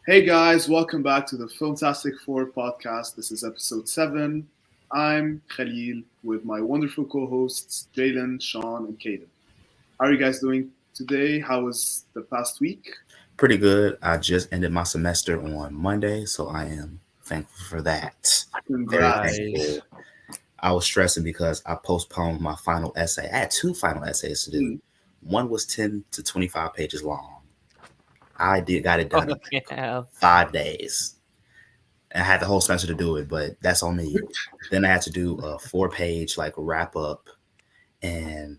Hey guys, welcome back to the Filmtastic4 Podcast. This is episode 7. I'm Khalil with my wonderful co-hosts Jalen, Sean, and Kaden. How are you guys doing today? How was the past week? Pretty good. I just ended my semester on Monday, so I am thankful for that. Very Congrats. thankful. I was stressing because I postponed my final essay. I had 2 final essays to do. One was 10 to 25 pages long. I got it done in like 5 days. And I had the whole semester to do it, but that's on me. Then I had to do a 4-page like wrap up, and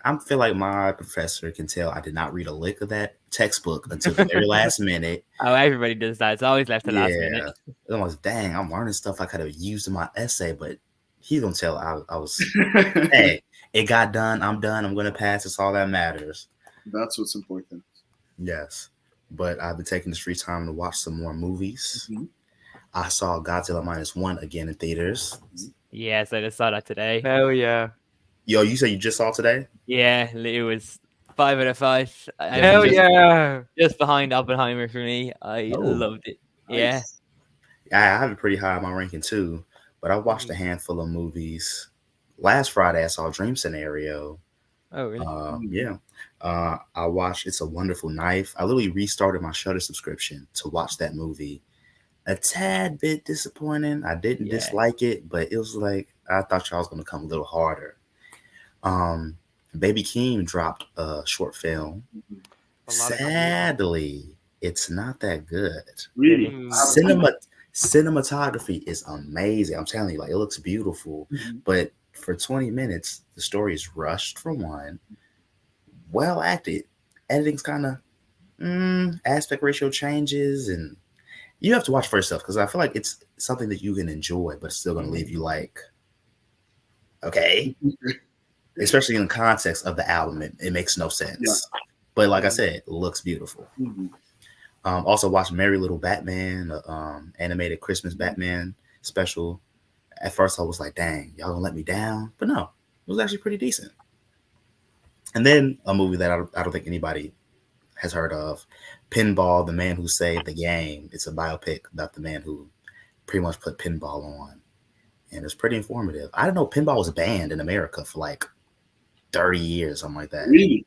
I feel like my professor can tell I did not read a lick of that textbook until the very last minute. Oh, everybody does that. It's always left to last minute. I was, dang, I'm learning stuff I could have used in my essay, but he's gonna tell I was, hey, it got done. I'm done. I'm gonna pass. It's all that matters. That's what's important. Yes, but I've been taking this free time to watch some more movies. Mm-hmm. I saw Godzilla -1 again in theaters. Yes, I just saw that today. Hell yeah. Yo, you said you just saw it today? Yeah, it was 5 out of 5. Hell yeah. Just behind Oppenheimer for me. I loved it. Nice. Yeah. I have it pretty high on my ranking too, but I watched a handful of movies. Last Friday, I saw Dream Scenario. Oh, really? I watched It's a Wonderful Knife. I literally restarted my Shudder subscription to watch that movie. A tad bit disappointing. I didn't dislike it, but it was like I thought y'all was gonna come a little harder. Baby Keem dropped a short film. Sadly, it's not that good. Really? Cinematography is amazing. I'm telling you, like, it looks beautiful. But for 20 minutes, the story is rushed for one. Well acted. Editing's kind of aspect ratio changes, and you have to watch for yourself because I feel like it's something that you can enjoy, but it's still going to leave you like, okay. Especially in the context of the album, it makes no sense. Yeah. But like I said, it looks beautiful. Also watched Merry Little Batman, animated Christmas Batman special. At first I was like, dang, y'all gonna let me down? But no, it was actually pretty decent. And then a movie that I don't think anybody has heard of, Pinball, The Man Who Saved the Game. It's a biopic about the man who pretty much put pinball on. And it's pretty informative. I didn't know pinball was banned in America for like 30 years, something like that. Really?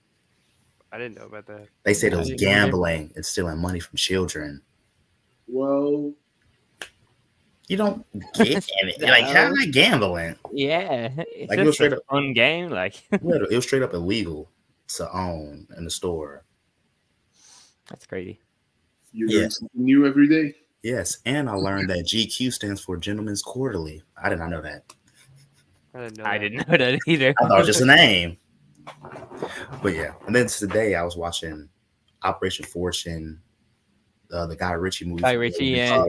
I didn't know about that. They said it was gambling and stealing money from children. Well, you don't get it. Like, how am I gambling? Yeah, it's like, just a fun game. Like, it was straight up illegal to own in the store. That's crazy. You learn something new every day. Yes, and I learned that GQ stands for Gentlemen's Quarterly. I did not know that. I didn't know that either. I thought it was just a name. But yeah, and then today I was watching Operation Fortune, the Guy Ritchie movie. Guy Ritchie, yeah.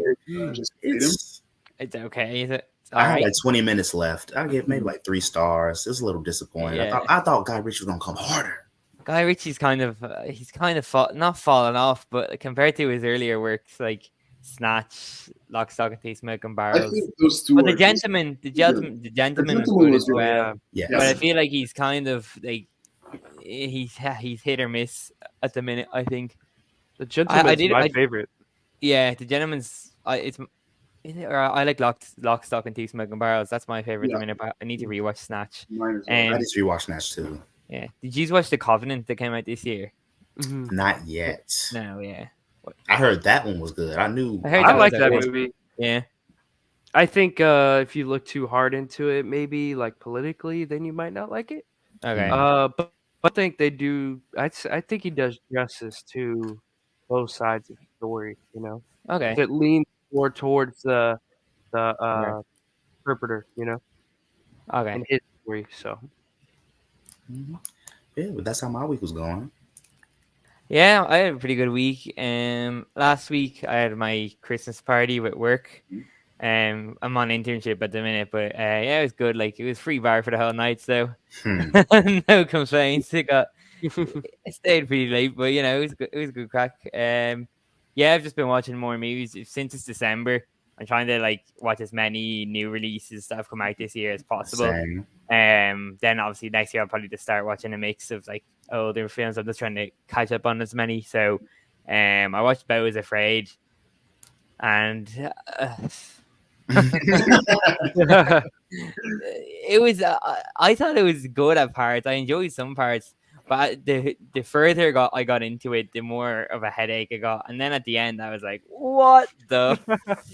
It's okay. Is it? I had like 20 minutes left. I give maybe like 3 stars. It was a little disappointing. Yeah. I thought Guy Ritchie was gonna come harder. Guy Ritchie's not fallen off, but compared to his earlier works like Snatch, Lock, Stock, and Two Smoking Barrels. I think those two. But the gentleman was good as well. Yeah. But I feel like he's kind of like he's hit or miss at the minute. I think The Gentleman's my favorite. Yeah, The Gentleman's. I like Lock, Stock, and Two Smoking Barrels. That's my favorite. Yeah. I need to rewatch Snatch. Mine as well. I need to rewatch Snatch too. Yeah. Did you watch The Covenant that came out this year? Not yet. No. Yeah. I heard that one was good. I like that movie. Yeah. I think if you look too hard into it, maybe like politically, then you might not like it. Okay. But I think they do. I think he does justice to both sides of the story. You know. Okay. It leans more towards the interpreter. You know. Okay. In his story, so. Yeah, but that's how my week was going. Yeah, I had a pretty good week. Last week I had my Christmas party with work. I'm on internship at the minute, but yeah, it was good. Like, it was free bar for the whole night, so no complaints. I stayed pretty late, but you know, it was a good crack. Yeah, I've just been watching more movies since it's December. I'm trying to like watch as many new releases that have come out this year as possible. Same. Then obviously next year I'll probably just start watching a mix of like older films. I'm just trying to catch up on as many. So I watched Beau is Afraid, and it was. I thought it was good at parts. I enjoyed some parts, but the further I got into it, the more of a headache I got. And then at the end, I was like, "What the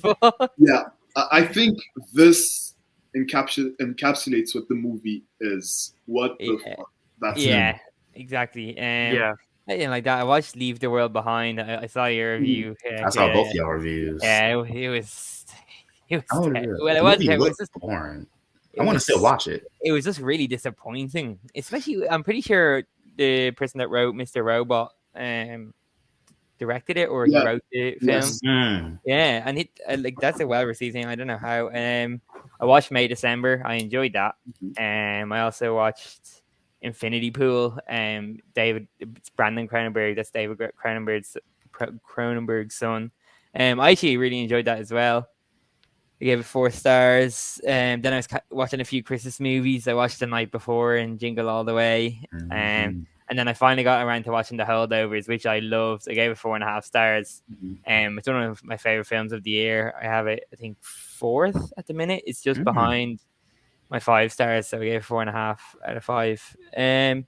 fuck?" Yeah, I think this encapsulates what the movie is. What the Yeah, fuck? That's it. yeah, exactly. Yeah. I didn't like that. I watched Leave the World Behind. I saw your review. I saw both y'all reviews. Yeah, it was. It was. Oh, Well, the it wasn't. movie It was looked just. boring. I It want to still was. watch it. It was just really disappointing. Especially, I'm pretty sure the person that wrote Mr. Robot directed it, or he Yeah. wrote the film. Yes. Yeah, and it like that's a well received thing. I don't know how. I watched May December. I enjoyed that. I also watched Infinity Pool. It's Brandon Cronenberg. That's David Cronenberg's son. I actually really enjoyed that as well. I gave it 4 stars. Then I was watching a few Christmas movies. I watched The Night Before and Jingle All the Way. And then I finally got around to watching The Holdovers, which I loved. I gave it 4.5 stars. It's one of my favorite films of the year. I have it, I think, 4th at the minute. It's just behind my 5 stars, so I gave it 4.5 out of 5. And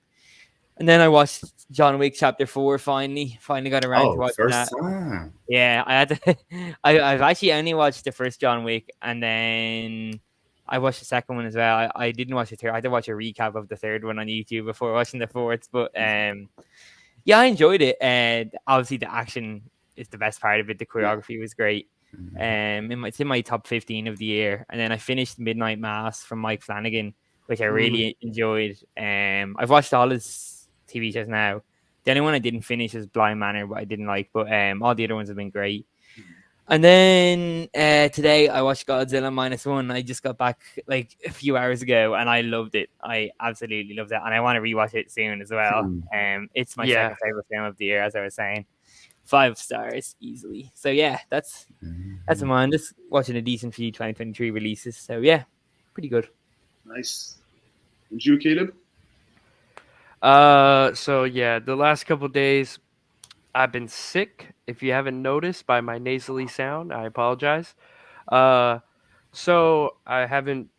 then I watched John Wick Chapter 4 finally got around to watching that. Time. Yeah, I had to. I've actually only watched the first John Wick, and then I watched the second one as well. I didn't watch the third. I had to watch a recap of the third one on YouTube before watching the fourth. But yeah, I enjoyed it. And obviously, the action is the best part of it. The choreography was great. It's in my top 15 of the year. And then I finished Midnight Mass from Mike Flanagan, which I really enjoyed. I've watched all his TV shows now. The only one I didn't finish is Blind Manor, but I didn't like. But all the other ones have been great. And then today I watched Godzilla -1. I just got back like a few hours ago, and I loved it. I absolutely loved it, and I want to rewatch it soon as well. It's my second favorite film of the year, as I was saying. 5 stars easily. So yeah, that's mine. Just watching a decent few 2023 releases. So yeah, pretty good. Nice. And you, Caleb? So yeah, the last couple days I've been sick. If you haven't noticed by my nasally sound, I apologize. So I haven't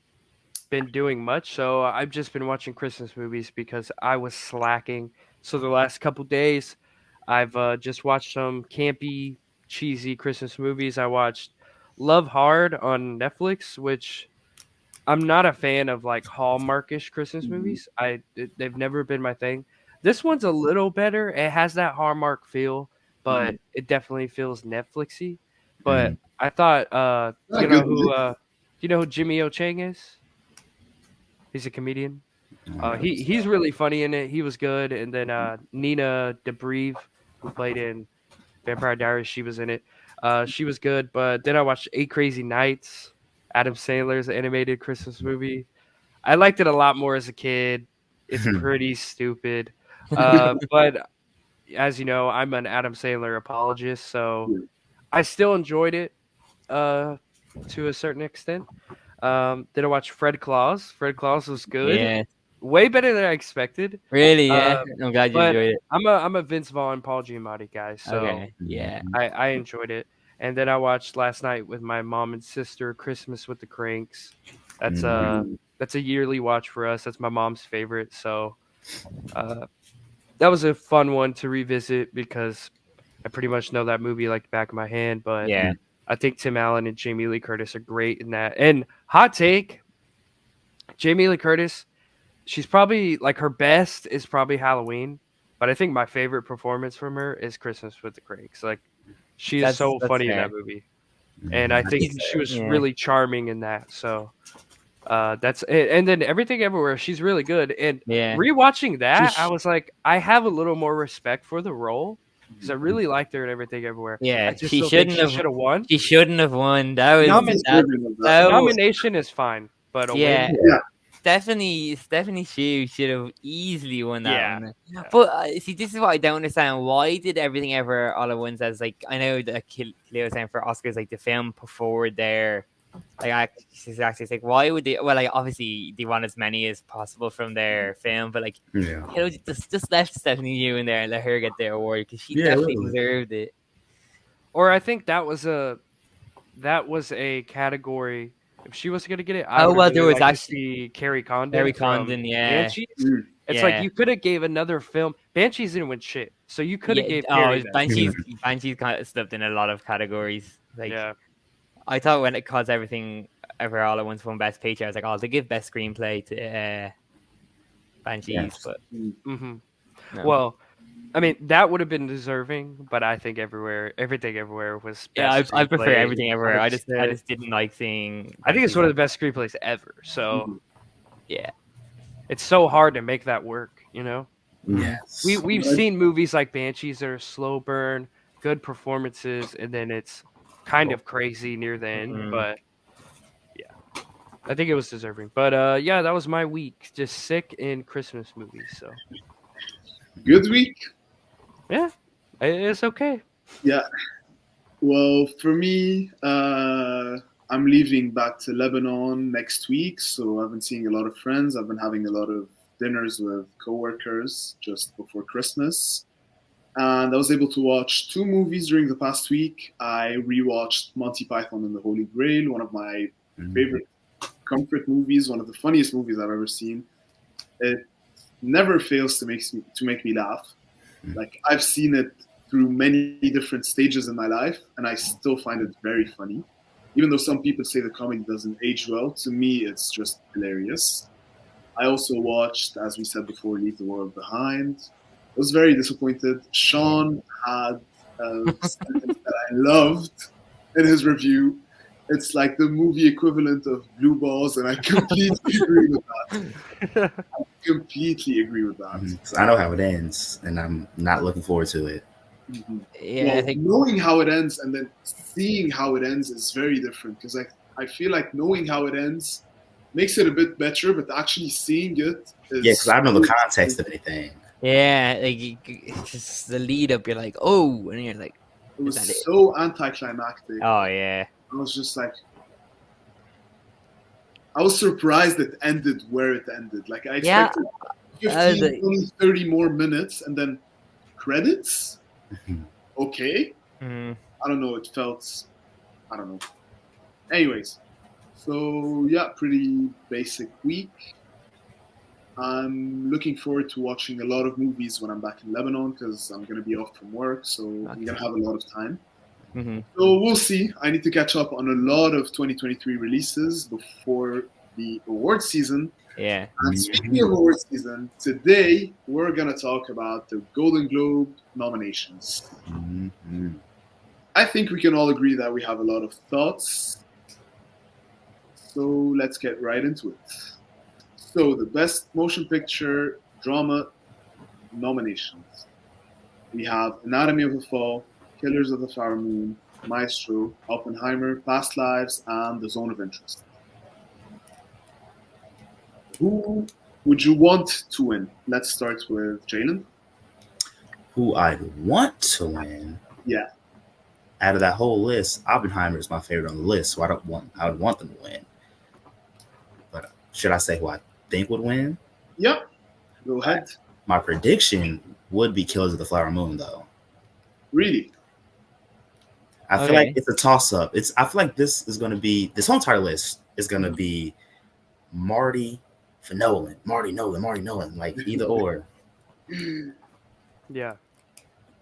been doing much. So I've just been watching Christmas movies because I was slacking. So the last couple days, I've just watched some campy, cheesy Christmas movies. I watched Love Hard on Netflix, which I'm not a fan of like Hallmarkish Christmas movies. They've never been my thing. This one's a little better. It has that Hallmark feel, but it definitely feels Netflixy. But I thought, do you know who Jimmy O Chang is? He's a comedian. He's really funny in it. He was good. And then Nina DeBreve, who played in Vampire Diaries, she was in it. She was good. But then I watched 8 Crazy Nights, Adam Sandler's animated Christmas movie. I liked it a lot more as a kid. It's pretty stupid. But as you know, I'm an Adam Sandler apologist, so I still enjoyed it to a certain extent. Then I watched Fred Claus. Fred Claus was good. Yeah. Way better than I expected. Really? Yeah. I'm glad you enjoyed it. I'm a Vince Vaughn, Paul Giamatti guy, so okay. Yeah. I enjoyed it. And then I watched last night with my mom and sister Christmas with the Cranks. That's a yearly watch for us. That's my mom's favorite. So that was a fun one to revisit because I pretty much know that movie like the back of my hand. But yeah, I think Tim Allen and Jamie Lee Curtis are great in that. And hot take, Jamie Lee Curtis, she's probably like her best is probably Halloween. But I think my favorite performance from her is Christmas with the Cranks. Like she is so funny in that movie. And I think she was really charming in that. So that's it. And then Everything Everywhere, she's really good. And rewatching that, I was like, I have a little more respect for the role because I really liked her in Everything Everywhere. Yeah, she should have won. She shouldn't have won. That was nomination is fine, but a win. Stephanie Hsu should have easily won that one. Yeah. But see, this is what I don't understand. Why did Everything Ever All at Once as like I know that Khalil was saying for Oscars like the film put forward their It's actually like, why would they? Well, like obviously they want as many as possible from their film, but like, Yeah. just left Stephanie Yu in there and let her get the award because she Yeah, definitely literally. deserved it. Or I think that was a category. If she was gonna get it, I Oh would well, have there really was liked to actually see Carrie Harry Condon from Condon, yeah, Banshees. Mm. It's like yeah, you could have gave another film. Banshees didn't win shit, so you could have yeah. gave Oh, Carrie that. Banshees kind of slipped in a lot of categories. Like Yeah, I thought when it caused everything ever all at once won Best Picture, I was like, oh, they give Best Screenplay to Banshees, Yes. but hmm no. Well, I mean that would have been deserving, but I think everything everywhere was Yeah, best I prefer screenplay. everything everywhere. I 100%. just didn't like seeing I think it's one Banshees. of the best screenplays ever. So Yeah. it's so hard to make that work. You know, Yes. we've seen movies like Banshees that are slow burn, good performances, and then it's kind of crazy near the end. Mhm. But yeah, I think it was deserving. But yeah, that was my week. Just sick in Christmas movies. So Good week. yeah, it's okay. Yeah. Well, for me, I'm leaving back to Lebanon next week, so I've been seeing a lot of friends. I've been having a lot of dinners with coworkers just before Christmas, and I was able to watch two movies during the past week. I rewatched Monty Python and the Holy Grail, one of my favorite comfort movies, one of the funniest movies I've ever seen. It never fails to make me laugh. Like I've seen it through many different stages in my life, and I still find it very funny. Even though some people say the comedy doesn't age well, to me it's just hilarious. I also watched, as we said before, Leave the World Behind. I was very disappointed. Sean had a sentence that I loved in his review. It's like the movie equivalent of Blue Balls, and I completely agree with that. Completely agree with that. So I know how it ends, and I'm not looking forward to it. Mm-hmm. Yeah, I Well, think knowing how it ends and then seeing how it ends is very different because I feel like knowing how it ends makes it a bit better, but actually seeing it Yeah, because is I don't know the context of anything. yeah, like it's just the lead up. You're like, oh, and you're like, it was is that it? so anticlimactic. Oh yeah, I was just like, I was surprised it ended where it ended. Like I yeah. expected 15, 20, 30 more minutes and then credits. Okay. Mm, I don't know. It felt, I don't know. Anyways, so yeah, pretty basic week. I'm looking forward to watching a lot of movies when I'm back in Lebanon because I'm going to be off from work, so I'm going to have a lot of time. mm-hmm. So we'll see. I need to catch up on a lot of 2023 releases before the award season. Yeah. And speaking of award season, today we're going to talk about the Golden Globe nominations. Mm-hmm. I think we can all agree that we have a lot of thoughts. So let's get right into it. So the Best Motion Picture Drama nominations. We have Anatomy of a Fall, Killers of the Flower Moon, Maestro, Oppenheimer, Past Lives, and The Zone of Interest. Who would you want to win? Let's start with Jalen. Who I want to win? Yeah. Out of that whole list, Oppenheimer is my favorite on the list, so I would want them to win. But should I say who I think would win? Yep. Go ahead. My prediction would be Killers of the Flower Moon, though. Really? I feel like it's a toss-up. I feel like this whole entire list is going to be Marty Nolan, like either or. Yeah.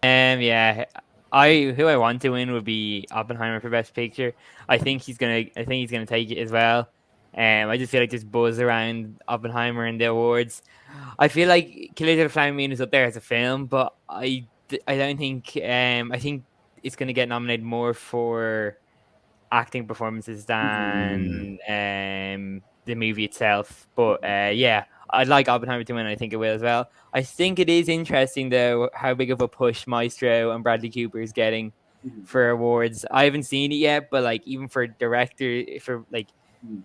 Yeah. Who I want to win would be Oppenheimer for Best Picture. I think he's gonna take it as well. I just feel like there's buzz around Oppenheimer and the awards. I feel like Killers of the Flower Moon is up there as a film, but I don't think I think it's gonna get nominated more for acting performances than the movie itself. But yeah, I'd like Oppenheimer to win. I think it will as well. I think it is interesting though how big of a push Maestro and Bradley Cooper is getting for awards. I haven't seen it yet, but like even for director, for like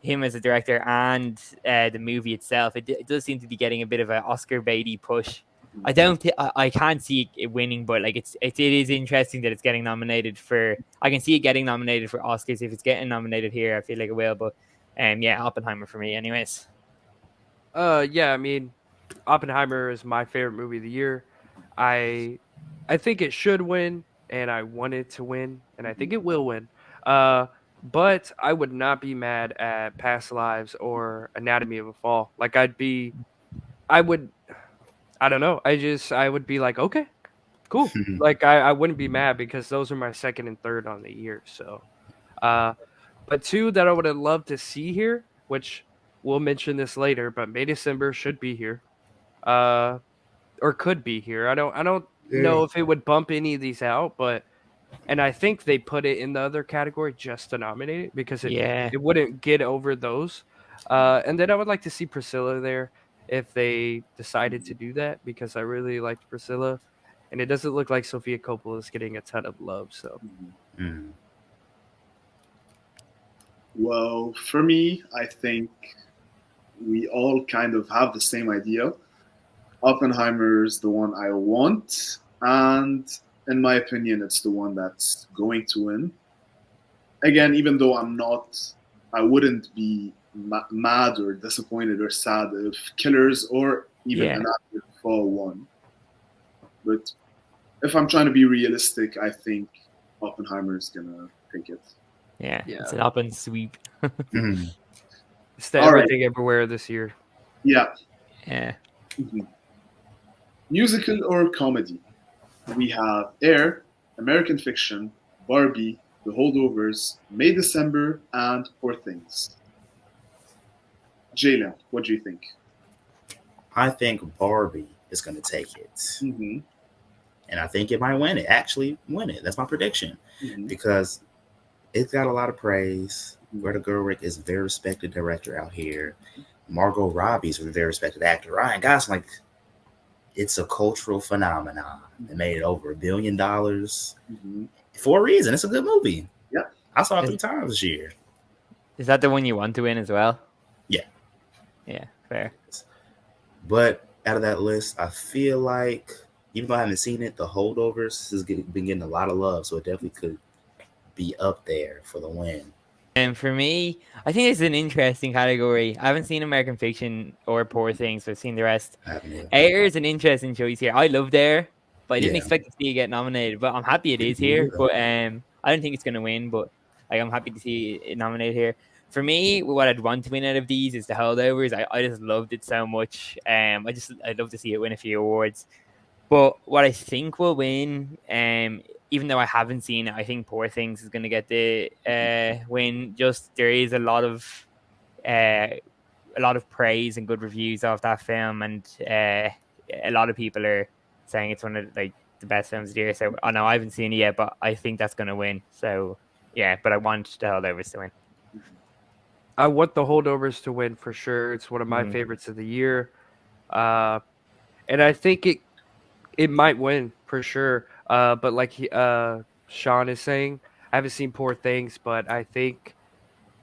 him as a director and the movie itself, it does seem to be getting a bit of an Oscar baity push. I don't. I can't see it winning, but like it is interesting that it's getting nominated for. I can see it getting nominated for Oscars if it's getting nominated here. I feel like it will, but yeah, Oppenheimer for me, anyways. Yeah, I mean, Oppenheimer is my favorite movie of the year. I I think it should win, and I want it to win, and I think it will win. Uh, but I would not be mad at Past Lives or Anatomy of a Fall. Like I would, I don't know. I would be like, okay, cool. Like I wouldn't be mad because those are my second and third on the year. So, uh, but two that I would have loved to see here, which we'll mention this later, but May December should be here. Uh, or could be here. I don't Yeah. know if it would bump any of these out, but and I think they put it in the other category just to nominate it because Yeah, it wouldn't get over those. And then I would like to see Priscilla there if they decided to do that because I really liked Priscilla, and it doesn't look like Sofia Coppola is getting a ton of love. So Mm. Well, for me, I think we all kind of have the same idea. Oppenheimer's the one I want, and in my opinion, it's the one that's going to win. Again, even though I wouldn't be mad or disappointed or sad if Killers or even yeah, Another Fall won. But if I'm trying to be realistic, I think Oppenheimer's gonna take it. yeah. Yeah. It's an up and sweep. Mm. it's the All right. everything everywhere this year. Yeah. Yeah, Mhm. Musical or comedy? We have Air, American Fiction, Barbie, The Holdovers, May December, and Poor Things. Jalen, what do you think? I think Barbie is going to take it. Mm-hmm. And I think it might win it. Actually, win it. That's my prediction. Mm-hmm. Because it's got a lot of praise. Greta Gerwig is a very respected director out here. Margot Robbie's a very respected actor. Ryan Gosling, like, it's a cultural phenomenon. It made over $1 billion Mm-hmm. for a reason. It's a good movie. Yeah. I saw it 3 times this year. is that the one you want to win as well? Yeah. Yeah, fair. But out of that list, I feel like, even though I haven't seen it, The Holdovers has been getting a lot of love. So it definitely could be up there for the win. And for me, I think it's an interesting category. I haven't seen American Fiction or Poor Things, but I've seen the rest. I haven't either. Air is an interesting choice here. I loved Air, but I didn't Yeah. expect to see it get nominated. But I'm happy it is Me here. either. But I don't think it's going to win. But like, I'm happy to see it nominated here. For me, what I'd want to win out of these is The Holdovers. I just loved it so much. I'd love to see it win a few awards. But what I think will win, even though I haven't seen it, I think Poor Things is going to get the win. Just there is a lot of praise and good reviews of that film, and a lot of people are saying it's one of like the best films of the year. So I know I haven't seen it yet, but I think that's going to win. So yeah, but I want The Holdovers to win. I want the Holdovers to win for sure. It's one of my Mhm. favorites of the year. And I think it might win for sure. But like Sean is saying, I haven't seen Poor Things, but I think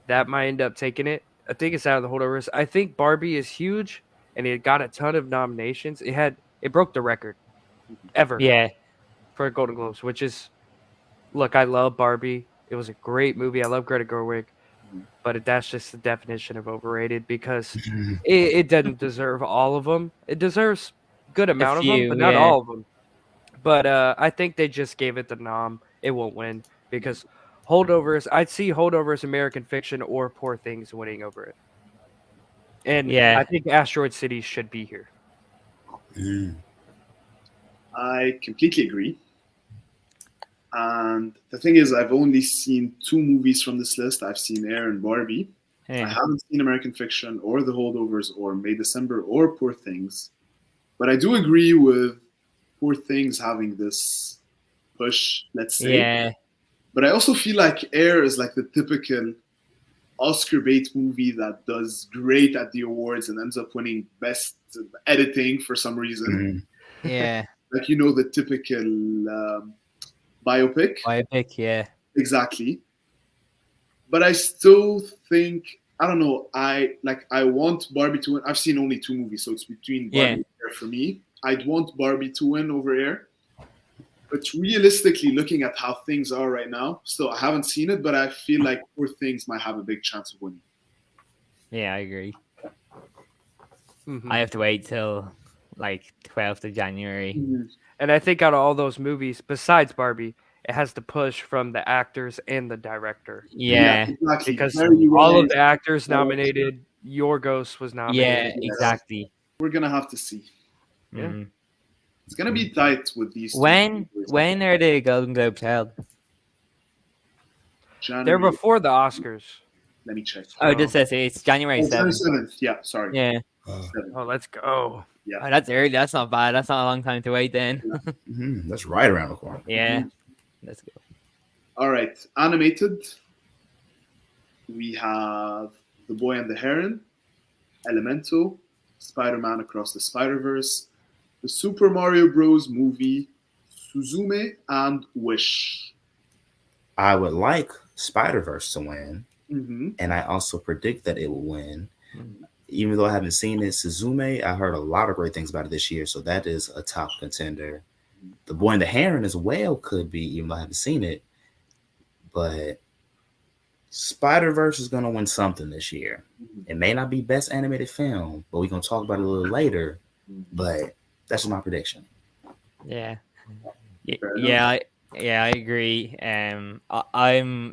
that might end up taking it. I think it's out of the holdovers. I think Barbie is huge, and it got a ton of nominations. It broke the record ever Yeah, for Golden Globes, which is look. I love Barbie. It was a great movie. I love Greta Gerwig, but that's just the definition of overrated because it doesn't deserve all of them. It deserves good a amount of them, few. but not Yeah, all of them. But I think they just gave it the nom. It won't win because holdovers. I'd see holdovers, American Fiction, or Poor Things winning over it. And I yeah, think Asteroid City should be here. Mm. I completely agree. And the thing is, I've only seen 2 movies from this list. I've seen Air and Barbie. I yeah. haven't seen American Fiction or The Holdovers or May December or Poor Things. But I do agree with Poor Things having this push, let's say. Yeah. But I also feel like Air is like the typical Oscar bait movie that does great at the awards and ends up winning best editing for some reason. Mm. Yeah, Like, you know, the typical biopic. biopic. Yeah, Exactly. But I still think, I don't know, I want Barbie to win. I've seen only 2 movies, so it's between Barbie Yeah. and Air for me. I'd want Barbie to win over Air. But realistically, looking at how things are right now, still I haven't seen it, but I feel like Poor Things might have a big chance of winning. Yeah, I agree. Mhm. I have to wait till like 12th of January. And I think out of all those movies, besides Barbie, it has the push from the actors and the director. Yeah, exactly. Because Very all well. of the actors nominated, Yorgos was nominated. yeah, exactly. We're gonna have to see. Yeah. Mhm. It's gonna be tight with these. When two are the Golden Globes held? January. They're before the Oscars. Let me check. Oh, it just says it's January Oh, January 7th. 7th. Yeah, sorry. Yeah. 7th. Oh, let's go. Yeah. Oh, that's early. That's not bad. That's not a long time to wait then. That's right around the corner. Yeah. Let's go. All right. Animated. We have The Boy and the Heron, Elemental, Spider-Man Across the Spider-Verse, the Super Mario Bros. Movie, Suzume, and Wish. I would like Spider-Verse to win, Mm-hmm. and I also predict that it will win. Mhm. Even though I haven't seen it, Suzume, I heard a lot of great things about it this year, so that is a top contender. The Boy and the Heron as well could be, even though I haven't seen it. But Spider-Verse is going to win something this year. It may not be best animated film, but we're going to talk about it a little later. But that's my prediction. Yeah. Fair Yeah, I agree. I'm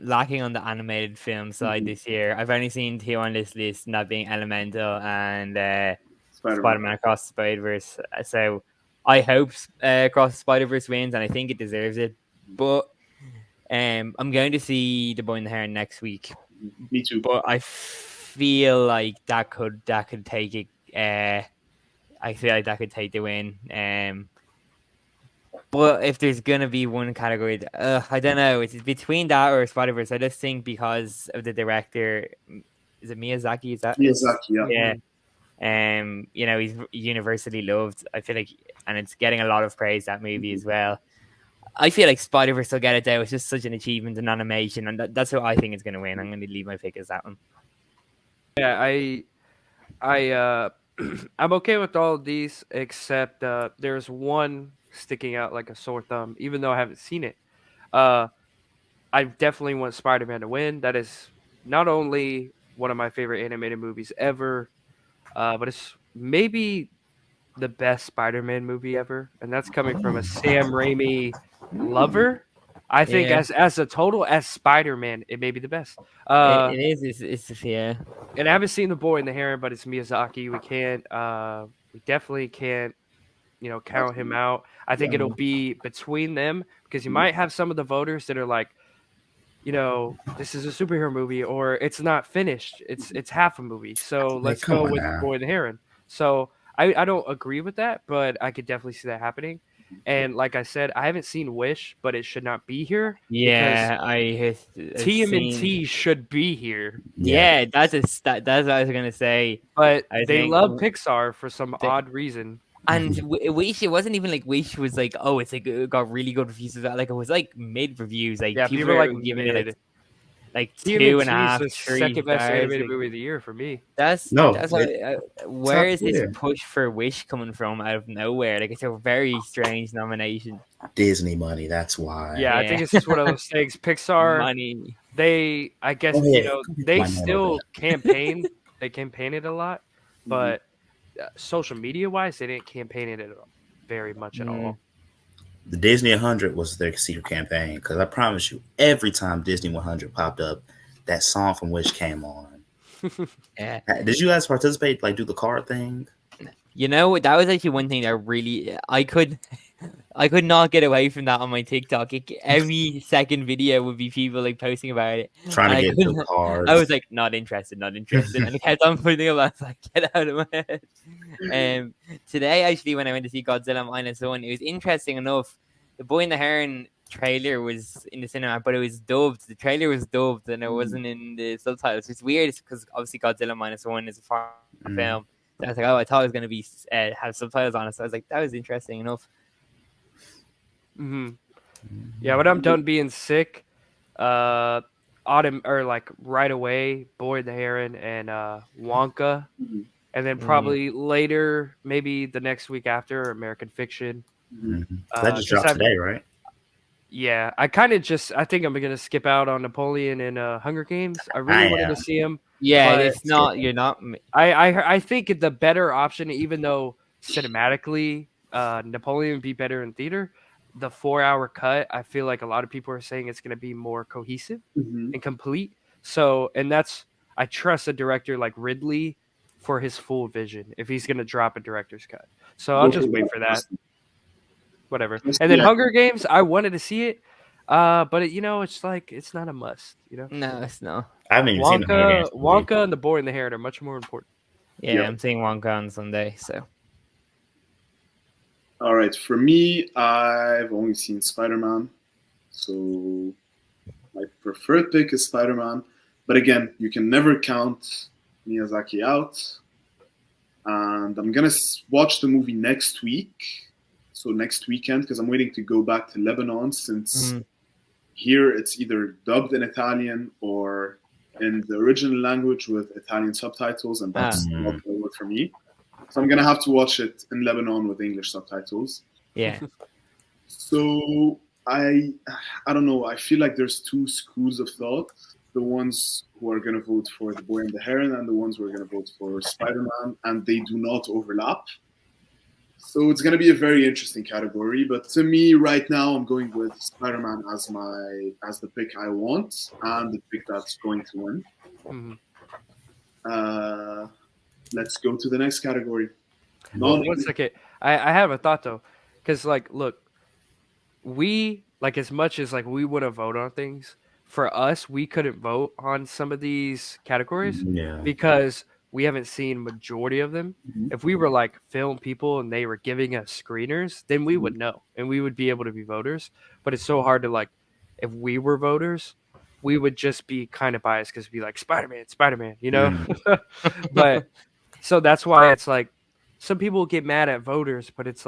lacking on the animated film side this year. I've only seen two on this list, and that being Elemental and Spider-Man Across the Spider-Verse. So I hope Across the Spider-Verse wins, and I think it deserves it. But I'm going to see The Boy and the Heron next week. Me too. But I feel like that could take it. I feel like that could take the win. But if there's gonna be one category, I don't know. It's between that or Spider Verse. I just think because of the director, is it Miyazaki? Is that Miyazaki, yeah. Yeah. You know, he's universally loved. I feel like, and it's getting a lot of praise, that movie as well. I feel like Spider Verse will get it though. It's just such an achievement in animation, and that's what I think is going to win. I'm going to leave my pick as that one. Yeah, I'm okay with all of these except there's one sticking out like a sore thumb, even though I haven't seen it. I definitely want Spider-Man to win. That is not only one of my favorite animated movies ever, but it's maybe the best Spider-Man movie ever, and that's coming from a Sam Raimi lover. I think Yeah. as a total, as Spider-Man, it may be the best. It is. It's yeah. And I haven't seen The Boy and the Heron, but it's Miyazaki. We definitely can't, count him out. I think it'll be between them because you might have some of the voters that are like, this is a superhero movie or it's not finished. It's half a movie. So let's come go on with now. The Boy and the Heron. So I don't agree with that, but I could definitely see that happening. And like I said, I haven't seen Wish, but it should not be here. Yeah, because TMNT should be here. Yeah, that's what I was gonna say. But I they think love Pixar for some they- odd reason. And Wish, it wasn't even like Wish was like, oh, it's like it got really good reviews. Like it was like mid reviews. Like Yeah, people people were like giving it mid. like TMNT 2.5, is the 3 second best stars. animated Like, movie of the year for me. that's No, where is this tier. push for Wish coming from out of nowhere? Like it's a very strange nomination. Disney money, that's why. Yeah, I think it's just one of those things. Pixar, Money. I guess, Oh, yeah. they Why not still over campaign. They campaigned a lot, but social media wise, they didn't campaign it very much at all. The Disney 100 was their secret campaign because I promise you, every time Disney 100 popped up, that song from Wish came on. Yeah. Did you guys participate, like do the card thing? You know, that was actually one thing that really I could not get away from that on my TikTok. Every second video would be people like posting about it. Trying And to I get the couldn't- cards. I was like, not interested, and I kept on putting them. I was like, get out of my head. Today, actually, when I went to see Godzilla -1, it was interesting enough. The Boy and the Heron trailer was in the cinema, but it was dubbed. The trailer was dubbed, and it wasn't in the subtitles. It's weird because obviously Godzilla -1 is a foreign film. So I was like, oh, I thought it was going to be have subtitles on it. So I was like, that was interesting enough. Yeah, when I'm done being sick, autumn or like right away, Boy and the Heron and Wonka. and then probably later, maybe the next week after, American Fiction. That just dropped today, right? Yeah, I think I'm gonna skip out on Napoleon and Hunger Games. I really wanted to see him. Yeah, but it's not. You're not. I think the better option, even though cinematically Napoleon would be better in theater, the 4-hour cut, I feel like a lot of people are saying it's going to be more cohesive and complete. So, and I trust a director like Ridley for his full vision if he's going to drop a director's cut. So I'll just wait for that. Whatever. And then Hunger Games, I wanted to see it, but it's like it's not a must. No, it's not. I haven't even seen the Hunger Games. Wonka and The Boy and the Heron are much more important. Yeah, I'm seeing Wonka on Sunday. So. All right, for me, I've only seen Spider-Man, so my preferred pick is Spider-Man. But again, you can never count Miyazaki out. And I'm gonna watch the movie next week, so next weekend, because I'm waiting to go back to Lebanon since here it's either dubbed in Italian or in the original language with Italian subtitles, and that's not gonna work for me. So I'm gonna have to watch it in Lebanon with English subtitles. Yeah. So I don't know. I feel like there's two schools of thought: the ones who are gonna vote for The Boy and the Heron, and the ones who are gonna vote for Spider-Man, and they do not overlap. So it's gonna be a very interesting category. But to me, right now, I'm going with Spider-Man as the pick I want and the pick that's going to win. Let's go to the next category. One second. I have a thought though, because look, we as much as we would have voted on things. For us, we couldn't vote on some of these categories because we haven't seen majority of them. If we were film people and they were giving us screeners, then we would know and we would be able to be voters. But it's so hard to if we were voters, we would just be kind of biased because we'd be Spider-Man, But so that's why it's some people get mad at voters, but it's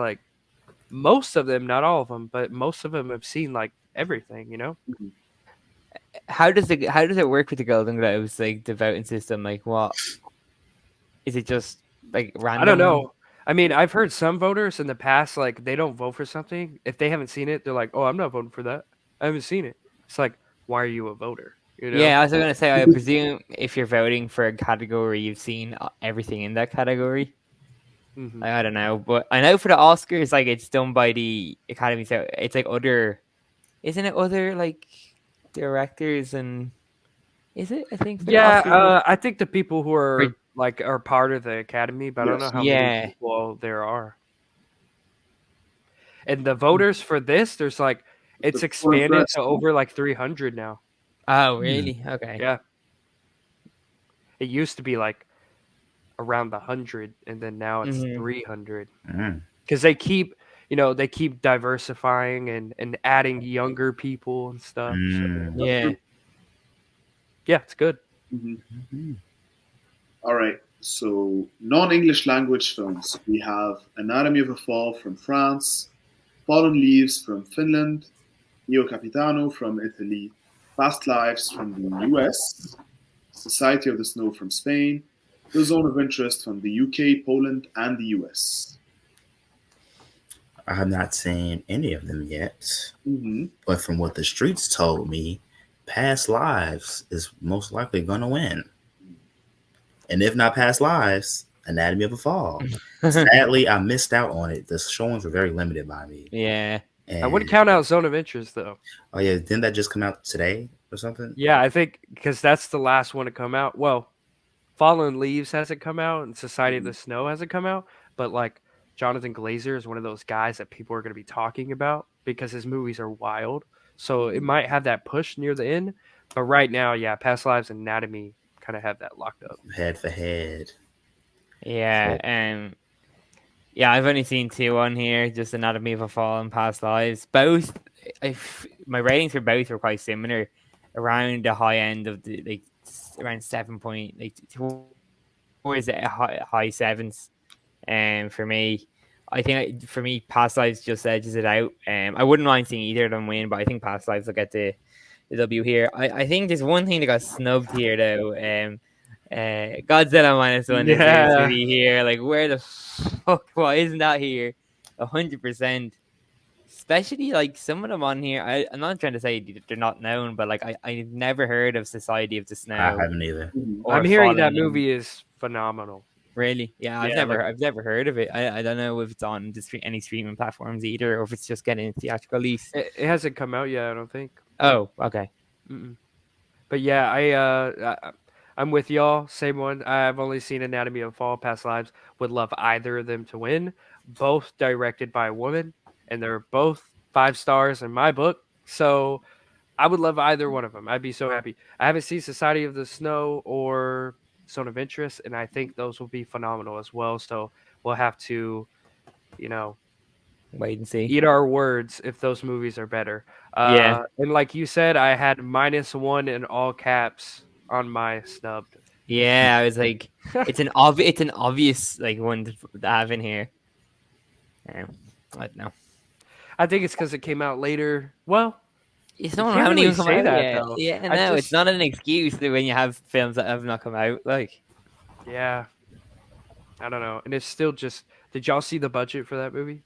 most of them, not all of them, but most of them have seen everything, How does it work with the Golden Globes, the voting system? What is it? Just random? I don't know. I mean, I've heard some voters in the past they don't vote for something if they haven't seen it. They're like, "Oh, I'm not voting for that. I haven't seen it." It's why are you a voter? Yeah, I was gonna say. I presume if you're voting for a category, you've seen everything in that category. I don't know, but I know for the Oscars, it's done by the Academy, so it's other, isn't it? Other directors and is it? I think. I think the people who are are part of the Academy, but I don't know how many people there are. And the voters for this, there's it's expanded to over 300 now. Oh, really? Okay. Yeah. It used to be around 100, and then now it's 300. Because they keep diversifying and adding younger people and stuff. So. Yeah, it's good. All right. So non-English language films. We have Anatomy of a Fall from France, Fallen Leaves from Finland, Io Capitano from Italy, Past Lives from the US, Society of the Snow from Spain, The Zone of Interest from the UK, Poland, and the US. I have not seen any of them yet, but from what the streets told me, Past Lives is most likely going to win. And if not Past Lives, Anatomy of a Fall. Sadly, I missed out on it. The showings were very limited by me. Yeah. I wouldn't count out Zone of Interest, though. Oh, yeah. Didn't that just come out today or something? Yeah, I think because that's the last one to come out. Well, Fallen Leaves hasn't come out, and Society of the Snow hasn't come out. But, Jonathan Glazer is one of those guys that people are going to be talking about because his movies are wild. So it might have that push near the end. But right now, Past Lives and Anatomy kind of have that locked up. Head for head. Yeah, I've only seen two on here, just Anatomy of a Fall and Past Lives. Both, my ratings for both were quite similar, around the high end of the around 7 point, towards the high sevens. For me, I think for me, Past Lives just edges it out. I wouldn't mind seeing either of them win, but I think Past Lives will get the W here. I think there's one thing that got snubbed here though. Godzilla minus one deserves Yeah. to be here. Like, where the fuck? Why isn't that here? 100%. Especially like some of them on here. I'm not trying to say they're not known, but like I've never heard of Society of the I Snow. haven't either. Or I'm hearing that Fallen. movie is phenomenal. Really? Yeah, I've never heard of it. I don't know if it's on any streaming platforms either, or if it's just getting theatrical release. It hasn't come out yet, I don't think. Oh, okay. Mm-mm. But yeah, I'm with y'all. Same one. I've only seen Anatomy of a Fall, Past Lives. Would love either of them to win. Both directed by a woman, and they're both 5 stars in my book. So I would love either one of them. I'd be so happy. I haven't seen Society of the Snow or Zone of Interest, and I think those will be phenomenal as well. So we'll have to, Wait and see. eat our words if those movies are better. Yeah. And like you said, I had -1 in all caps on my snubbed. Yeah, I was like, it's an obvious like one to have in here. I don't know. I think it's because it came out later. Well, It's You not can't haven't really even come say out that, yet. though. Yeah, I no, it's just- not an excuse when you have films that have not come out. Like, yeah. I don't know. And it's still just. Did y'all see the budget for that movie?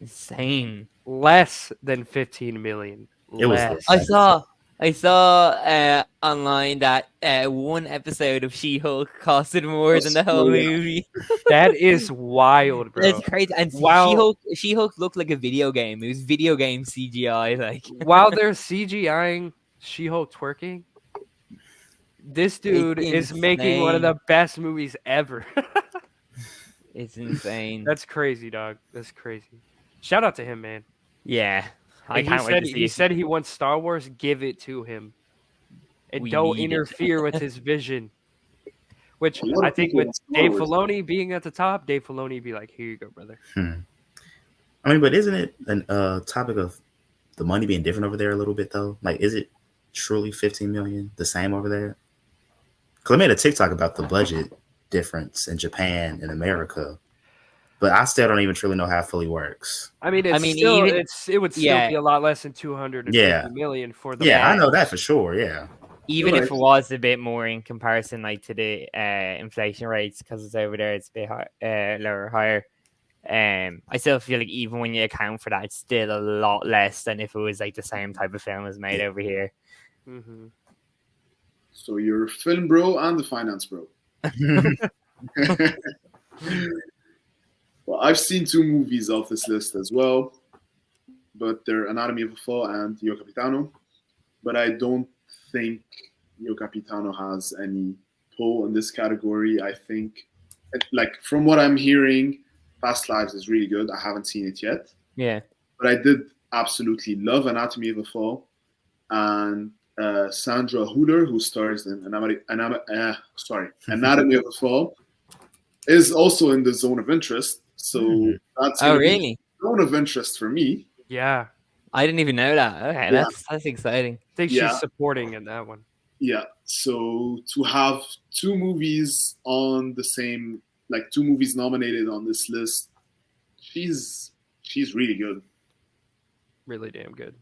insane. Less than 15 million. It was Less. less. I saw online that one episode of She-Hulk costed more than the whole Yeah. movie. That is wild, bro. That's crazy. And Wow. She-Hulk looked like a video game. It was video game CGI. Like, While they're CGIing She-Hulk twerking, this dude is making one of the best movies ever. it's insane. That's crazy, dog. That's crazy. Shout out to him, man. Yeah, I And can't wait to see he it. said he wants Star Wars. Give it to him, and We don't need it. interfere with his vision. Which A lot I of think people with want Star Dave Wars. Filoni being at the top, Dave Filoni be like, "Here you go, brother." I mean, but isn't it a topic of the money being different over there a little bit though? Like, is it truly 15 million the same over there? Because I made a TikTok about the budget difference in Japan and America, but I still don't even truly know how it fully works. I mean, it would still Yeah. be a lot less than 250 million for the. Yeah, I know that for sure. Yeah, Even Right. if it was a bit more in comparison, like to the inflation rates, because it's over there, it's a bit lower, higher. I still feel like even when you account for that, it's still a lot less than if it was like the same type of film was made over here. Mm-hmm. So you're a film bro and the finance bro. Well, I've seen 2 movies off this list as well, but they're Anatomy of a Fall and Io Capitano. But I don't think Io Capitano has any pull in this category. I think, like, from what I'm hearing, Past Lives is really good. I haven't seen it yet, Yeah. but I did absolutely love Anatomy of a Fall. And Sandra Hüller, who stars in Anatomy of a Fall, is also in the Zone of Interest. So that's Oh, gonna be really? Zone of Interest for me. Yeah, I didn't even know that. Okay, Yeah. that's exciting. I think Yeah. she's supporting in that one. Yeah. So to have 2 movies on the same, like 2 movies nominated on this list, she's really good. Really damn good.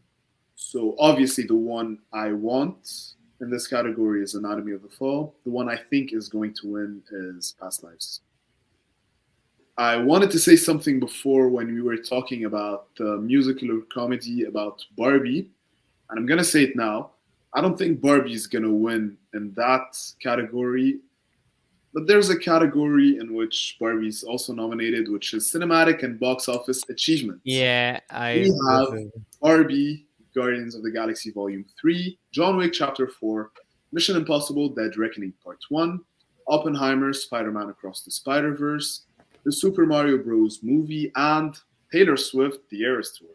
So obviously the one I want in this category is Anatomy of the Fall. The one I think is going to win is Past Lives. I wanted to say something before when we were talking about the musical or comedy about Barbie, and I'm going to say it now. I don't think Barbie is going to win in that category, but there's a category in which Barbie is also nominated, which is cinematic and box office achievement. Yeah, We have Barbie, Guardians of the Galaxy Volume 3, John Wick Chapter 4, Mission Impossible Dead Reckoning Part 1, Oppenheimer, Spider-Man Across the Spider-Verse, the Super Mario Bros. Movie, and Taylor Swift, The Eras Tour.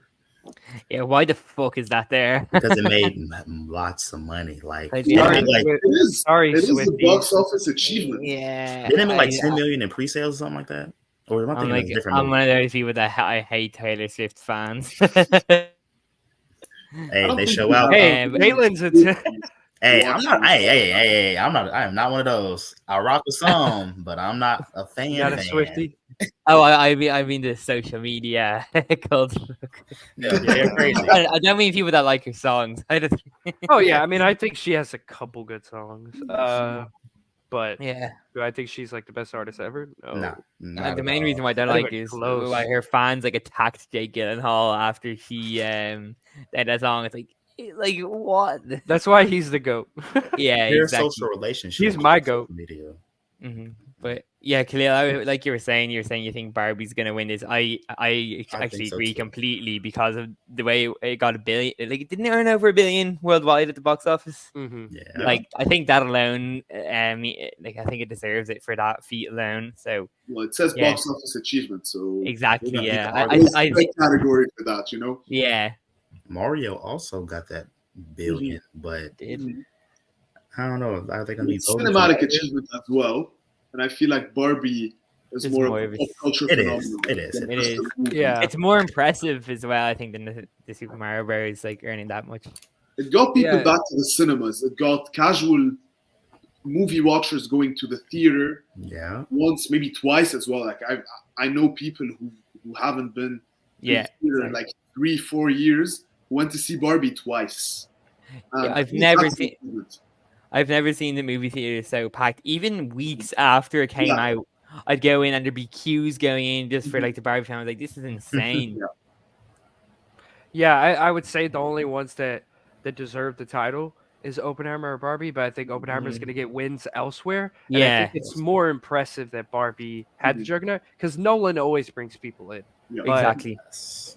Yeah, why the fuck is that there? because it made lots of money. Like, I didn't did. it make, like, Sorry, It is a Swifties. box office achievement. Yeah. didn't it make like 10 million in pre-sales or something like that? Or am I I'm thinking of like, a different I'm movie? one of those people that I hate Taylor Swift fans. Hey, don't they think show we out. have- Hey, but- Jalen's a Hey, Yeah. I'm not. Hey, I am not one of those. I rock a song, but I'm not a fan. you got a fan. Swifty. Oh, I mean the social media cult. Yeah, they're crazy. I don't mean people that like her songs. I just Oh yeah, I mean I think she has a couple good songs. But Yeah. do I think she's like the best artist ever? No. Nah, not The at main all. reason why I don't Not like even is close. why her fans like attacked Jake Gyllenhaal after she did that song. It's like what? That's why he's the GOAT. Yeah, Their exactly. social relationship. He's my on goat. social media. But yeah, Khalil, like you were saying you think Barbie's gonna win this. I think actually so agree too. completely because of the way it got $1 billion. Like it didn't earn over $1 billion worldwide at the box office. Mm-hmm. Yeah. Like I think that alone, like I think it deserves it for that feat alone. So Well, it says Yeah. box office achievement, so exactly, Yeah, yeah. it's I there's a category for that, you know. yeah. Mario also got that billion, but Did. Mhm. I don't know. Are they going to be It's voting cinematic competitive? achievement as well, and I feel like Barbie is It's more more of of a a- pop culture It is. phenomenon. It is. than It just is. a movie. Yeah. It's more impressive as well, I think, than the Super Mario Bros. Like earning that much. It got people Yeah. back to the cinemas. It got casual movie watchers going to the theater Yeah. once, maybe twice as well. Like I know people who haven't been to Yeah, the theater in like 3-4 years who went to see Barbie twice. Yeah, I I've think never that's seen. important. I've never seen the movie theater so packed. Even weeks after it came Yeah. out, I'd go in and there'd be queues going in just for like the Barbie film. I was like, this is insane. Yeah. Yeah, I would say the only ones that deserve the title is Oppenheimer or Barbie, but I think Oppenheimer's Mhm. going to get wins elsewhere. And I Yeah, think it's more impressive that Barbie had the Mhm. juggernaut because Nolan always brings people in. Yeah. But exactly. Yes.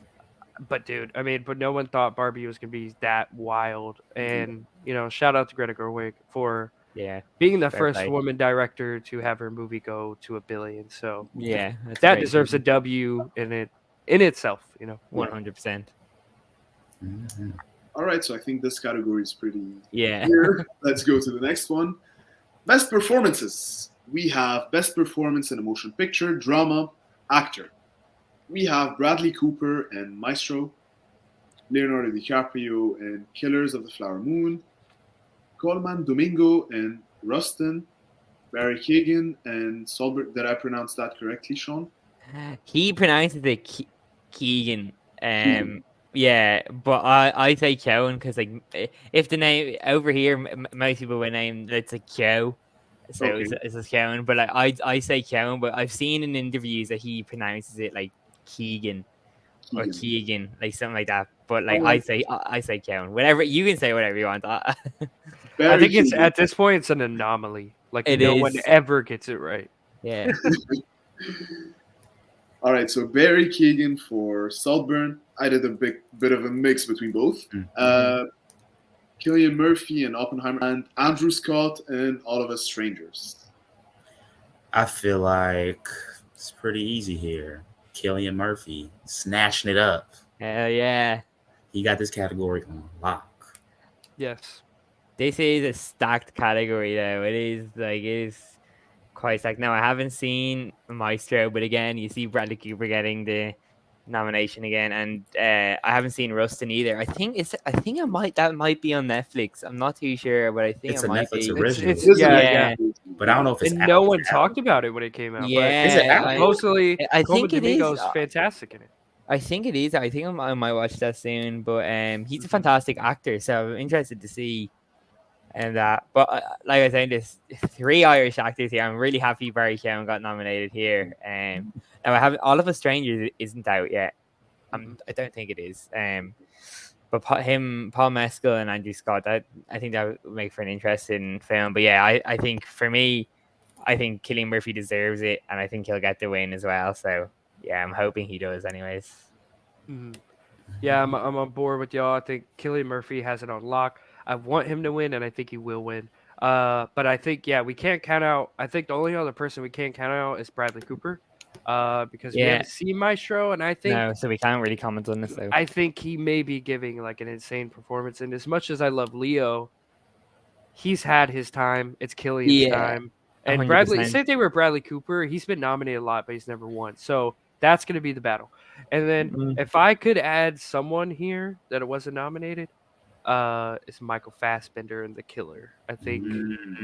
but dude, I mean, but no one thought Barbie was going to be that wild. And shout out to Greta Gerwig for Yeah, being the fair first play. woman director to have her movie go to $1 billion. So Yeah, that's that great. deserves a W in itself. 100%. Mhm. All right, so I think this category is pretty Yeah. clear. Let's go to the next one. Best performances. We have best performance in a motion picture, drama, actor. We have Bradley Cooper and Maestro, Leonardo DiCaprio and Killers of the Flower Moon, Coleman Domingo and Rustin, Barry Keoghan and Solberg. Did I pronounce that correctly, Sean? He pronounces it Keegan. Yeah, but I say Kyoan because like if the name over here, most people would name it's like Kyo, so Okay. it's a Kyoan. But like I say Kyoan, but I've seen in interviews that he pronounces it like Keegan or Keegan. Keegan, like something like that. But like Alright. I say Kyoan. Whatever you can say, whatever you want. I Barry think it's Keoghan. at this point it's an anomaly. Like It no one is. ever gets it right. Yeah, All right, so Barry Keoghan for Saltburn. I did a bit of a mix between both. Cillian Murphy and Oppenheimer, and Andrew Scott and All of Us Strangers. I feel like it's pretty easy here. Cillian Murphy snatching it up. hell yeah. He got this category on lock. Yes. This is a stacked category though. It is quite stacked. Now I haven't seen Maestro, but again, you see Bradley Cooper getting the nomination again, and I haven't seen Rustin either. I think that might be on Netflix. I'm not too sure, but I think It's it a might Netflix be. original. It's yeah. Yeah. But I don't know if it's And out. no Is one it talked out? about it when it came out. Yeah, Is it out? But mostly I Coleman think it is. Domingo's fantastic in it. I think it is. I think I might watch that soon. But he's a fantastic actor, so I'm interested to see. And but like I said, there's 3 Irish actors here. I'm really happy Barry Keoghan got nominated here. Now I have All of Us Strangers isn't out yet. I don't think it is. But Paul Mescal and Andrew Scott, I think that would make for an interesting film. But yeah, I think for me, I think Cillian Murphy deserves it, and I think he'll get the win as well. So yeah, I'm hoping he does. Anyways. Yeah, I'm on board with y'all. I think Cillian Murphy has it on lock. I want him to win, and I think he will win. But I think we can't count out. I think the only other person we can't count out is Bradley Cooper, because we haven't seen Maestro, and I think No, so we can't really comment on this though. I think he may be giving like an insane performance. And as much as I love Leo, he's had his time. It's Cillian's time. And 100%. Bradley, same thing with Bradley Cooper. He's been nominated a lot, but he's never won. So that's going to be the battle. And then if I could add someone here that wasn't nominated, it's Michael Fassbender in The Killer. I think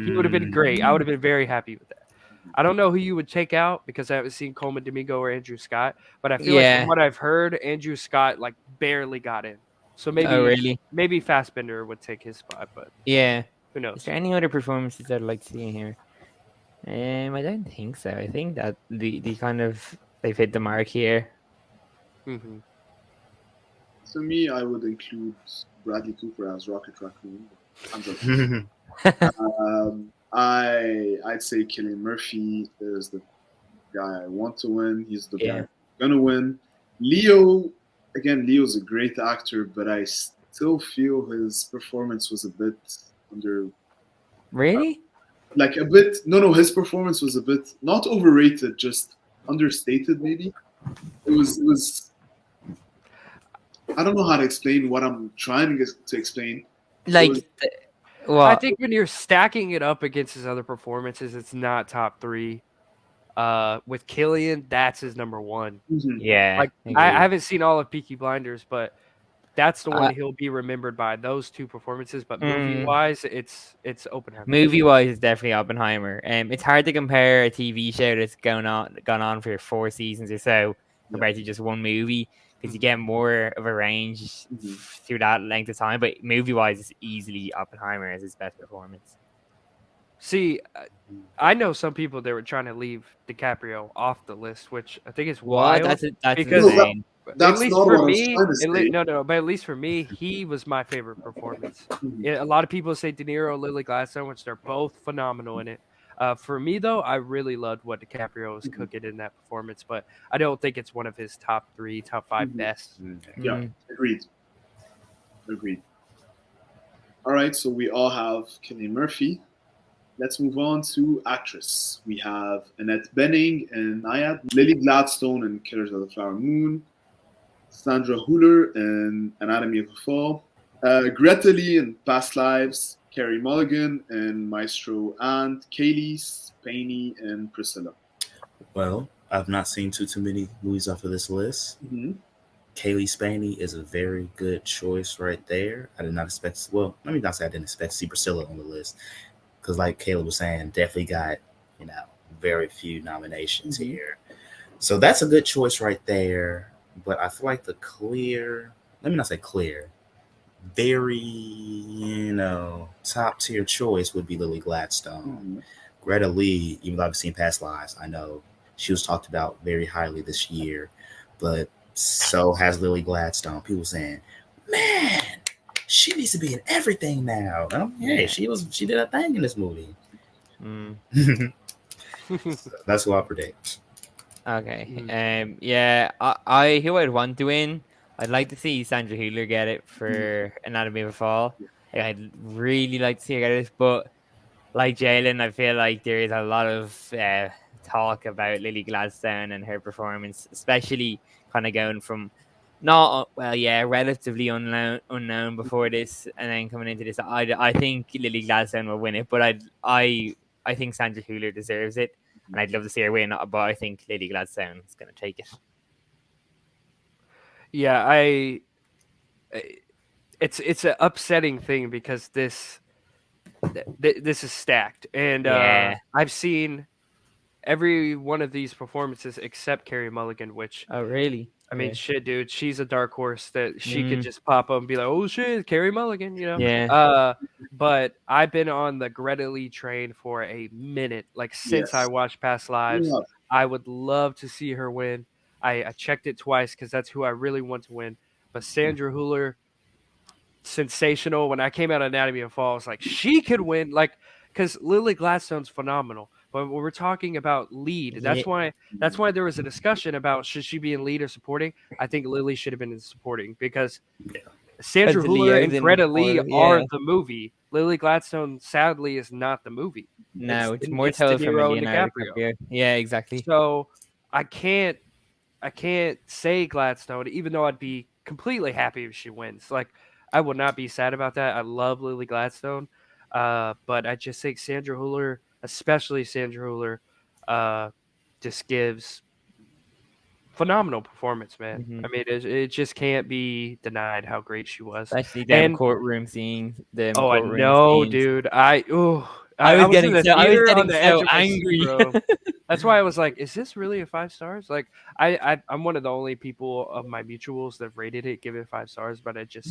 he would have been great. I would have been very happy with that. I don't know who you would take out because I haven't seen Coleman Domingo or Andrew Scott, but I feel like from what I've heard, Andrew Scott like barely got in. So maybe Fassbender would take his spot, but yeah, who knows? Is there any other performances that I'd like to see in here? I don't think so. I think that the kind of they've hit the mark here. Hmm. For me, I would include Bradley Cooper as Rocket Raccoon. I'm joking. I'd say Cillian Murphy is the guy I want to win. He's the guy Yeah. gonna win. Leo, again, Leo's a great actor, but I still feel his performance was a bit under, Really? like a bit. No, his performance was a bit not overrated, just understated. Maybe it was. I don't know how to explain what I'm trying to explain. It Like was, I what? think when you're stacking it up against his other performances, it's not top three. With Killian, that's his number one. mhm, Yeah, Like I agreed. haven't seen all of Peaky Blinders, but that's the one Uh, he'll be remembered by. Those two performances, but movie mm, wise, it's Oppenheimer. movie wise, it's definitely Oppenheimer. It's hard to compare a TV show that's gone on for 4 seasons or so yeah, compared to just one movie because you Mhm. get more of a range mhm, through that length of time. But movie wise, it's easily Oppenheimer as his best performance. See, I know some people that were trying to leave DiCaprio off the list, which I think is What? wild That's no, because insane. at that's least not for what I was me, trying to say. no, but at least for me, he was my favorite performance. Mhm, A lot of people say De Niro, Lily Gladstone, which they're both phenomenal in it. For me though, I really loved what DiCaprio was mhm, cooking in that performance, but I don't think it's one of his top three, top five mhm. best. Yeah, Mm, agreed. Agreed. All right, so we all have Cillian Murphy. Let's move on to actress. We have Annette Bening in Naiad, Lily Gladstone in Killers of the Flower Moon, Sandra Hüller in Anatomy of a Fall, Greta Lee in Past Lives, Carrie Mulligan in Maestro, and Kaylee Spaney in Priscilla. Well, I've not seen too many movies off of this list. Mm-hmm. Kaylee Spaney is a very good choice right there. I did not expect. Well, let me not say I didn't expect to see Priscilla on the list because, like Caleb was saying, definitely got you know very few nominations Mm-hmm. here. So that's a good choice right there. But I feel like the clear. Let me not say clear. Very top tier choice would be Lily Gladstone. Mm-hmm. Greta Lee, even though I've seen past lives, I know she was talked about very highly this year, but so has Lily Gladstone. People saying, "Man, she needs to be in everything now." And hey, yeah. she did a thing in this movie. Mm. So that's who I predict. Okay. Mhm. Yeah. I who I'd want to win. I'd like to see Sandra Hüller get it Mm-hmm. for Anatomy of a Fall. Like, I'd really like to see her get it, but like Jalen, I feel like there is a lot of talk about Lily Gladstone and her performance, especially kind of going from not well, yeah, relatively unknown before this, and then coming into this. I think Lily Gladstone will win it, but I think Sandra Hüller deserves it, and I'd love to see her win. But I think Lily Gladstone is going to take it. Yeah, it's an upsetting thing because this is stacked, and Yeah. I've seen every one of these performances except Carrie Mulligan, which Oh, really? I mean, Okay. shit, dude, she's a dark horse that she could Mm, just pop up and be like, "Oh shit, Carrie Mulligan," you know. yeah. But I've been on the Greta Lee train for a minute, like since I Yes. watched Past Lives. Yeah. I would love to see her win. I checked it twice because that's who I really want to win. But Sandra Hüller, sensational. When I came out of Anatomy of Fall, I was like, she could win. Like, because Lily Gladstone's phenomenal. But when we're talking about lead, Yeah. that's why there was a discussion about should she be in lead or supporting. I think Lily should have been in supporting because Sandra Because Hüller Leo's and in Greta Lee more. are Yeah. the movie. Lily Gladstone, sadly, is not the movie. No, it's more It's De told from a Niro and Leonardo DiCaprio. DiCaprio. Yeah, exactly. So I can't I can't say Gladstone, even though I'd be completely happy if she wins. Like, I would not be sad about that. I love Lily Gladstone, but I just think Sandra Hüller, especially Sandra Hüller, uh, just gives phenomenal performance, man. Hmm. I mean, it just can't be denied how great she was. Especially And them oh, I courtroom know, scenes. dude. I was in the I was theater on getting the so edge of my seat, angry. bro. That's why I was like, "Is this really a 5 stars?" Like, I'm one of the only people of my mutuals that rated it, give it 5 stars. But Yeah.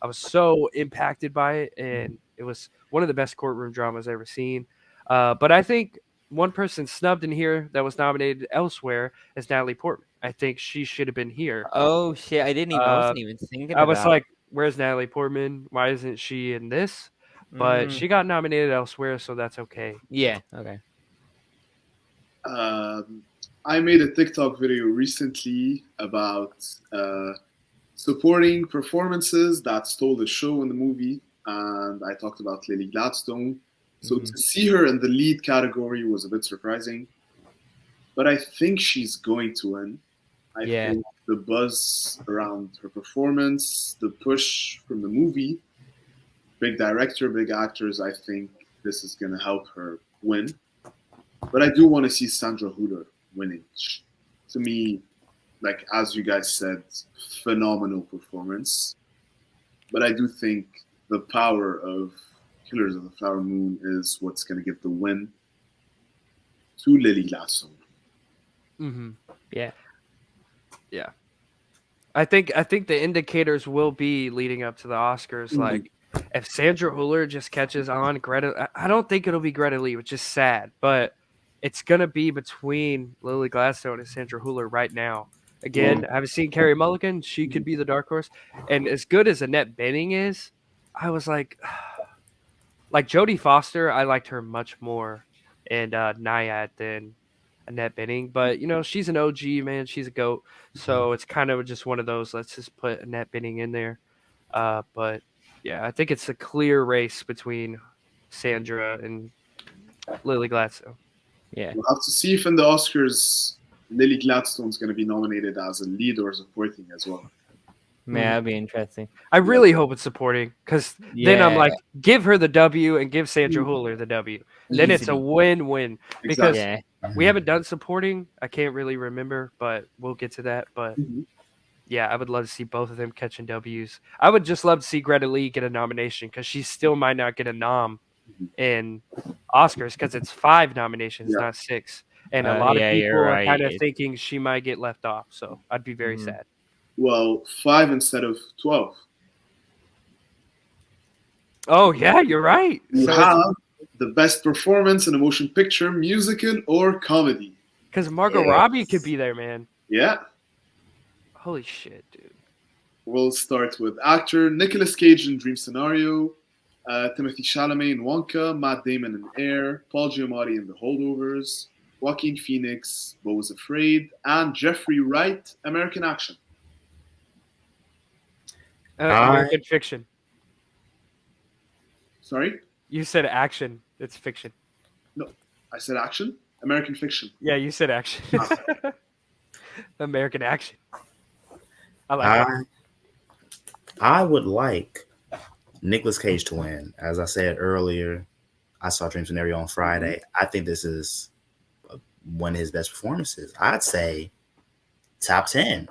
I was so impacted by it, and it was one of the best courtroom dramas I've ever seen. But I think one person snubbed in here that was nominated elsewhere is Natalie Portman. I think she should have been here. Oh shit! I Uh, wasn't even thinking I of was that. like, where's Natalie Portman? Why isn't she in this? But Mm, she got nominated elsewhere, so that's okay. yeah. Okay. I made a TikTok video recently about supporting performances that stole the show in the movie, and I talked about Lily Gladstone. So Mhm. to see her in the lead category was a bit surprising, but I think she's going to win. I Yeah. think the buzz around her performance, the push from the movie, big director, big actors, I think this is going to help her win. But I do want to see Sandra Hüller winning. To me, like as you guys said, phenomenal performance. But I do think the power of Killers of the Flower Moon is what's going to give the win to Lily Gladstone. Mm-hmm. Yeah. Yeah. I think the indicators will be leading up to the Oscars. Like, if Sandra Hüller just catches on, I don't think it'll be Greta Lee, which is sad, but it's gonna be between Lily Gladstone and Sandra Hüller right now. Again, I haven't seen Carrie Mulligan. She could be the dark horse. And as good as Annette Bening is, I was like Jodie Foster, I liked her much more in Nyad than Annette Bening. But, she's an OG, man. She's a GOAT. So it's kind of just one of those, let's just put Annette Bening in there. But, yeah, I think it's a clear race between Sandra and Lily Gladstone. Yeah. We'll have to see if in the Oscars Lily Gladstone's going to be nominated as a lead or supporting as well. Man, that'd be interesting. I really hope it's supporting, because then I'm Yeah. like, give her the W and give Sandra Hüller the W. Then it's a win-win. Because Yeah. we haven't done supporting. I can't really remember, but we'll get to that. But yeah, I would love to see both of them catching W's. I would just love to see Greta Lee get a nomination, because she still might not get a nom in Oscars, because it's 5 nominations, not 6. And a lot of yeah, people you're are kind of right. thinking she might get left off. So I'd be very sad. Well, 5 instead of 12. Oh, yeah, you're right. You So have the best performance in a motion picture, musical, or comedy. because Margot Robbie could be there, man. Yeah. Holy shit, dude. We'll start with actor Nicolas Cage in Dream Scenario, Timothy Chalamet in Wonka, Matt Damon in Air, Paul Giamatti in The Holdovers, Joaquin Phoenix, Beau Was Afraid, and Jeffrey Wright, American Action. American Fiction. Sorry? You said action. It's fiction. No, I said action. American Fiction. Yeah, you said action. American Action. I like that. I would like Nicolas Cage to win. As I said earlier, I saw Dream Scenario on Friday. I think this is one of his best performances. I'd say top 10.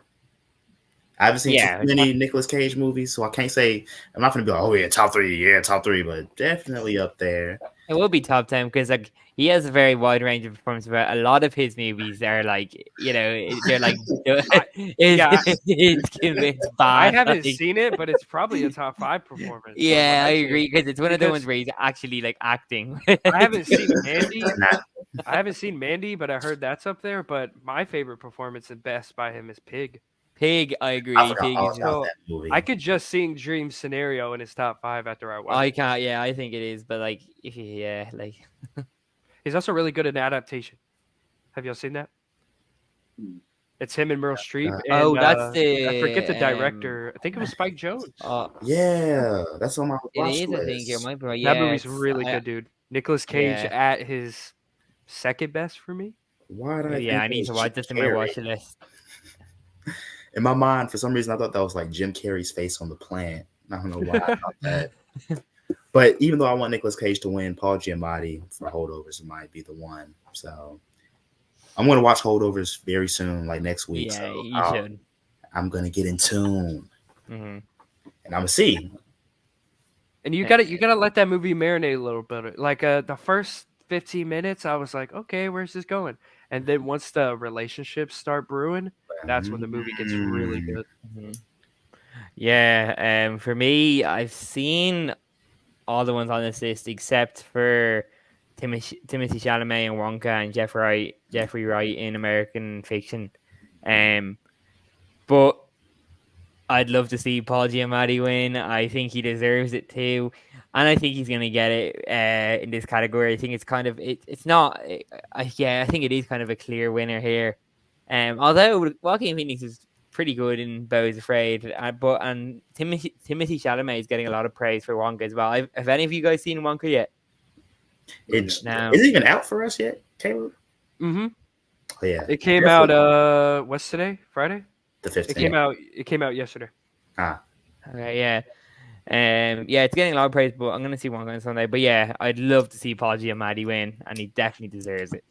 I haven't seen too many Nicolas Cage movies, so I can't say. I'm not going to be like, oh yeah, top 3, but definitely up there. It will be top 10 because like he has a very wide range of performances. But a lot of his movies are like, they're like, it's bad. I haven't seen it, but it's probably a top 5 performance. Yeah, I agree, because it's one of the ones where he's actually like acting. I haven't seen Mandy. I haven't seen Mandy, but I heard that's up there. But my favorite performance and best by him is Pig. Pig, I agree. Pig is that movie. I could just sing Dream Scenario in his top 5 after I watch. I can't. Yeah, I think it is, but like, like he's also really good at adaptation. Have y'all seen that? It's him and Meryl Streep. And, that's the. I forget the director. I think it was Spike Jonze. Yeah, that's on my watch it is. list. I think it might be. That movie's really good, dude. Nicolas Cage at his second best for me. Why did I need to watch this in my watch list. In my mind, for some reason, I thought that was like Jim Carrey's face on the plant. I don't know why I thought that. But even though I want Nicolas Cage to win, Paul Giamatti for Holdovers might be the one. So I'm going to watch Holdovers very soon, like next week. Yeah, so you should. I'm going to get in tune. Mm-hmm. And I'm going to see. And you gotta let that movie marinate a little bit. Like the first 15 minutes, I was like, okay, where's this going? And then once the relationships start brewing, that's when the movie gets really good. Mm-hmm. Yeah, for me, I've seen all the ones on this list except for Timothy Chalamet in Wonka and Jeffrey Wright in American Fiction. But I'd love to see Paul Giamatti win. I think he deserves it too, and I think he's going to get it in this category. I think it's kind of it's not. I think it is kind of a clear winner here. Although Joaquin Phoenix is pretty good in Beau is Afraid, and Timothy Chalamet is getting a lot of praise for Wonka as well. Have any of you guys seen Wonka yet? Is No. it even out for us yet, Caleb? Mm-hmm. Oh, yeah. It came out. What's today? Friday. The 15th. It came out yesterday. Okay, yeah. Yeah, it's getting a lot of praise, but I'm going to see Wonka on Sunday. But yeah, I'd love to see Paul Giamatti win, and he definitely deserves it.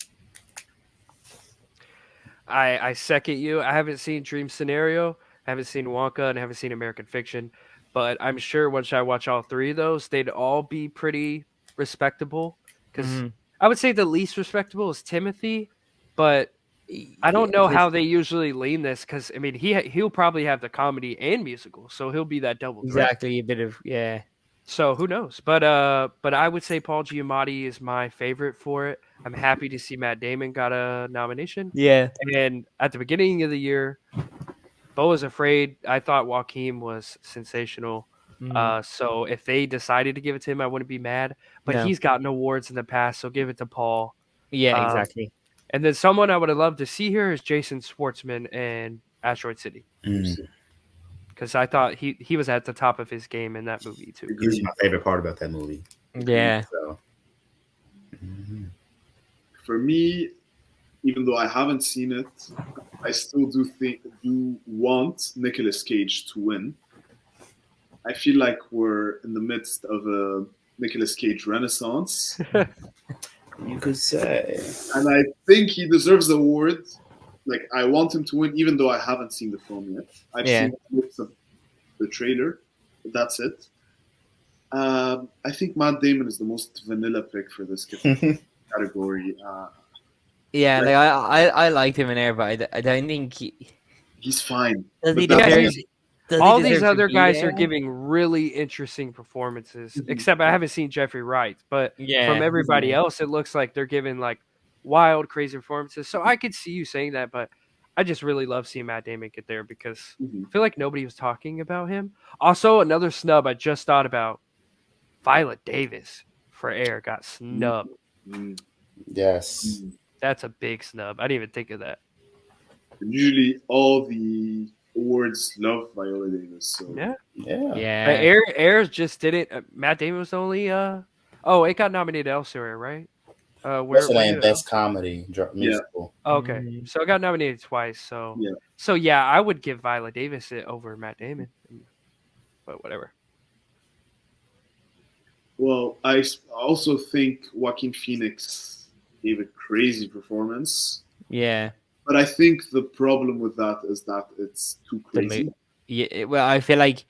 I second you. I haven't seen Dream Scenario, I haven't seen Wonka, and I haven't seen American Fiction. But I'm sure once I watch all three of those, they'd all be pretty respectable. Because I would say the least respectable is Timothy, but I don't know how they usually lean this. Because I mean, he'll probably have the comedy and musical, so he'll be that double threat. Exactly, a bit of So who knows? But I would say Paul Giamatti is my favorite for it. I'm happy to see Matt Damon got a nomination. Yeah. And at the beginning of the year, Beau is Afraid. I thought Joaquin was sensational. So if they decided to give it to him, I wouldn't be mad. But he's gotten awards in the past, so give it to Paul. Yeah, exactly. And then someone I would have loved to see here is Jason Schwartzman in Asteroid City. Because I thought he was at the top of his game in that movie too. This is my favorite part about that movie. Yeah. So. For me, even though I haven't seen it, I still do want Nicolas Cage to win. I feel like we're in the midst of a Nicolas Cage renaissance. You could say. And I think he deserves the award. Like, I want him to win, even though I haven't seen the film yet. I've seen clips of the trailer, but that's it. I think Matt Damon is the most vanilla pick for this category. I liked him in there, but I don't think he's fine. All these other guys are giving really interesting performances, except I haven't seen Jeffrey Wright. But from everybody else, it looks like they're giving like wild, crazy performances. So I could see you saying that, but I just really love seeing Matt Damon get there because I feel like nobody was talking about him. Also, another snub I just thought about, Viola Davis for Air got snubbed. Yes. That's a big snub. I didn't even think of that. Usually all the awards love Viola Davis. So. Yeah. Air just didn't. Matt Damon was only. It got nominated elsewhere, right? Best comedy musical. Okay, so it got nominated twice. So I would give Viola Davis it over Matt Damon, but whatever. Well, I also think Joaquin Phoenix gave a crazy performance. Yeah. But I think the problem with that is that it's too crazy. Well, I feel like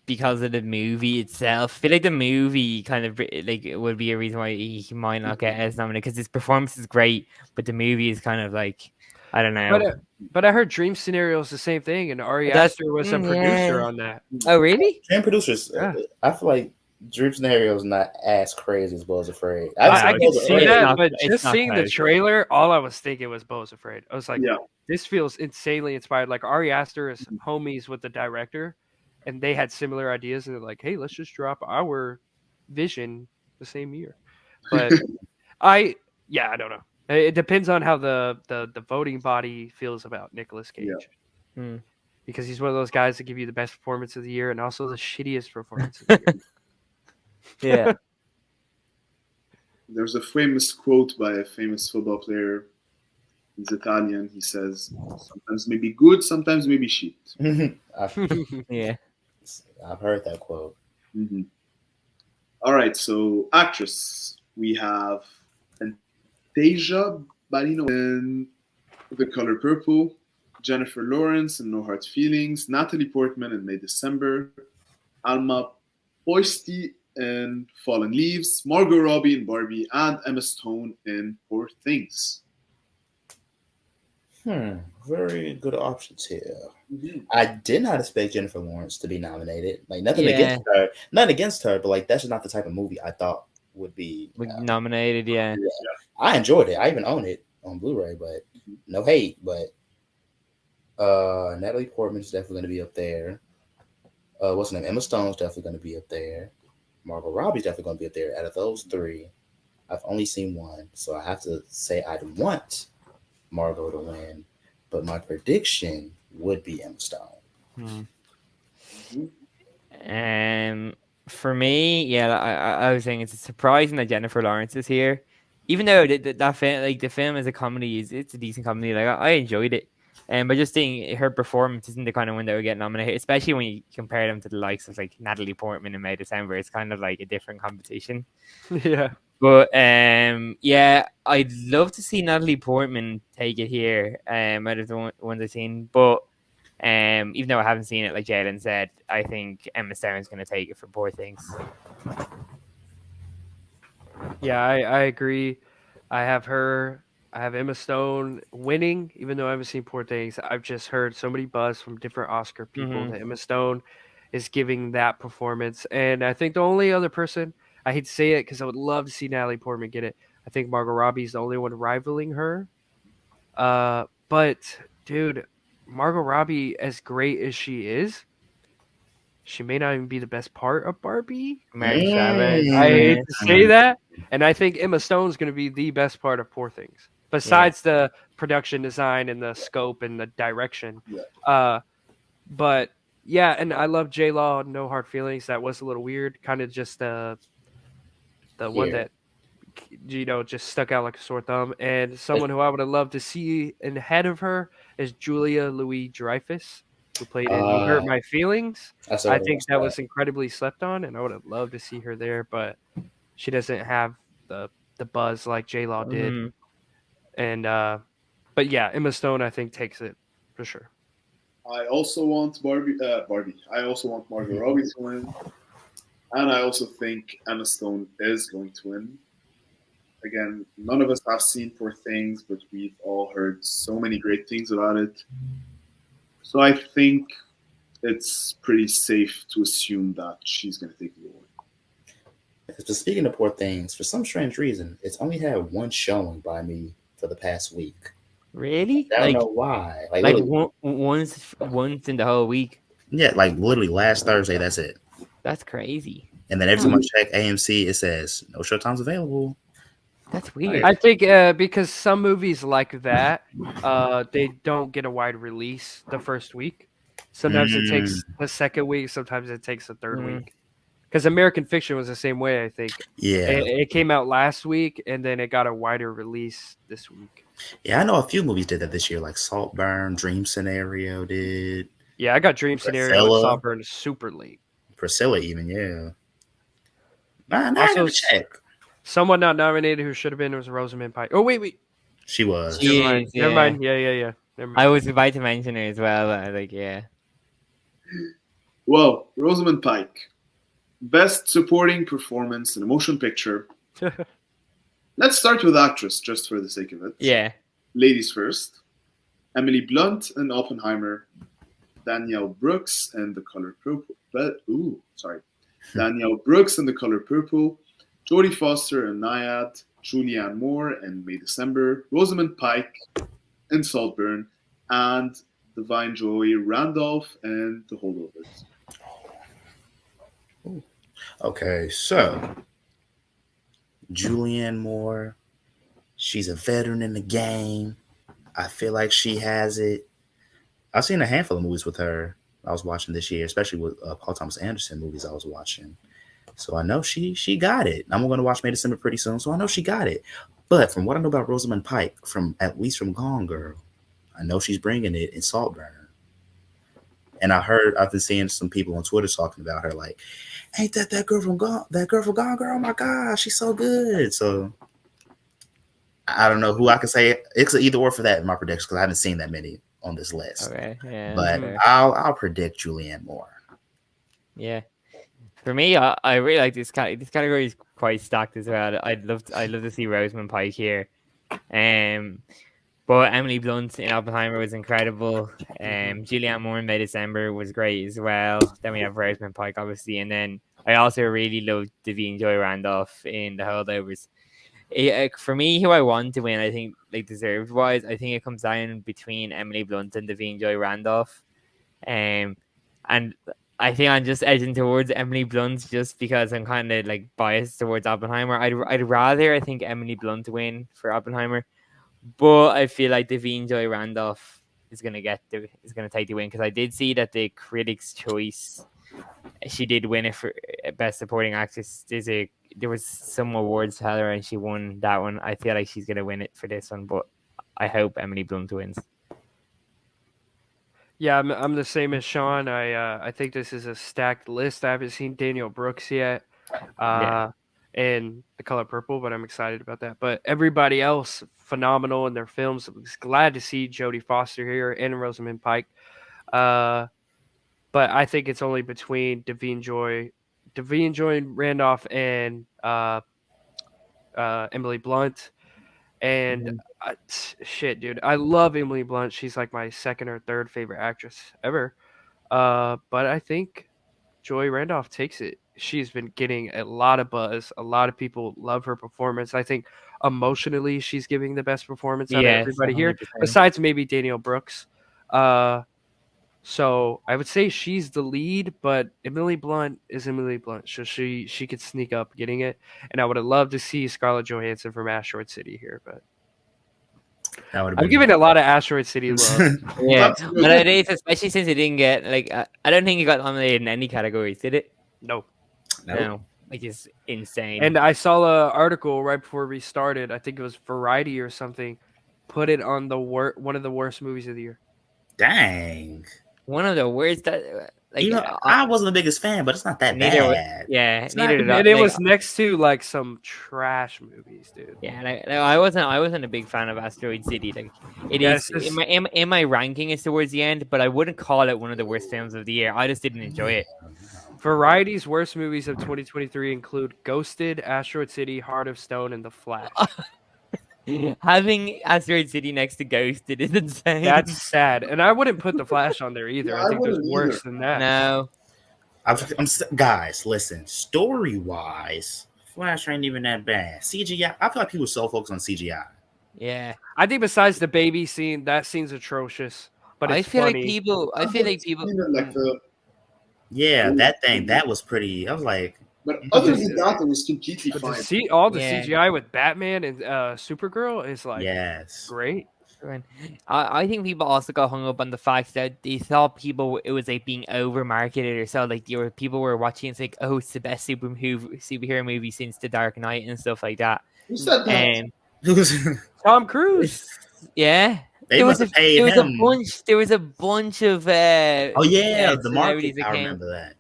because of the movie itself, I feel like the movie kind of like it would be a reason why he might not get as nominated because his performance is great, but the movie is kind of like I don't know. But I heard Dream Scenario is the same thing, and Ari Aster was a producer on that. Oh, really? Dream producers. I feel like Dream Scenario is not as crazy as Beau is Afraid. I can see that, but just seeing the trailer, all I was thinking was Beau is Afraid. I was like, this feels insanely inspired. Like Ari Aster is homies with the director, and they had similar ideas, and they're like, hey, let's just drop our vision the same year. But I don't know. It depends on how the voting body feels about Nicolas Cage. Because he's one of those guys that give you the best performance of the year and also the shittiest performance of the year. Yeah. There's a famous quote by a famous football player. He's Italian. He says, sometimes maybe good, sometimes maybe shit. Yeah. I've heard that quote. All right, so actress. We have Fantasia Barrino in The Color Purple, Jennifer Lawrence in No Hard Feelings, Natalie Portman in May December, Alma Poisty in Fallen Leaves, Margot Robbie in Barbie, and Emma Stone in Poor Things. Very good options here. I did not expect Jennifer Lawrence to be nominated. Like nothing against her, but like that's just not the type of movie I thought would be nominated. Yeah. I enjoyed it. I even own it on Blu-ray, but no hate. But Natalie Portman's definitely going to be up there. What's her name? Emma Stone's definitely going to be up there. Margot Robbie's definitely going to be up there. Out of those three, I've only seen one, so I have to say I'd want Margot to win, but my prediction would be Emma Stone. For me, yeah, I was saying it's surprising that Jennifer Lawrence is here, even though that film, like the film as a comedy, it's a decent comedy. Like I enjoyed it, but just think her performance isn't the kind of one that would get nominated, especially when you compare them to the likes of like Natalie Portman in May December. It's kind of like a different competition. Yeah. But yeah, I'd love to see Natalie Portman take it here. Out of the ones I've seen, but even though I haven't seen it, like Jalen said, I think Emma Stone's going to take it for Poor Things. Yeah, I agree. I have Emma Stone winning, even though I haven't seen Poor Things. I've just heard so many buzz from different Oscar people that Emma Stone is giving that performance. And I think the only other person, I hate to say it because I would love to see Natalie Portman get it. I think Margot Robbie's the only one rivaling her. But dude, Margot Robbie, as great as she is, she may not even be the best part of Barbie. Mary Chavez. I hate to say that. And I think Emma Stone's going to be the best part of Poor Things, besides the production design and the scope and the direction. But yeah, and I love J Law, No Hard Feelings. That was a little weird, kind of just the one that just stuck out like a sore thumb. And someone who I would have loved to see ahead of her is Julia Louis-Dreyfus, who played in You Hurt My Feelings. I think that was incredibly slept on, and I would have loved to see her there, but she doesn't have the buzz like J-Law did. And but yeah, Emma Stone I think takes it for sure. I also want Barbie. I also want Margot Robbie to win, and I also think Emma Stone is going to win. Again, none of us have seen Poor Things, but we've all heard so many great things about it. So I think it's pretty safe to assume that she's going to take the award. So speaking of Poor Things, for some strange reason, it's only had one showing by me for the past week. Really? I don't know why. Like once in the whole week. Yeah, like literally last Thursday. That's it. That's crazy. And then every time I check AMC, it says no showtimes available. That's weird. I think because some movies like that, they don't get a wide release the first week. Sometimes it takes the second week. Sometimes it takes the third week. Because American Fiction was the same way, I think. Yeah. It came out last week, and then it got a wider release this week. Yeah, I know a few movies did that this year, like Saltburn, Dream Scenario did. Yeah, I got Dream Scenario and Saltburn super late. Priscilla even, yeah. Nah, I never check. Someone not nominated who should have been was Rosamund Pike. Oh, wait. She was. Never mind. Yeah. Never mind. I was about to mention her as well. Yeah. Well, Rosamund Pike. Best Supporting Performance in a Motion Picture. Let's start with actress, just for the sake of it. Yeah. Ladies first. Emily Blunt in Oppenheimer. Danielle Brooks in The Color Purple. Danielle Brooks in The Color Purple. Jodie Foster in Nyad. Julianne Moore in May December. Rosamund Pike in Saltburn. And Divine Joy Randolph in The Holdovers. Okay, so Julianne Moore, she's a veteran in the game. I feel like she has it. I've seen a handful of movies with her I was watching this year, especially with Paul Thomas Anderson movies I was watching. So I know she got it. I'm going to watch May December pretty soon, so I know she got it. But from what I know about Rosamund Pike, at least from Gone Girl, I know she's bringing it in Saltburn. And I've been seeing some people on Twitter talking about her, like, ain't that girl from Gone Girl? Oh my gosh, she's so good. So I don't know who I can say. It's either or for that in my predictions because I haven't seen that many on this list. Okay, yeah. But I'll predict Julianne Moore. Yeah. For me, I really like this category. This category is quite stacked as well. I'd love to see Rosamund Pike here. But Emily Blunt in Oppenheimer was incredible. Julianne Moore in May December was great as well. Then we have Rosamund Pike, obviously, and then I also really loved Davine Joy Randolph in The Holdovers. For me, who I want to win, I think like deserved wise, I think it comes down between Emily Blunt and Davine Joy Randolph. And I think I'm just edging towards Emily Blunt just because I'm kind of like biased towards Oppenheimer. I'd rather I think Emily Blunt win for Oppenheimer, but I feel like Davine Joy Randolph is gonna take the win because I did see that the Critics' Choice she did win it for Best Supporting Actress. There was some awards to her and she won that one. I feel like she's gonna win it for this one, but I hope Emily Blunt wins. Yeah, I'm the same as Sean. I think this is a stacked list. I haven't seen Daniel Brooks yet, in The Color Purple, but I'm excited about that. But everybody else phenomenal in their films. I was glad to see Jodie Foster here and Rosamund Pike. But I think it's only between Davine Joy Randolph, and Emily Blunt. And shit, dude, I love Emily Blunt. She's like my second or third favorite actress ever. But I think Joy Randolph takes it. She's been getting a lot of buzz. A lot of people love her performance. I think emotionally, she's giving the best performance out of Yes, everybody here, 100%. besides maybe Daniel Brooks. So I would say she's the lead, but Emily Blunt is Emily Blunt, so she could sneak up getting it. And I would have loved to see Scarlett Johansson from Asteroid City here, but That would have I'm been giving a lot of Asteroid City love. Yeah, That's good. but it is, especially since it didn't get I don't think it got nominated in any categories, did it? No. Nope. No, which is insane. And I saw an article right before we started. I think it was Variety or something. Put it on the one of the worst movies of the year. Dang. One of the worst that like You know, I wasn't the biggest fan, but it's not that neither was- bad. yeah, It's neither not- did I. And it Like, was next to like some trash movies, dude. yeah, I wasn't a big fan of Asteroid City. Like it Yeah, is in my ranking is towards the end, but I wouldn't call it one of the worst films of the year. I just didn't enjoy it. Variety's worst movies of 2023 include Ghosted, Asteroid City, Heart of Stone, and The Flash. Having Asteroid City next to Ghosted is insane. That's sad. And I wouldn't put The Flash on there either. Yeah, I think I there's wouldn't worse either. than that. No. Guys, listen. Story wise, Flash ain't even that bad. CGI, I feel like people are so focused on CGI. Yeah. I think besides the baby scene, that scene's atrocious. But it's I feel funny. like people. I feel like people. Like Yeah, that was pretty. I was like, but other than that, it was completely But fine. to see all the Yeah. CGI with Batman and Supergirl is like yes. great. I think people also got hung up on the fact that they thought it was like being over marketed or so. Like people were watching it's like, oh, it's the best superhero movie since The Dark Knight and stuff like that. Who said that? Tom Cruise. Yeah. They must have paid him. There was a bunch of Oh yeah, the celebrities market. that I came. remember that.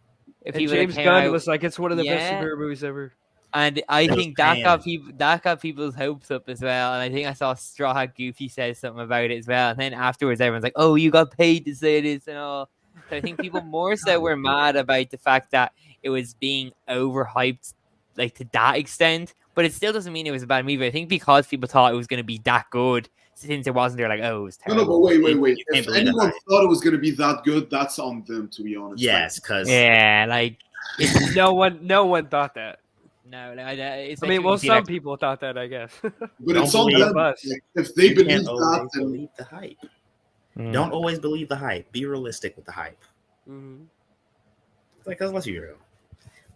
If And people that James came Gunn out- was like, it's one of the best Yeah. superhero movies ever. And I They was think that got paying. people's hopes up as well. And I think I saw Straw Hat Goofy said something about it as well. And then afterwards, everyone's like, "Oh, you got paid to say this and all." So I think people more so were mad about the fact that it was being overhyped, like to that extent. But it still doesn't mean it was a bad movie. I think because people thought it was going to be that good, since it wasn't, they're like, "Oh, it was No, terrible." but wait. You can't If believe anyone that. thought it was going to be that good, that's on them, to be honest. Yes, because Yeah, like No one thought that. no, I mean, well, some people thought that, I guess. But Don't it's on believe them. us. Like, if they you believe can't that, always then believe the hype. Mm. Don't always believe the hype. Be realistic with the hype. Mhm. Like, let's be real.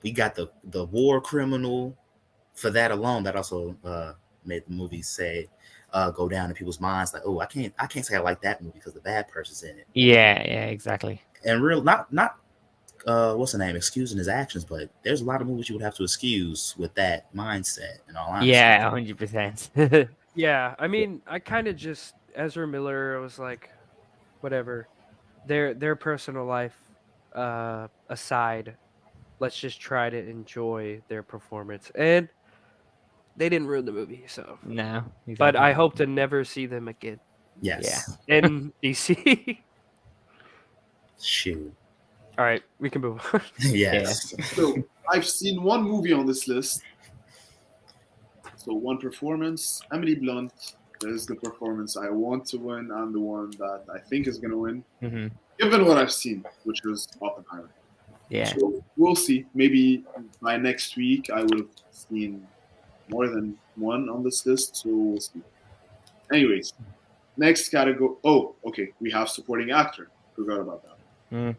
We got the war criminal. For that alone, that also made the movie say go down in people's minds. Like, oh, I can't say I like that movie because the bad person's in it. Yeah, exactly. And real, not what's the name? Excusing his actions, but there's a lot of movies you would have to excuse with that mindset. In all honesty. Yeah, 100%. Yeah, I mean, I kind of just Ezra Miller was like, whatever, their personal life aside, let's just try to enjoy their performance, and they didn't ruin the movie. So, No, but exactly. I hope to never see them again Yes. in DC. Shoot. All right, we can move on. Yes. so I've seen one movie on this list. So one performance, Emily Blunt is the performance I want to win and the one that I think is going to win, Mhm. given what I've seen, which was Oppenheimer. Yeah. So we'll see. Maybe by next week, I would have seen more than one on this list. So we'll see. Anyways, next category. Oh, okay. We have supporting actor. Forgot about that. Mm.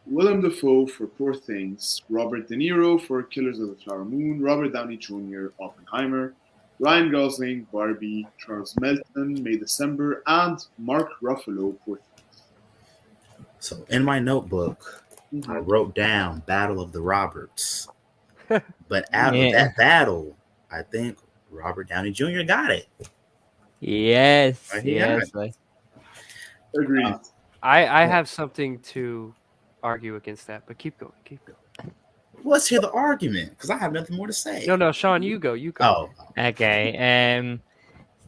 Willem Dafoe for Poor Things, Robert De Niro for Killers of the Flower Moon, Robert Downey Jr. Oppenheimer, Ryan Gosling Barbie, Charles Melton May December, and Mark Ruffalo Poor Things. So in my notebook, I wrote down Battle of the Roberts. But out of that battle, I think Robert Downey Jr. got it. Yes. He got Yes. it. Agreed. I have something to argue against that, but keep going. Let's hear the argument because I have nothing more to say. No, Sean, you go. Oh, Okay.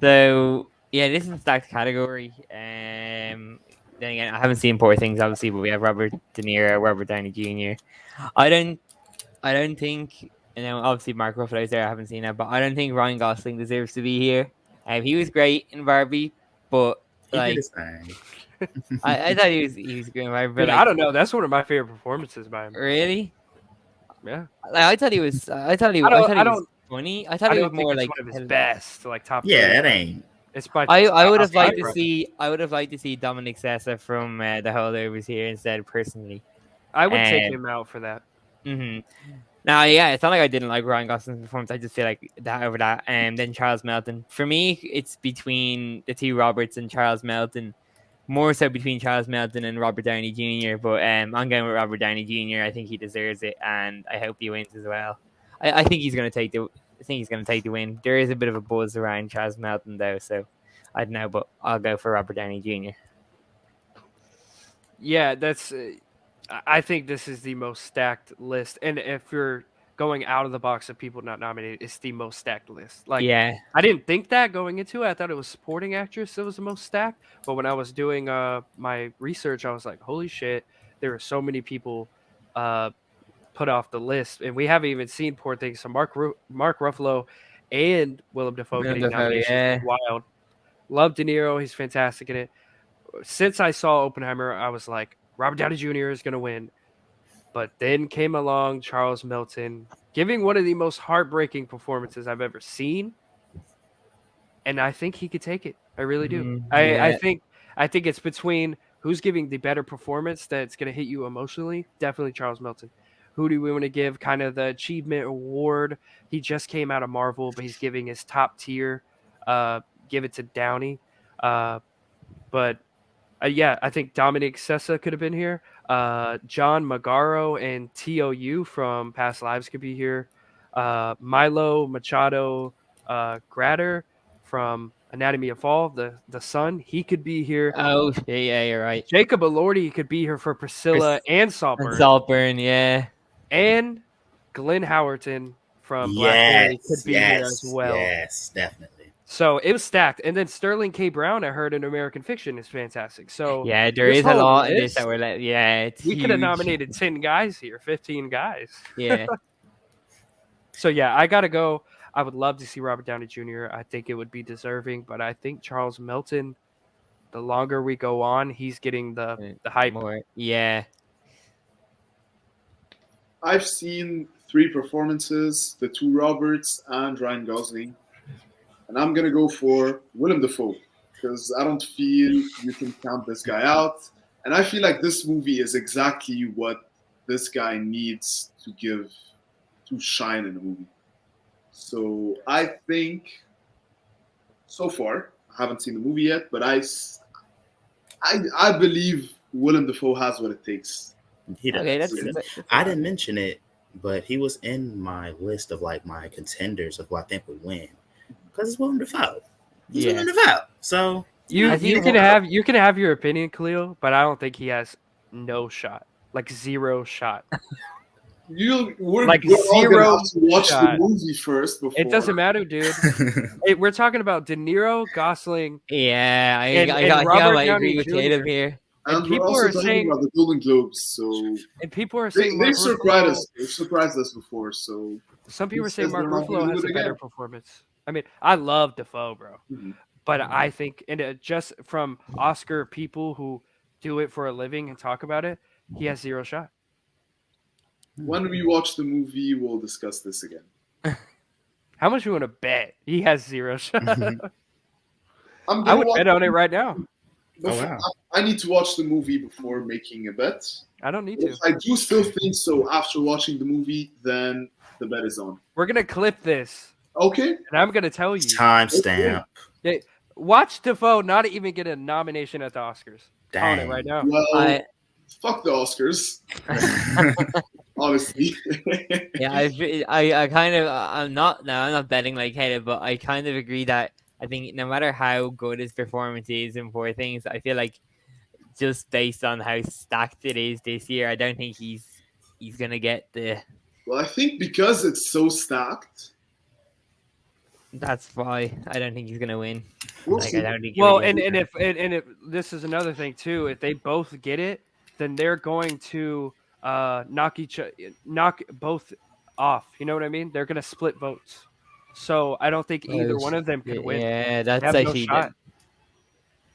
So yeah, this is a stacked category. Then again, I haven't seen Poor Things, obviously, but we have Robert De Niro, Robert Downey Jr. I don't think, and then obviously Mark Ruffalo's there. I haven't seen that, but I don't think Ryan Gosling deserves to be here. He was great in Barbie, but he did like his thing. I thought he was great in Barbie. But, Dude, like, I don't know. That's one of my favorite performances by him. really, Yeah. like I thought he was. I thought he I was don't funny. I thought I he don't was think more it's like one of his best, like top. Yeah, three. it ain't. It's by. I would have liked to bro. see. I would have liked to see Dominic Sessa from The Holdovers here instead. Personally, I would take him out for that. Mm-hmm. Now, yeah, it's not like I didn't like Ryan Gosling's performance. I just feel like that over that. And then Charles Melton. For me, it's between the two Roberts and Charles Melton. More so between Charles Melton and Robert Downey Jr. But I'm going with Robert Downey Jr. I think he deserves it, and I hope he wins as well. I think he's going to take the. I think he's going to take the win. There is a bit of a buzz around Charles Melton though, so I don't know, but I'll go for Robert Downey Jr. Yeah, that's. I think this is the most stacked list, and if you're going out of the box of people not nominated, it's the most stacked list. Like, Yeah, I didn't think that going into it. I thought it was supporting actress that was the most stacked. But when I was doing my research, I was like, holy shit, there are so many people put off the list, and we haven't even seen Poor Things. So Mark Ruffalo and Willem Dafoe getting nominations. yeah. Wild. Love De Niro. He's fantastic in it. Since I saw Oppenheimer, I was like, Robert Downey Jr. is going to win. But then came along Charles Melton, giving one of the most heartbreaking performances I've ever seen. And I think he could take it. I really do. I think it's between who's giving the better performance that's going to hit you emotionally. Definitely Charles Melton. Who do we want to give kind of the achievement award? He just came out of Marvel, but he's giving his top tier. Give it to Downey. But yeah, I think Dominic Sessa could have been here. John Magaro and TOU from Past Lives could be here. Milo Machado Grader from Anatomy of Fall, the son, he could be here. Oh, yeah, you're right. Jacob Elordi could be here for Priscilla and Saltburn. Saltburn, yeah. And Glenn Howerton from Blackberry could be here as well. Yes, definitely. So it was stacked. And then Sterling K. Brown, I heard in American Fiction, is fantastic. So yeah, there is a lot in this that we're like, yeah, it's we huge. could have nominated 10 guys here, 15 guys. Yeah. So yeah, I gotta go. I would love to see Robert Downey Jr. I think it would be deserving, but I think Charles Melton, the longer we go on, he's getting the hype. More. Yeah. I've seen 3 performances, the 2 Roberts and Ryan Gosling. And I'm going to go for Willem Dafoe because I don't feel you can count this guy out. And I feel like this movie is exactly what this guy needs to shine in a movie. So I think, so far, I haven't seen the movie yet, but I believe Willem Dafoe has what it takes. He does. Okay, that's I didn't mention it, but he was in my list of like my contenders of who I think would win. Because it's Willem Dafoe. He's Willem Dafoe. So you can have your opinion, Khalil, but I don't think he has no shot. Like 0 shot. We're like all 0 gonna have to watch shot. the movie first before. It doesn't matter, dude. We're talking about De Niro, Gosling. Yeah, I Robert might Downey agree with Jr. Caleb here. And people we're also are talking saying about the Golden Globes, so and people are they saying Mark surprised Ruffalo, us. They've surprised us before. So some people are He saying says Mark they're not gonna Ruffalo do has it a better again. performance. I mean, I love Dafoe, bro, Mhm. but I think, and just from Oscar people who do it for a living and talk about it, he has 0 shot. When we watch the movie, we'll discuss this again. How much you want to bet? He has 0 shot. I'm I gonna would watch bet on it right now. before, Oh, wow. I need to watch the movie before making a bet. I don't need If to. I do still think so after watching the movie, then the bet is on. We're gonna clip this, Okay. and I'm gonna tell you. Timestamp. Watch Defoe not even get a nomination at the Oscars. On it right now. Well, fuck the Oscars. Honestly. Yeah, I kind of I'm not betting like Caleb, but I kind of agree that I think no matter how good his performance is in Poor Things, I feel like just based on how stacked it is this year, I don't think he's gonna get the. Well, I think because it's so stacked. That's why I don't think he's gonna win. We'll Like see. I don't think. Well, he'll win. and if this is another thing too, if they both get it, then they're going to knock both off. You know what I mean? They're gonna split votes. So I don't think either one of them could win. Yeah, They that's have no actually shot.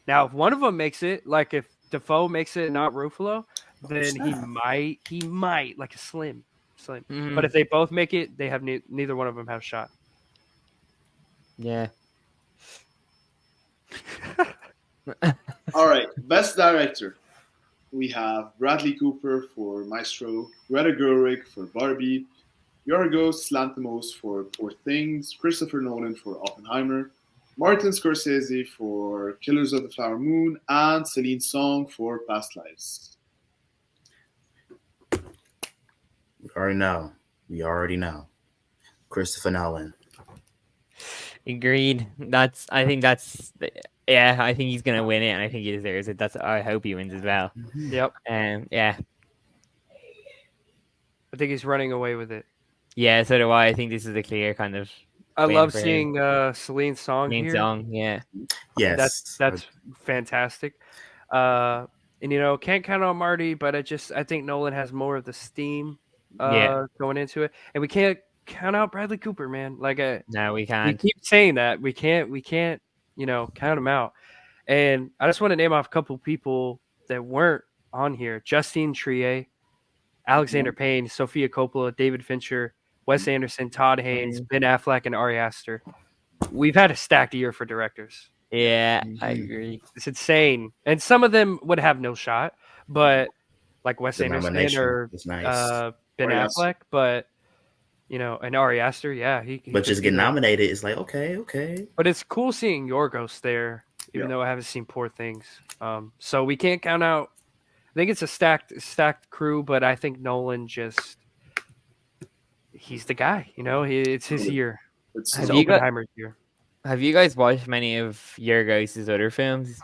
Now, if one of them makes it, like if Defoe makes it, not Ruffalo, then he might like a slim. Mhm. But if they both make it, they have neither one of them have a shot. Yeah. All right, best director. We have Bradley Cooper for Maestro, Greta Gerwig for Barbie, Yorgos Lanthimos for Poor Things, Christopher Nolan for Oppenheimer, Martin Scorsese for Killers of the Flower Moon, and Celine Song for Past Lives. We already know. Christopher Nolan. Agreed. I think he's gonna win it, and I think he deserves it. I hope he wins as well. Yep. Yeah. I think he's running away with it. Yeah, so do I. I think this is a clear kind of. I win love for him. seeing Celine Song Celine here. Song, yeah. Yes. That's fantastic. And can't count on Marty, but I think Nolan has more of the steam going into it. And we can't count out Bradley Cooper, man. Like No, we we can't. keep saying that. We can't count him out. And I just want to name off a couple people that weren't on here. Justine Triet, Alexander Payne, Sophia Coppola, David Fincher, Wes Anderson, Todd Haynes, Ben Affleck, and Ari Aster. We've had a stacked year for directors. Yeah, I agree. It's insane. And some of them would have no shot, but like Wes The Anderson nomination or is nice. Ben Ari Affleck, but and Ari Aster, yeah. He But could just be get there. nominated is like, okay. But it's cool seeing Yorgos there, even though I haven't seen Poor Things. So we can't count out. I think it's a stacked crew, but I think Nolan he's the guy. It's his year. It's His Have you got- Oppenheimer's year. Have you guys watched many of Yorgos' other films?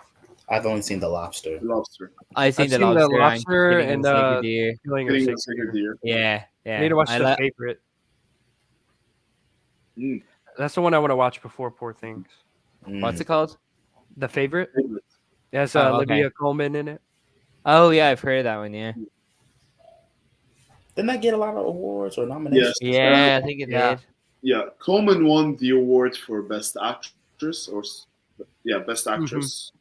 I've only seen The Lobster. Lobster. I've seen The Lobster and and Killing Deer. Killing Getting Her a Sacred Sacred Deer. Deer. Yeah. I need to watch The Favorite. Mm. That's the one I want to watch before Poor Things. What's it called? The Favorite. Favorite. It has Oh, Olivia okay. Colman in it. Oh yeah, I've heard of that one. Yeah. Didn't that get a lot of awards or nominations? Yes. Yeah, I think it Yeah. did. Yeah, Coleman won the award for Best Actress, Best Actress.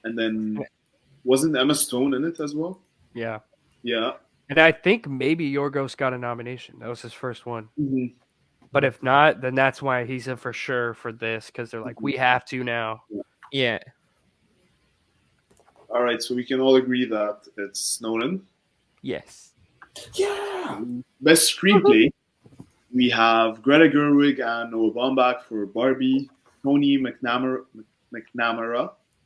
And then wasn't Emma Stone in it as well? Yeah. Yeah. And I think maybe Yorgos got a nomination. That was his first one. Mm-hmm. But if not, then that's why he's in for sure for this, because they're like, we have to now. Yeah. All right, so we can all agree that it's Nolan. Yes. Yeah. Best Screenplay, we have Greta Gerwig and Noah Baumbach for Barbie, Tony McNamara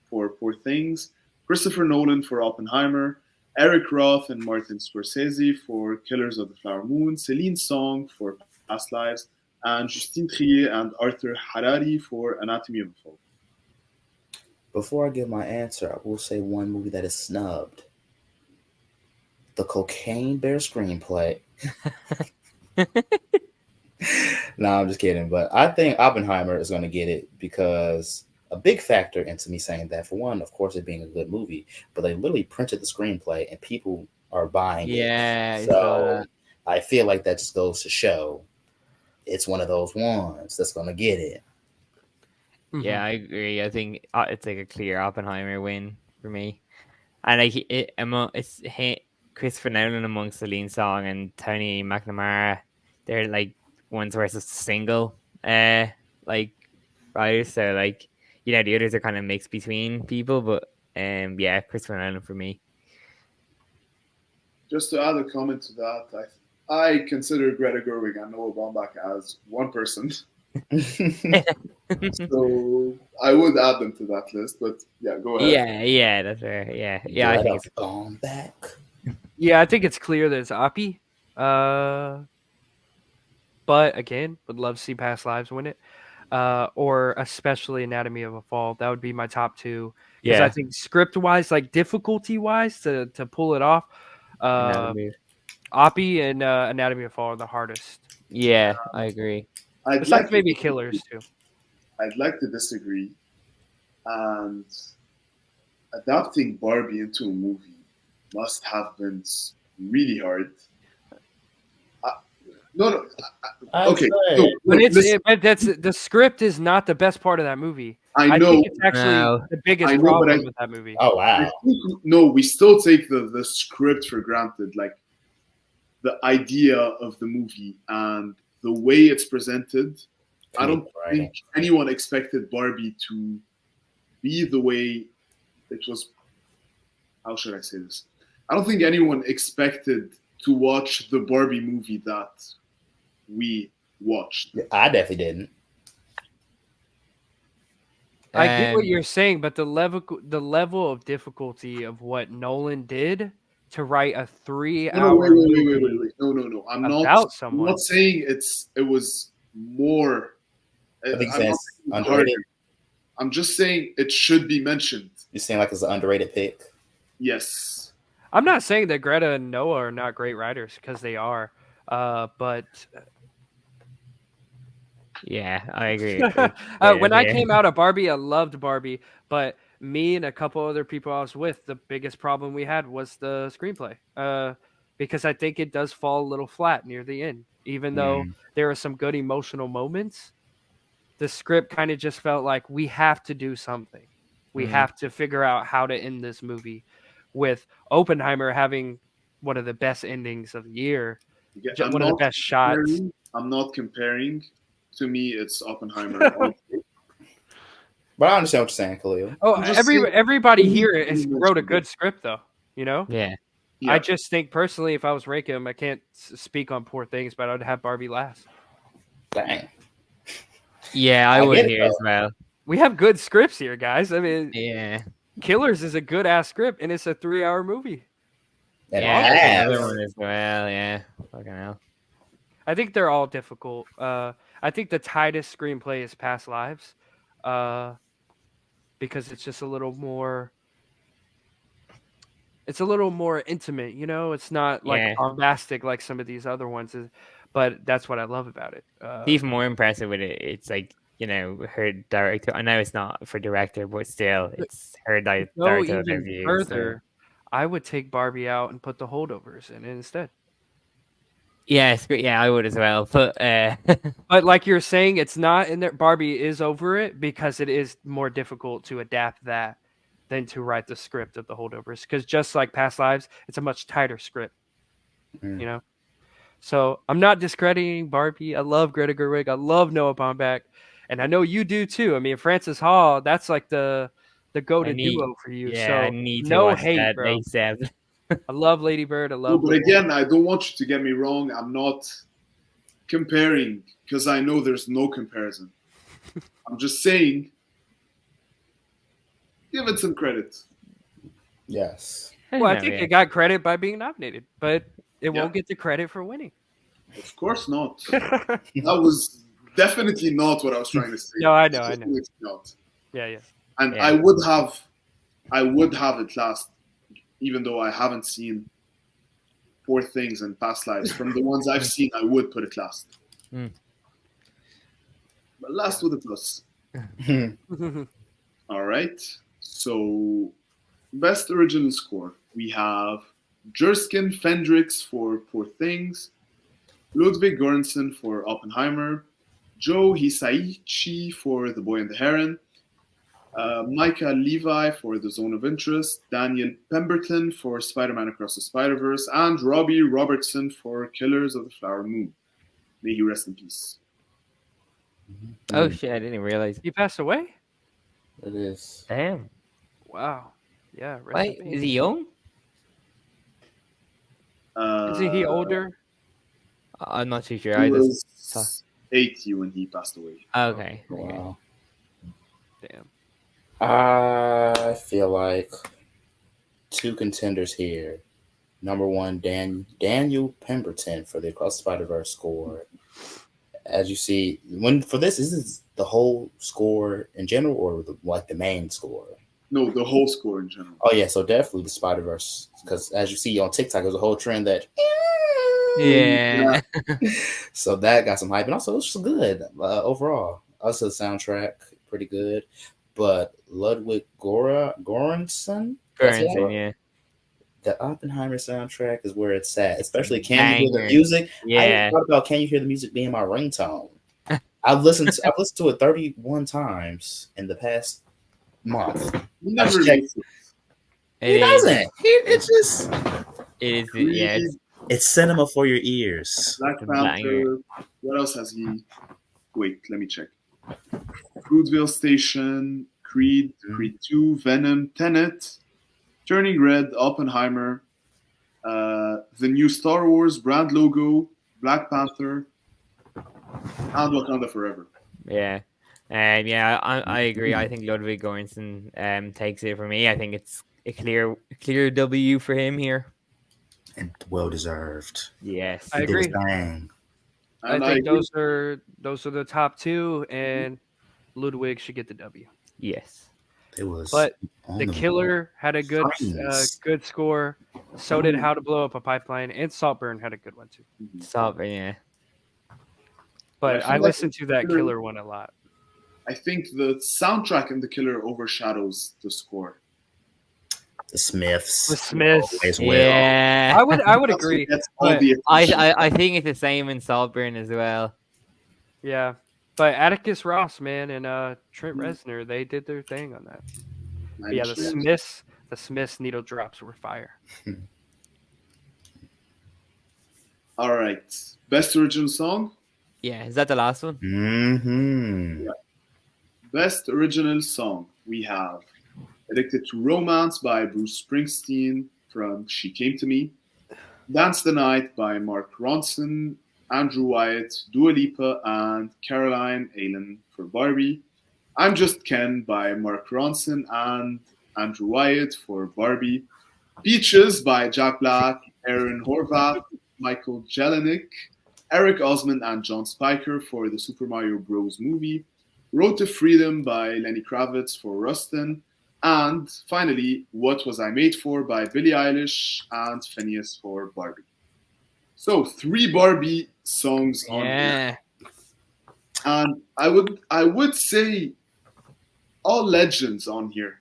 for Poor Things, Christopher Nolan for Oppenheimer, Eric Roth and Martin Scorsese for Killers of the Flower Moon, Celine Song for Past Lives, and Justine Triet and Arthur Harari for Anatomy of a Fall. Before I give my answer, I will say one movie that is snubbed. The Cocaine Bear screenplay. No, I'm just kidding. But I think Oppenheimer is going to get it because a big factor into me saying that, for one, of course, it being a good movie, but they literally printed the screenplay and people are buying it. Yeah. So I feel like that just goes to show it's one of those ones that's going to get it. Yeah, I agree. I think it's like a clear Oppenheimer win for me. And like Christopher Nolan amongst Celine Song and Tony McNamara. They're like ones where it's a single like writers. So like the others are kind of mixed between people, but yeah, Christopher Nolan for me. Just to add a comment to that, I consider Greta Gerwig and Noah Baumbach as one person. So I would add them to that list, but yeah, go ahead. Yeah, that's fair. Yeah, I think it's Baumbach. Yeah, I think it's clear that it's Oppie. But again, would love to see Past Lives win it. Or especially Anatomy of a Fall. That would be my top two. Because I think script wise, like difficulty wise, to pull it off, Oppie and Anatomy of a Fall are the hardest. Yeah, I agree. Besides maybe Killers too. I'd like to disagree. And adapting Barbie into a movie must have been really hard. Okay. But that's the script is not the best part of that movie. I know. think it's actually the biggest problem with that movie. Oh wow! No, we still take the script for granted, like the idea of the movie and the way it's presented. I don't think anyone expected Barbie to be the way it was. How should I say this? I don't think anyone expected to watch the Barbie movie that we watched. I definitely didn't. I get what you're saying, but the level of difficulty of what Nolan did to write a 3-hour movie. Wait. No. I'm not saying it was more. Underrated. I'm just saying it should be mentioned. You're saying like it's an underrated pick? Yes. I'm not saying that Greta and Noah are not great writers, because they are. But yeah, I agree. When I came out of Barbie, I loved Barbie, but me and a couple other people I was with, the biggest problem we had was the screenplay. Because I think it does fall a little flat near the end. Even though there are some good emotional moments, the script kind of just felt like we have to do something. We have to figure out how to end this movie, with Oppenheimer having one of the best endings of the year. Yeah, one of the best shots. I'm not comparing. To me, it's Oppenheimer. But I understand what you're saying, Khalil. Oh, everybody here wrote a good script, though. You know? Yeah. I just think personally, if I was ranking them, I can't speak on poor things, but I'd have Barbie last. Dang. Yeah, I would here as well. We have good scripts here, guys. I mean, yeah. Killers is a good ass script, and it's a 3-hour movie. Another one as well. Yeah, fucking hell. I think they're all difficult. I think the tightest screenplay is Past Lives, because it's just a little more. It's a little more intimate, you know. It's not like bombastic like some of these other ones, but that's what I love about it. Even more impressive with it, it's like, her director. I know it's not for director, but still, it's her director. Even further, I would take Barbie out and put the Holdovers in it instead. Yeah, I would as well. But but like you're saying, it's not in there. Barbie is over it because it is more difficult to adapt that than to write the script of the Holdovers. Because just like Past Lives, it's a much tighter script. You know. So I'm not discrediting Barbie. I love Greta Gerwig. I love Noah Baumbach. And I know you do too. I mean, Francis Hall, that's like the go-to duo for you. Yeah, so I need to no watch hate, that, bro. ASAP. I love Lady Bird. I love. But again, I don't want you to get me wrong. I'm not comparing because I know there's no comparison. I'm just saying, give it some credit. Yes. Well, I think it got credit by being nominated, but it won't get the credit for winning. Of course not. That was definitely not what I was trying to say. No, I know. Not. Yeah. And I would have it last, even though I haven't seen Poor Things and Past Lives. From the ones I've seen, I would put it last. But last with a plus. All right. So, best original score. We have Jerskin Fendrix for Poor Things, Ludwig Göransson for Oppenheimer, Joe Hisaichi for The Boy and the Heron, Micah Levi for The Zone of Interest, Daniel Pemberton for Spider-Man Across the Spider-Verse, and Robbie Robertson for Killers of the Flower Moon. May he rest in peace. Oh shit! I didn't realize. He passed away? It is. Damn. Wow. Yeah, rest Wait, in is peace. he young? Isn't he older? I'm not too sure. He I just was 80 when he passed away. okay. Wow. Damn. I feel like two contenders here. Number one, Daniel Pemberton for the Across the Spider-Verse score. As you see, this is the whole score in general, or the main score. No, the whole score in general. Oh yeah, so definitely the Spider-Verse, because as you see on TikTok, there's a whole trend that. Yeah. So that got some hype, and also it's just good overall. Also, the soundtrack pretty good, but Ludwig Göransson, Yeah. the Oppenheimer soundtrack is where it's at. Especially Can You Hear the Banger. Music? Yeah. I even thought about Can You Hear the Music being my ringtone. I've listened to it 31 times in the past month. He never checked. makes it. He doesn't. It's just. It is. Yeah. It's cinema for your ears. Black banger. Panther. What else has he? Wait, let me check. Fruitvale Station, Creed, Creed 2, Venom, Tenet, Turning Red, Oppenheimer, the new Star Wars brand logo, Black Panther, and Wakanda Forever. Yeah. Yeah, I agree. I think Ludwig Göransson takes it for me. I think it's a clear W for him here. And well deserved. Yes. I agree. And I think those are the top two, and Ludwig should get the W. Yes. It was. But The Killer had a good good score. So did How to Blow Up a Pipeline, and Saltburn had a good one too. Saltburn, yeah. But I listened to that Killer one a lot. I think the soundtrack in The Killer overshadows the score. The Smiths. Always yeah. I would agree. But I think it's the same in Saltburn as well. Yeah. But Atticus Ross, man, and Trent Reznor, they did their thing on that. But yeah, the Smiths needle drops were fire. All right. Best original song? Yeah, is that the last one? Mm-hmm. Yeah. Best original song, we have Addicted to Romance by Bruce Springsteen from She Came to Me, Dance the Night by Mark Ronson, Andrew Wyatt, Dua Lipa, and Caroline Aylan for Barbie, I'm Just Ken by Mark Ronson and Andrew Wyatt for Barbie, Peaches by Jack Black, Aaron Horvath, Michael Jelenic, Eric Osmond, and John Spiker for the Super Mario Bros. Movie, Road to Freedom by Lenny Kravitz for Rustin, and finally, What Was I Made For by Billie Eilish and Phineas for Barbie. So 3 Barbie songs on here. And I would say all legends on here.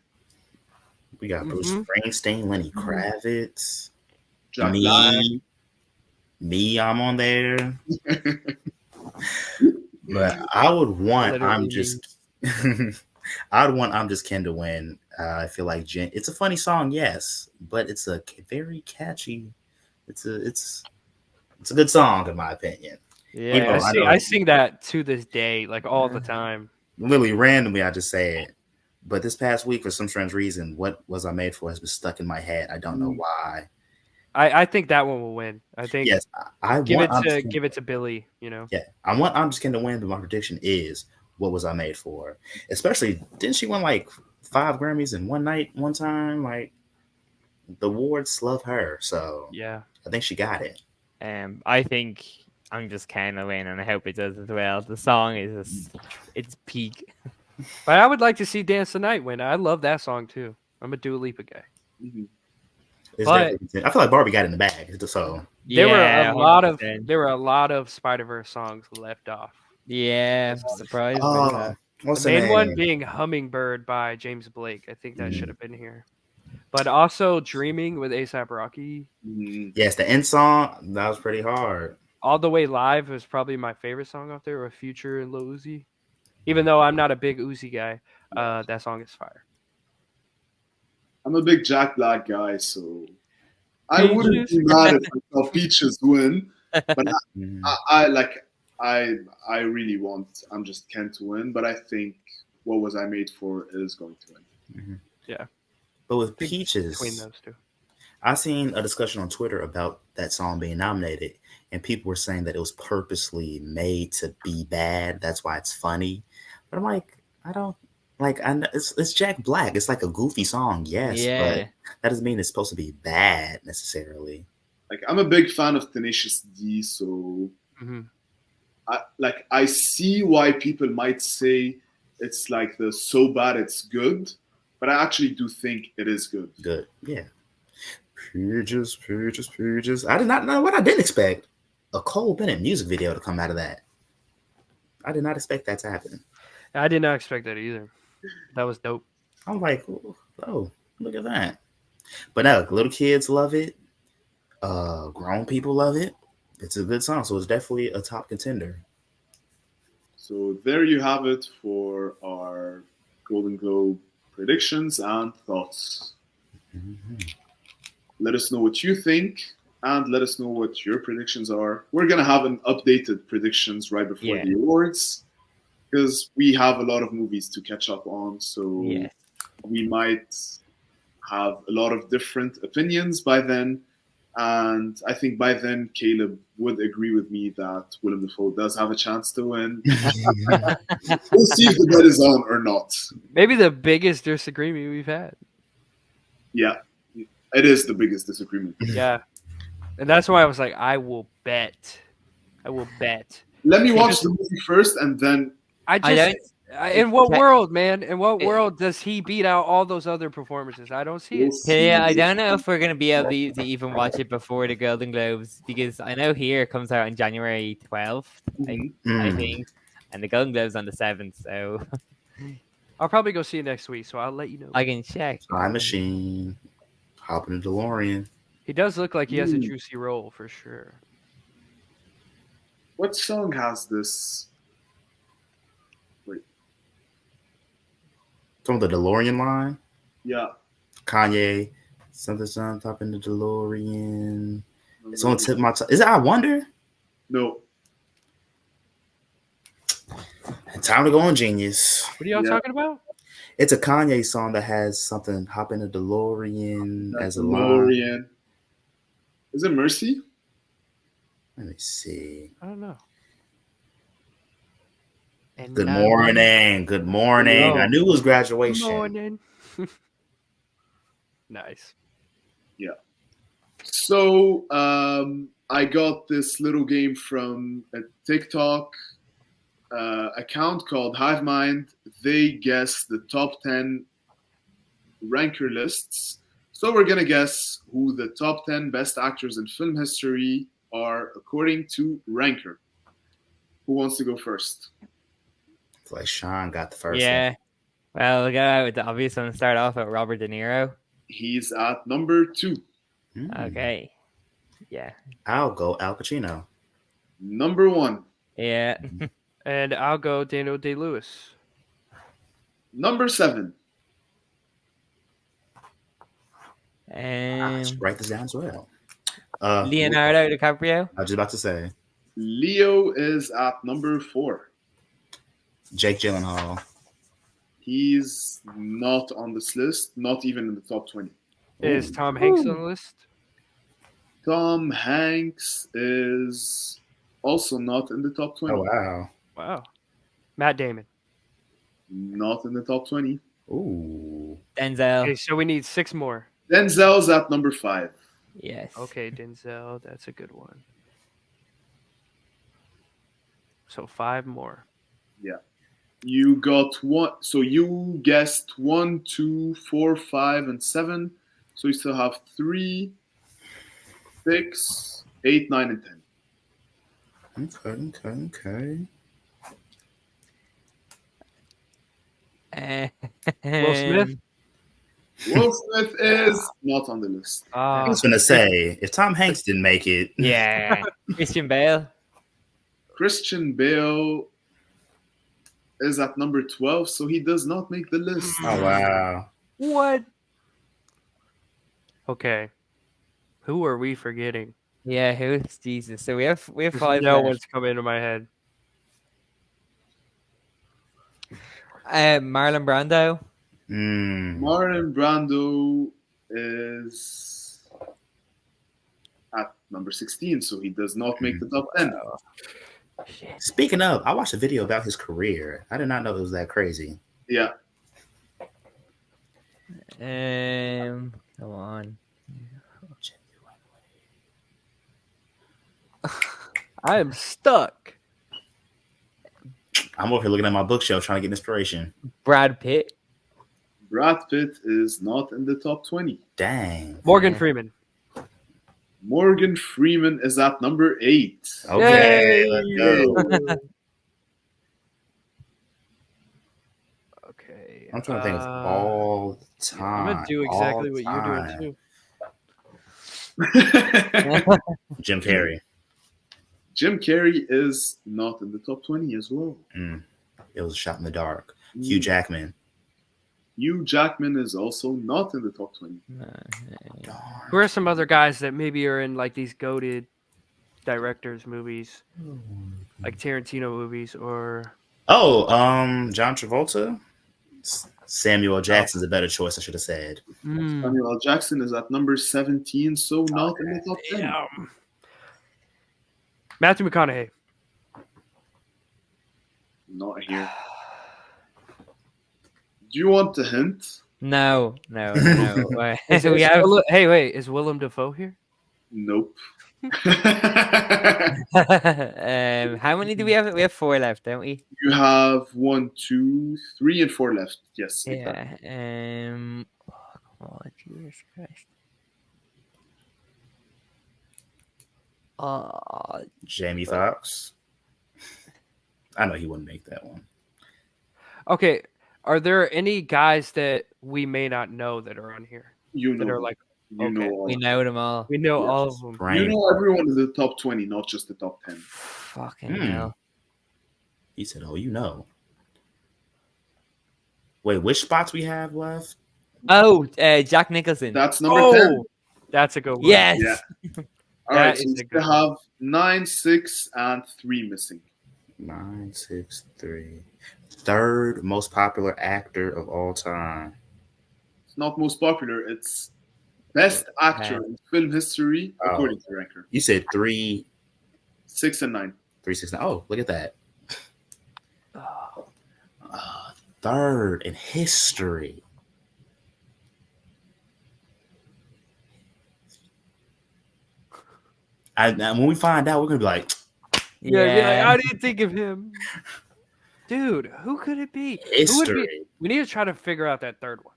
We got Bruce Springsteen, Lenny Kravitz, Jack Black. Me, I'm on there. But I would want I'm Just Ken to win. I feel like it's a funny song, yes, but it's a very catchy. It's a good song in my opinion. Yeah, I sing that to this day, like all the time. Literally randomly, I just say it. But this past week, for some strange reason, What Was I Made For has been stuck in my head. I don't know why. I think that one will win. I think yes, give it to Billy. You know. Yeah, I'm just going to win, but my prediction is What Was I Made For? Especially, didn't she win like 5 Grammys in one night, one time? Like the awards love her, so yeah, I think she got it. I think I'm Just Ken to win, and I hope it does as well. The song is it's peak. But I would like to see Dance the Night win. I love that song too. I'm a Dua Lipa guy. Mm-hmm. But I feel like Barbie got in the bag. So there were a lot of Spider-Verse songs left off. Yeah, surprised. The main one being Hummingbird by James Blake. I think that should have been here. But also Dreaming with A$AP Rocky. Yes, the end song, that was pretty hard. All the Way Live was probably my favorite song off there with Future and Lil Uzi. Even though I'm not a big Uzi guy, that song is fire. I'm a big Jack Black guy, so I wouldn't be Peaches. mad if I saw Peaches win. But Mm. I really want I'm Just Ken to win, but I think What Was I Made For is going to win. Mhm. Yeah. But with Between Peaches, those two. I seen a discussion on Twitter about that song being nominated, and people were saying that it was purposely made to be bad. That's why it's funny. But I'm like, I don't like. I know it's Jack Black. It's like a goofy song, yes, Yeah. but that doesn't mean it's supposed to be bad necessarily. Like I'm a big fan of Tenacious D, so Hmm. I see why people might say it's like the so bad it's good, but I actually do think it is good. Good, yeah. Peaches. I did not know what I didn't expect. A Cole Bennett music video to come out of that. I did not expect that to happen. I did not expect that either. That was dope. I'm like, oh, look at that. But no, little kids love it. Grown people love it. It's a good song, so it's definitely a top contender. So there you have it for our Golden Globe predictions and thoughts. Mhm. Let us know what you think and let us know what your predictions are. We're going to have an updated predictions right before Yeah. the awards because we have a lot of movies to catch up on. So Yes. we might have a lot of different opinions by then. And I think by then, Caleb would agree with me that Willem Dafoe does have a chance to win. We'll see if the bet is on or not. Maybe the biggest disagreement we've had. Yeah, it is the biggest disagreement. Yeah. And that's why I was like, I will bet. Let me watch the movie first and then I don't- just in what Okay. world, man? In what It- world does he beat out all those other performances? I don't see it. we'll see. Yeah, I don't know if we're gonna be able to even watch it before the Golden Globes because I know here it comes out on January 12th, I Mm. think, and the Golden Globes on the 7th. So I'll probably go see it next week, so I'll let you know. I can check. Time machine. Hop in the DeLorean. He does look like he has a Mm. juicy role for sure. What song has this? From the DeLorean line. Yeah. Kanye. Something top in the DeLorean. It's on the tip of my tongue. Is it I Wonder? No. Time to go on Genius. What are y'all Yeah. talking about? It's a Kanye song that has something hop in the DeLorean That's as a line. DeLorean. Is it Mercy? Let me see. I don't know. And Good now- morning. Good morning. Yo. I knew it was Good graduation. morning. Nice. So I got this little game from a TikTok account called Hive Mind. They guess the top 10 ranker lists. So we're going to guess who the top 10 best actors in film history are according to Ranker. Who wants to go first? It's like Sean got the first Yeah. Well, we'll go out with the obvious one. Start off with Robert De Niro. He's at number 2. one. Okay. Yeah. I'll go Al Pacino. Number 1. Yeah. And I'll go Daniel Day-Lewis. Number 7. Let's Um, write this down as well. Leonardo DiCaprio. I was just about to say Leo is at number 4. Jake Gyllenhaal. He's not on this list, not even in the top 20. Is Ooh. Tom Hanks on the list? Tom Hanks is also not in the top 20. Oh wow. Wow. Matt Damon. Not in the top 20. Ooh. Denzel. Okay, so we need 6 more. Denzel's at number 5. Yes. Okay, Denzel, that's a good one. So 5 more. You got one. So you guessed 1, 2, 4, 5, and 7. So you still have 3, 6, 8, 9, and 10. Okay. Will Smith? Will Smith is not on the list. I was gonna say if Tom Hanks didn't make it, Yeah. Christian Bale. Christian Bale is at number 12, so he does not make the list. Oh wow. What? Okay. Who are we forgetting? Yeah, who's Jesus? So we have five. No left. one's coming into my head. Marlon Brando. Marlon Brando is at number 16, so he does not make the top 10. Speaking of, I watched a video about his career. I did not know it was that crazy. Yeah. Come on. I am stuck. I'm over here looking at my bookshelf trying to get inspiration. Brad Pitt. Brad Pitt is not in the top 20. Dang. Morgan Yeah. Freeman. Morgan Freeman is at number 8. Okay, Yay! let's go. Okay. I'm trying to think of all time. I'm gonna do exactly all what you're doing time. too. Jim Carrey. Jim Carrey is not in the top 20 as well. It was a shot in the dark. Hugh Jackman. Hugh Jackman is also not in the top 20. Darn. Who are some other guys that maybe are in like these goated directors movies, like Tarantino movies, or Oh, John Travolta. Samuel Jackson's a better choice, I should have said. Samuel L. Jackson is at number 17, so not in the top 10. damn. Matthew McConaughey. Not here. Do you want a hint? No. Wait, Is we have. Wait, is Willem Dafoe here? Nope. How many do we have? We have 4 left, don't we? You have 1, 2, 3, and 4 left. Yes. Exactly. Yeah. Oh, Jesus Christ. Jamie Foxx. I know he wouldn't make that one. Okay. Are there any guys that we may not know that are on here? You know. That are like you know all. We know them all. we know all of them. Brian, You know everyone in the top 20, not just the top 10. Fucking hell. he said, "Oh, you know." Wait, which spots we have left? Oh, Jack Nicholson. That's number 10. That's a good one. Yes. Yeah. All That right, so is we a good still have 9, 6, and 3 missing. 9, 6, 3. Third most popular actor of all time. It's not most popular. It's best actor in film history according to ranker. You said 3, 6, and 9. 3, 6, 9. Oh, look at that. Third in history. And when we find out, we're gonna be like, Yeah. Be like, how do you think of him? Dude, who could it be? Who would history. be? We need to try to figure out that third one.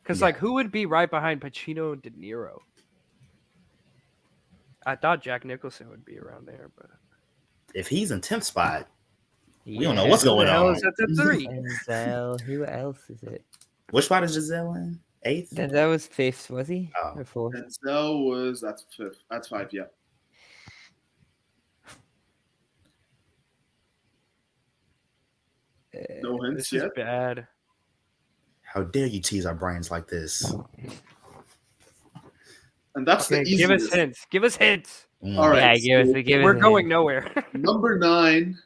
Because, like, who would be right behind Pacino and De Niro? I thought Jack Nicholson would be around there, but If he's in 10th spot, we don't know what's going hell on. is that the 3? Denzel. Who else is it? Which spot is Giselle in? 8th? Denzel was 5th, was he? Oh. Or 4th? Denzel was at 5th. At 5, yeah. No hints This is yet. bad. How dare you tease our brains like this? And that's Okay, the easiest. give us hints. Give us hints. All right. Yeah, give so us. We're a going hint. nowhere. number 9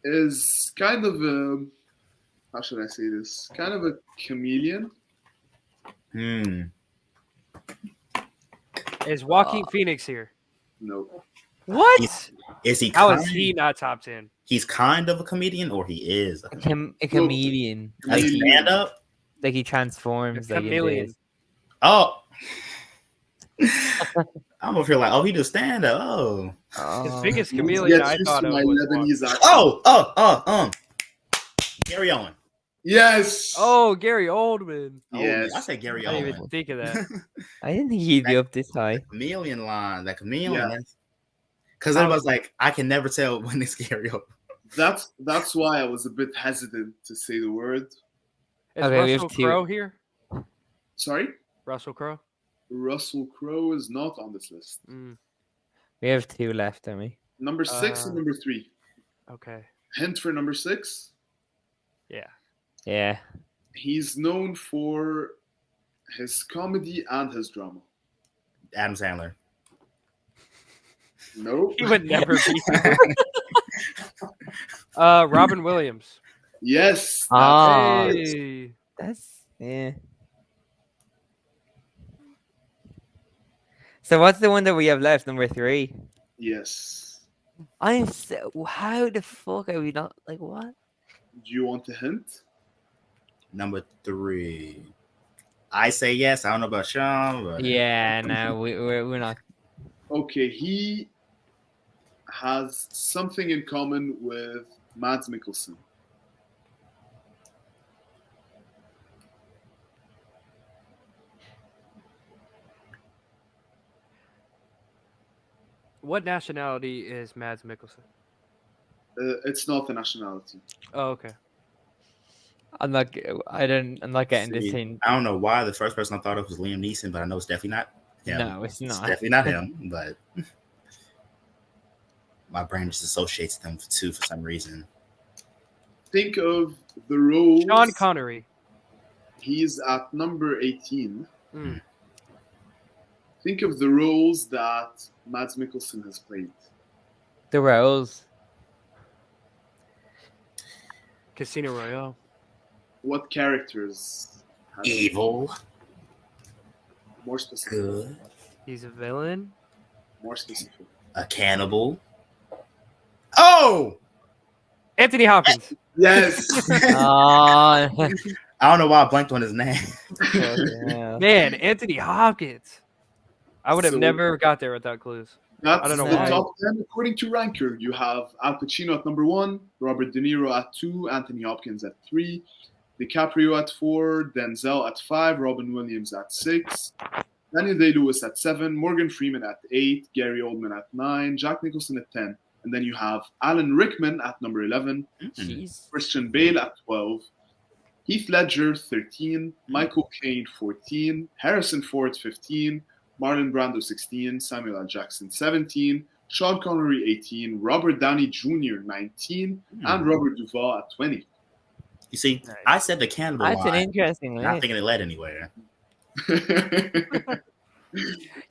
is kind of a, how should I say this? Kind of a chameleon. Is Joaquin Phoenix here? No. What? Is he? How kind, is he not top 10? He's kind of a comedian, or he is a A comedian. Like Chameleon. stand up. Like he transforms. A Like into chameleon. his- Oh, I'm over here like, oh, he does stand up. Oh, His Oh. biggest Let's chameleon get I used thought to of my was Lebanese accent. Gary Owen. Yes. Oh, Gary Oldman. Yes. I say Gary I didn't Owen. even think of that. I didn't think he'd be up this high. Chameleon line, that chameleon. Yeah. Because everybody's like, I can never tell when it's Gary Owen. That's why I was a bit hesitant to say the word. Is Okay, we have Russell 2. Crowe here? Sorry? Russell Crowe? Russell Crowe is not on this list. We have 2 left, don't we? Number 6 and number 3. Okay. Hint for number 6. Yeah. Yeah. He's known for his comedy and his drama. Adam Sandler. No. He would never be. Robin Williams. Yes. Ah, That's Hey. that's yeah. So what's the one that we have left? Number 3. yes. I'm so. How the fuck are we not like what? Do you want a hint? Number 3. I say yes. I don't know about Sean, but Yeah, no, we're not. Okay, he has something in common with Mads Mikkelsen. What nationality is Mads Mikkelsen? It's not the nationality. Oh, okay. I'm not. I don't. I'm not getting this See, hint. I don't know why the first person I thought of was Liam Neeson, but I know it's definitely not him. No, it's not. Definitely not him. But my brain just associates them two for some reason. Think of the roles. Sean Connery. He's at number 18. Mm. Think of the roles that Mads Mikkelsen has played. The roles. Casino Royale. What characters? Has Evil, More specific. good, He's a villain. More specific. a cannibal. Oh, Anthony Hopkins. Yes. Oh, I don't know why I blanked on his name. yeah. Man, Anthony Hopkins. I would have So- never got there without clues. That's I don't know the why. top 10 according to Ranker. You have Al Pacino at number 1, Robert De Niro at 2, Anthony Hopkins at 3, DiCaprio at 4, Denzel at 5, Robin Williams at 6, Daniel Day-Lewis at 7, Morgan Freeman at 8, Gary Oldman at 9, Jack Nicholson at 10. And then you have Alan Rickman at number 11, Jeez. Christian Bale at 12, Heath Ledger 13, Michael Caine 14, Harrison Ford 15, Marlon Brando 16, Samuel L. Jackson 17, Sean Connery 18, Robert Downey Jr. 19, and Robert Duvall at 20. You see, Nice. I said the cannibal That's an line, interesting not list. thinking it led anywhere.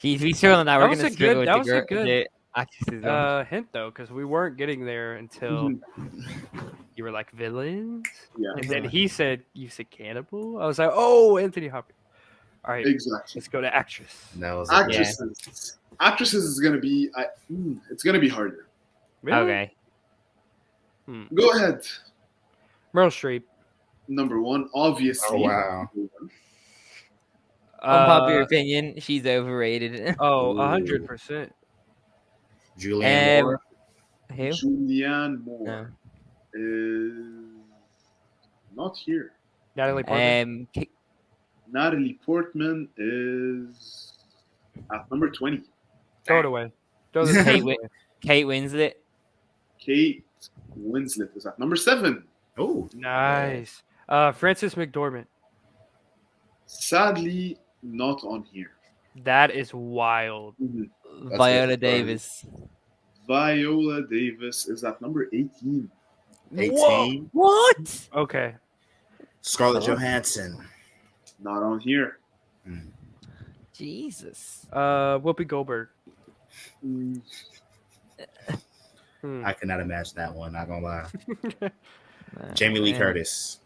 Jeez, we struggle on that. We're was gonna a struggle good- that with was a good, the actresses. one. Hint though, because we weren't getting there until Mhm. you were like villains, Yeah, and then you said cannibal. I was like, oh, Anthony Hopkins. All right, exactly. let's go to actress. That was Actresses. Actresses is gonna be. It's gonna be harder. Really? Okay. Go ahead. Meryl Streep. Number 1, obviously. Oh wow. Unpopular opinion, she's overrated. Oh, Ooh. 100%. Julianne Moore. Who? Julianne Moore No. is not here. Natalie Portman. Natalie Portman is at number 20. Throw it away. Throw this Kate, away. Kate Winslet. Kate Winslet is at number 7. Oh, Nice. Frances McDormand. Sadly, not on here. That is wild. Viola good. Davis. Viola Davis is at number 18. 18. What? Okay. Scarlett Oh. Johansson. Not on here. Jesus. Whoopi Goldberg. Mm, Hmm. I could not imagine that one. Not gonna lie. Jamie Lee Man. Curtis.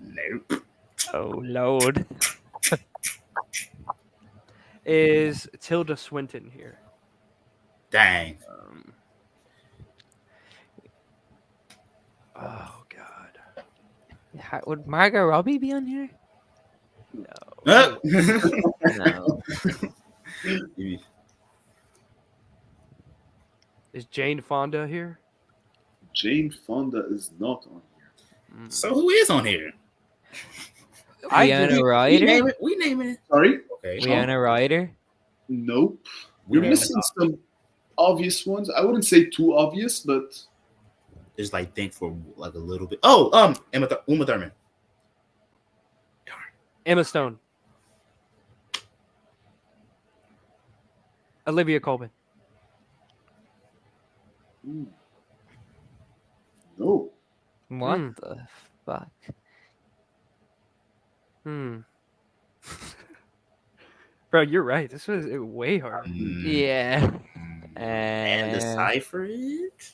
Nope. Oh Lord. Is Tilda Swinton here? Dang. Oh God. Would Margot Robbie be on here? Ah! No. Is Jane Fonda here? Jane Fonda is not on here. So who is on here? Winona We Ryder. name it. We naming it. Sorry? Okay. Winona Ryder. Nope. You're Yeah. missing some obvious ones. I wouldn't say too obvious, but Just like think for like a little bit. Oh, Uma Thurman. Emma Stone. Olivia Colman. Hmm. No. What Hmm. the fuck? Bro, you're right. This was way harder. Yeah. And decipher it.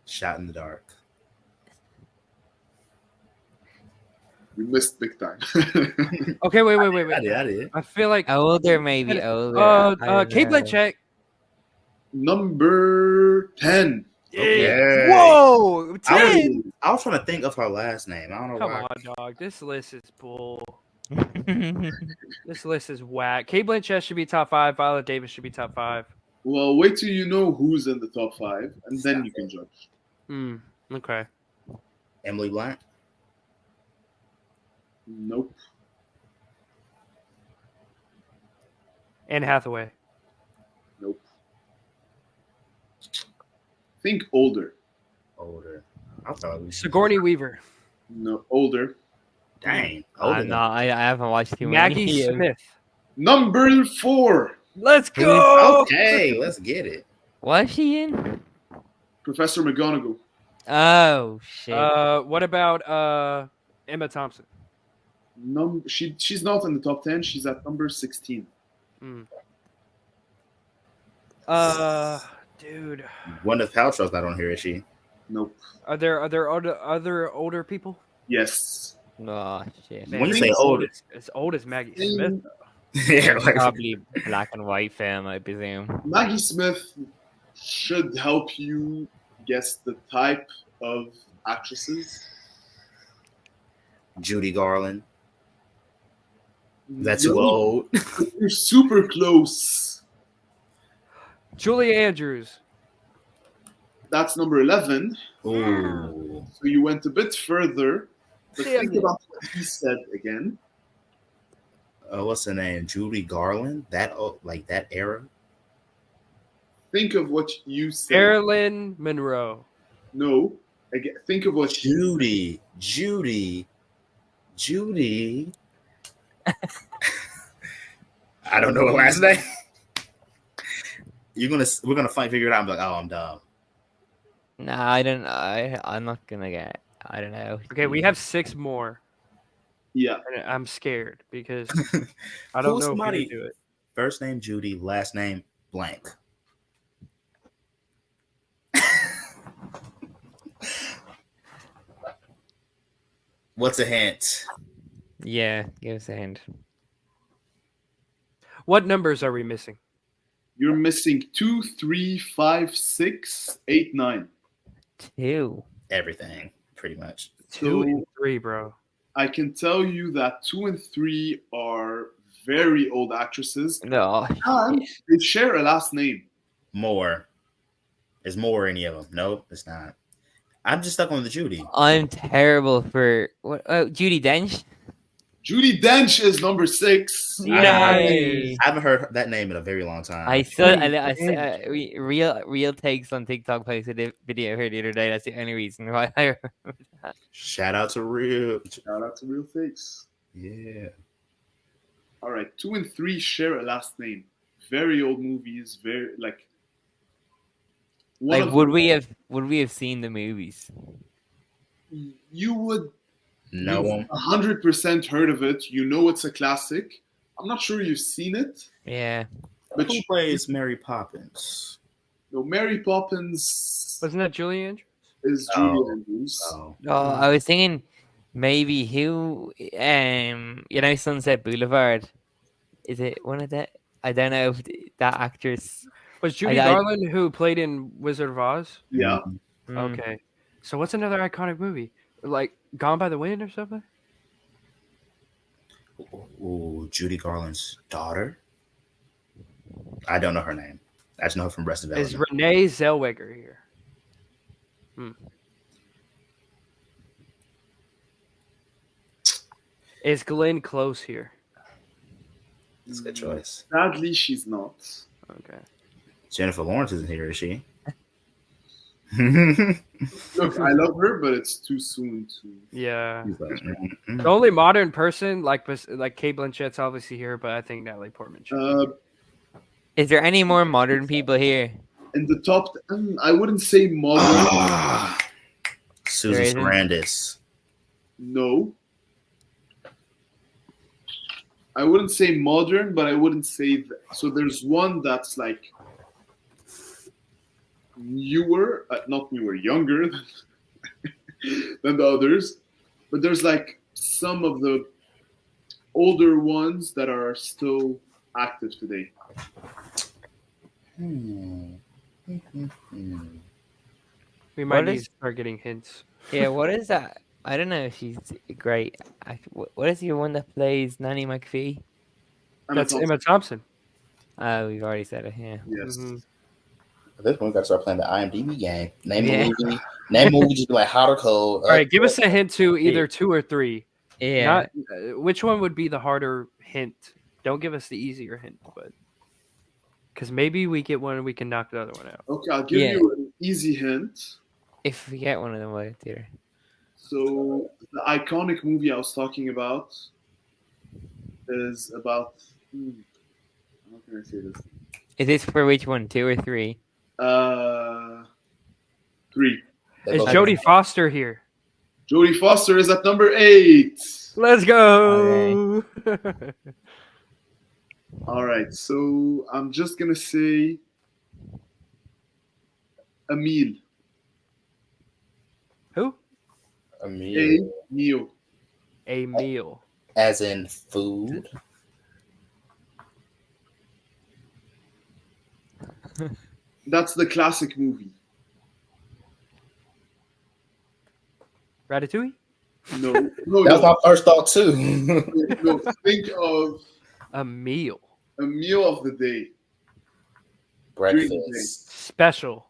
Shot in the dark. You missed big time. Okay, wait. I did. I feel like Older, maybe older. I don't Kate know. Blanchett. Number 10. Okay. Whoa, I 10. was trying to think of her last name. I don't know Come why. on, dog. This list is bull. This list is whack. Kate Blanchett should be top 5. Viola Davis should be top 5. Well, wait till you know who's in the top 5, and then you can judge. Okay. Emily Blunt. Nope. Anne Hathaway. Nope. Think older. Older. I thought we Sigourney Weaver. No, older. Dang. Older. I'm not. I haven't watched too many. Maggie Smith. Number 4. Let's go. Okay, let's get it. Was she in? Professor McGonagall. Oh shit. What about Emma Thompson? She's not in the top 10. She's at number 16. Dude. Gwyneth Paltrow's not on here, is she? Nope. Are there other older people? Yes. Oh shit. When you say older, As old as Maggie Smith. yeah, like, Probably black and white film, I presume. Maggie Smith should help you guess the type of actresses. Judy Garland. That's No, too old. You're super close. Julie Andrews. That's number 11. Ooh. So you went a bit further. But Damn think it. about what he said again. What's her name? Judy Garland? That like that era? Think of what you said. Marilyn Monroe. No. Again, think of what Judy. I don't know her last name. We're gonna figure it out. I'm like, oh, I'm dumb. Nah, I don't. I'm not gonna get. I don't know. Okay, we have 6 more. Yeah. And I'm scared because I don't Who's know somebody- if we can do it. First name Judy, last name blank. What's a hint? Yeah, give us a hint. What numbers are we missing? You're missing 2, 3, 5, 6, 8, 9. 2. Everything, pretty much. 2 and 3, bro. I can tell you that 2 and 3 are very old actresses. No. And they share a last name. More. Is more any of them? Nope, it's not. I'm just stuck on the Judy. I'm terrible for what? Oh, Judi Dench. Judi Dench is number 6. Nice. I haven't heard that name in a very long time. I saw real takes on TikTok posted a video here the other day. That's the only reason why I remember that. Shout out to Real. Shout out to Real Fakes. Yeah. All right, 2 and 3 share a last name. Very old movies. Very like. Like, would we have seen the movies? You would. No one. 100% heard of it. You know it's a classic. I'm not sure you've seen it. Yeah. But Who plays Mary Poppins? no, Mary Poppins Wasn't that Julie Andrews? is Julie Andrews. Oh. Oh, I was thinking maybe who Sunset Boulevard. Is it one of that? I don't know if that actress. Was Judy I- Garland who played in Wizard of Oz? Yeah. Mm. Okay. So what's another iconic movie? Like Gone by the Wind or something? Ooh, Judy Garland's daughter. I don't know her name. I just know her from Breast Is Development. Renee Zellweger here? Is Glenn Close here? That's a good choice. Sadly, she's not. Okay. Jennifer Lawrence isn't here, is she? Look, I love her, but it's too soon to. Yeah. He's like, The only modern person like Kate Blanchett's obviously here, but I think Natalie Portman should. Is there any more modern people here? In the top, I wouldn't say modern. Ah, There Susan isn't? Sarandis. No. I wouldn't say modern, but I wouldn't say so. There's one that's like newer, not newer, younger than the others. But there's like some of the older ones that are still active today. Hmm. We might What need is- to start getting hints. Yeah, what is that? I don't know if she's great. What is the one that plays Nanny McPhee? That's Thompson. Emma Thompson. Oh, we've already said it. Yeah. Yes. Mhm. At this point, we got to start playing the IMDb game. Name Yeah. a movie. Name a movie. Just be like hot or cold. All right, give us a hint to either 2 or 3. Yeah. Not which one would be the harder hint? Don't give us the easier hint, but because maybe we get one and we can knock the other one out. Okay, I'll give Yeah. you an easy hint. If we get one of them, we'll theater. So the iconic movie I was talking about is about. How can I say this? Is this for which one? 2 or 3? 3. They Is both- Jodie Foster here? Jodie Foster is at number 8. Let's go. All right, so I'm just gonna say Emile. Who? Emile. A meal. As in food. That's the classic movie. Ratatouille? No, That was my first thought too. no. Think of A meal. a meal of the day. Breakfast. Special.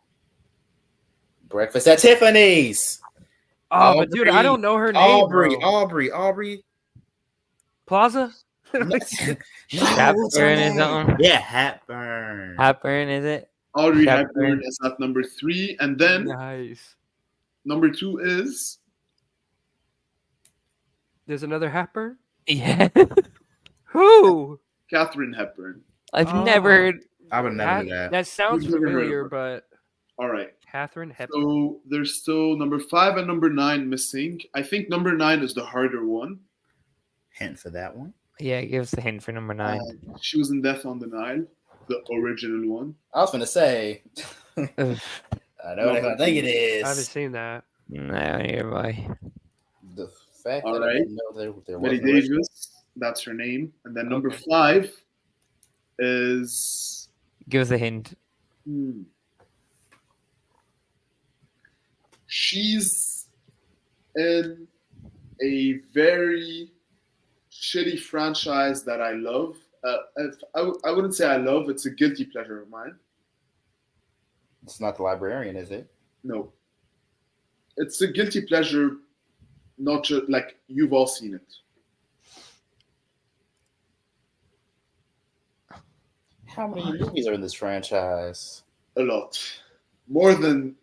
Breakfast at Tiffany's. Oh, but dude, I Aubrey. don't know her name. Aubrey. Plaza? Hepburn is on. Yeah, Hepburn. Hepburn, is it? Audrey Hepburn. Hepburn is at number 3, and then Nice. number 2 is There's another Hepburn? Yeah. Who? Katharine Hepburn. I've Oh. never heard. I would never do that. That sounds You've never heard of familiar, her. but All right. Catherine Hepburn. So there's still number 5 and number 9 missing. I think number 9 is the harder one. Hint for that one. Yeah, give us a hint for number 9. She was in Death on the Nile, the original one. I was gonna say. Ugh. I know what I think it I haven't is. seen that. No, nearby. The fact All that I right. didn't know there was Betty an original. Davis, that's her name. And then number Okay. 5 is Give us a hint. she's in a very shitty franchise that I love. I wouldn't say I love, it's a guilty pleasure of mine. It's not the librarian, is it? No. It's a guilty pleasure, not just like you've all seen it. How many movies are in this franchise? A lot. More than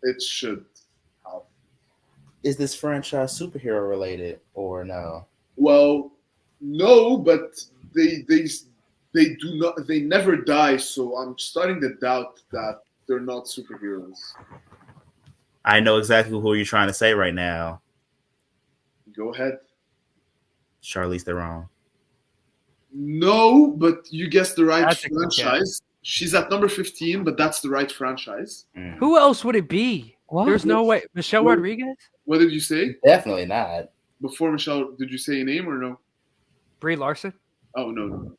it should have. Is this franchise superhero related or no? Well, no, but they do not, they never die, so I'm starting to doubt that they're not superheroes. I know exactly who you're trying to say right now. Go ahead. Charlize Theron. No, but you guessed the right That's a good franchise. She's at number 15, but that's the right franchise. Mm. Who else would it be? What? There's no way. Michelle Who? Rodriguez? What did you say? Definitely not. Before Michelle, did you say a name or no? Brie Larson? Oh, no.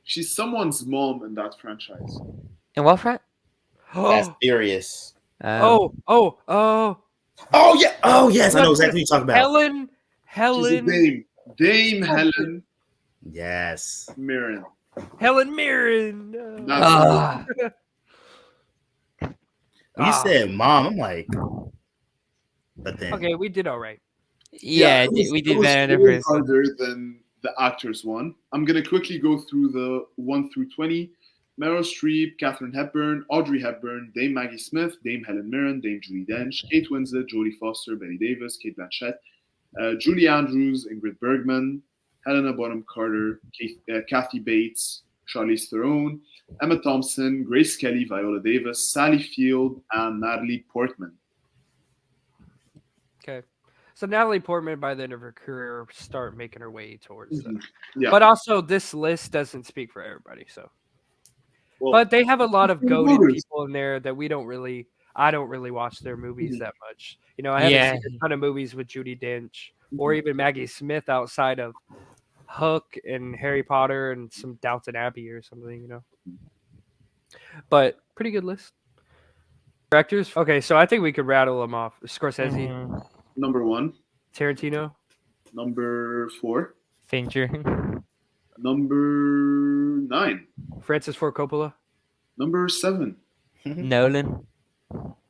She's someone's mom in that franchise. And what frat? Fast Furious. Oh, Oh yeah. Oh yes, I know exactly what you're talking about. She's a Dame. Dame Helen Yes. Mirren. Helen Mirren. That's Ah. When you said mom, I'm like, but then Okay, we did all right. Yeah, it was- we it did was better than way first. harder than the actors one. I'm gonna quickly go through the 1 through 20. Meryl Streep, Katharine Hepburn, Audrey Hepburn, Dame Maggie Smith, Dame Helen Mirren, Dame Judi Dench, Kate Winslet, Jodie Foster, Betty Davis, Kate Blanchett, Julie Andrews, Ingrid Bergman, Helena Bonham Carter, Kathy Bates, Charlize Theron, Emma Thompson, Grace Kelly, Viola Davis, Sally Field, and Natalie Portman. Okay. So Natalie Portman, by the end of her career, start making her way towards them. Yeah. But also, this list doesn't speak for everybody. So, Well, but they have a lot of goated voters. people in there that I don't really watch their movies that much. You know, I haven't Yeah. seen a ton of movies with Judi Dench or even Maggie Smith outside of Hook and Harry Potter and some Downton Abbey or something, you know. But pretty good list. Directors. Okay, so I think we could rattle them off. Scorsese, Mhm. Number 1. Tarantino, Number 4. Fincher. Number 9. Francis Ford Coppola, Number 7. Nolan.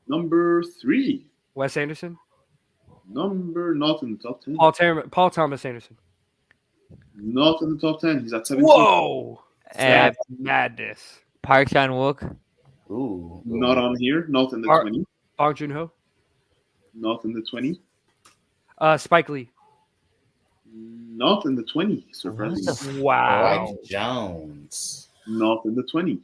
Number 3. Wes Anderson, Not in the top 10. Paul Thomas Anderson. Not in the top 10. He's at 17. Whoa! Uh, That's madness. Park Chan-wook. Ooh. Not on here. Not in the Are- 20. Bong Joon-ho, Not in the 20. Spike Lee. Not in the 20. Surprisingly. Wow. Spike Jones. Not in the 20.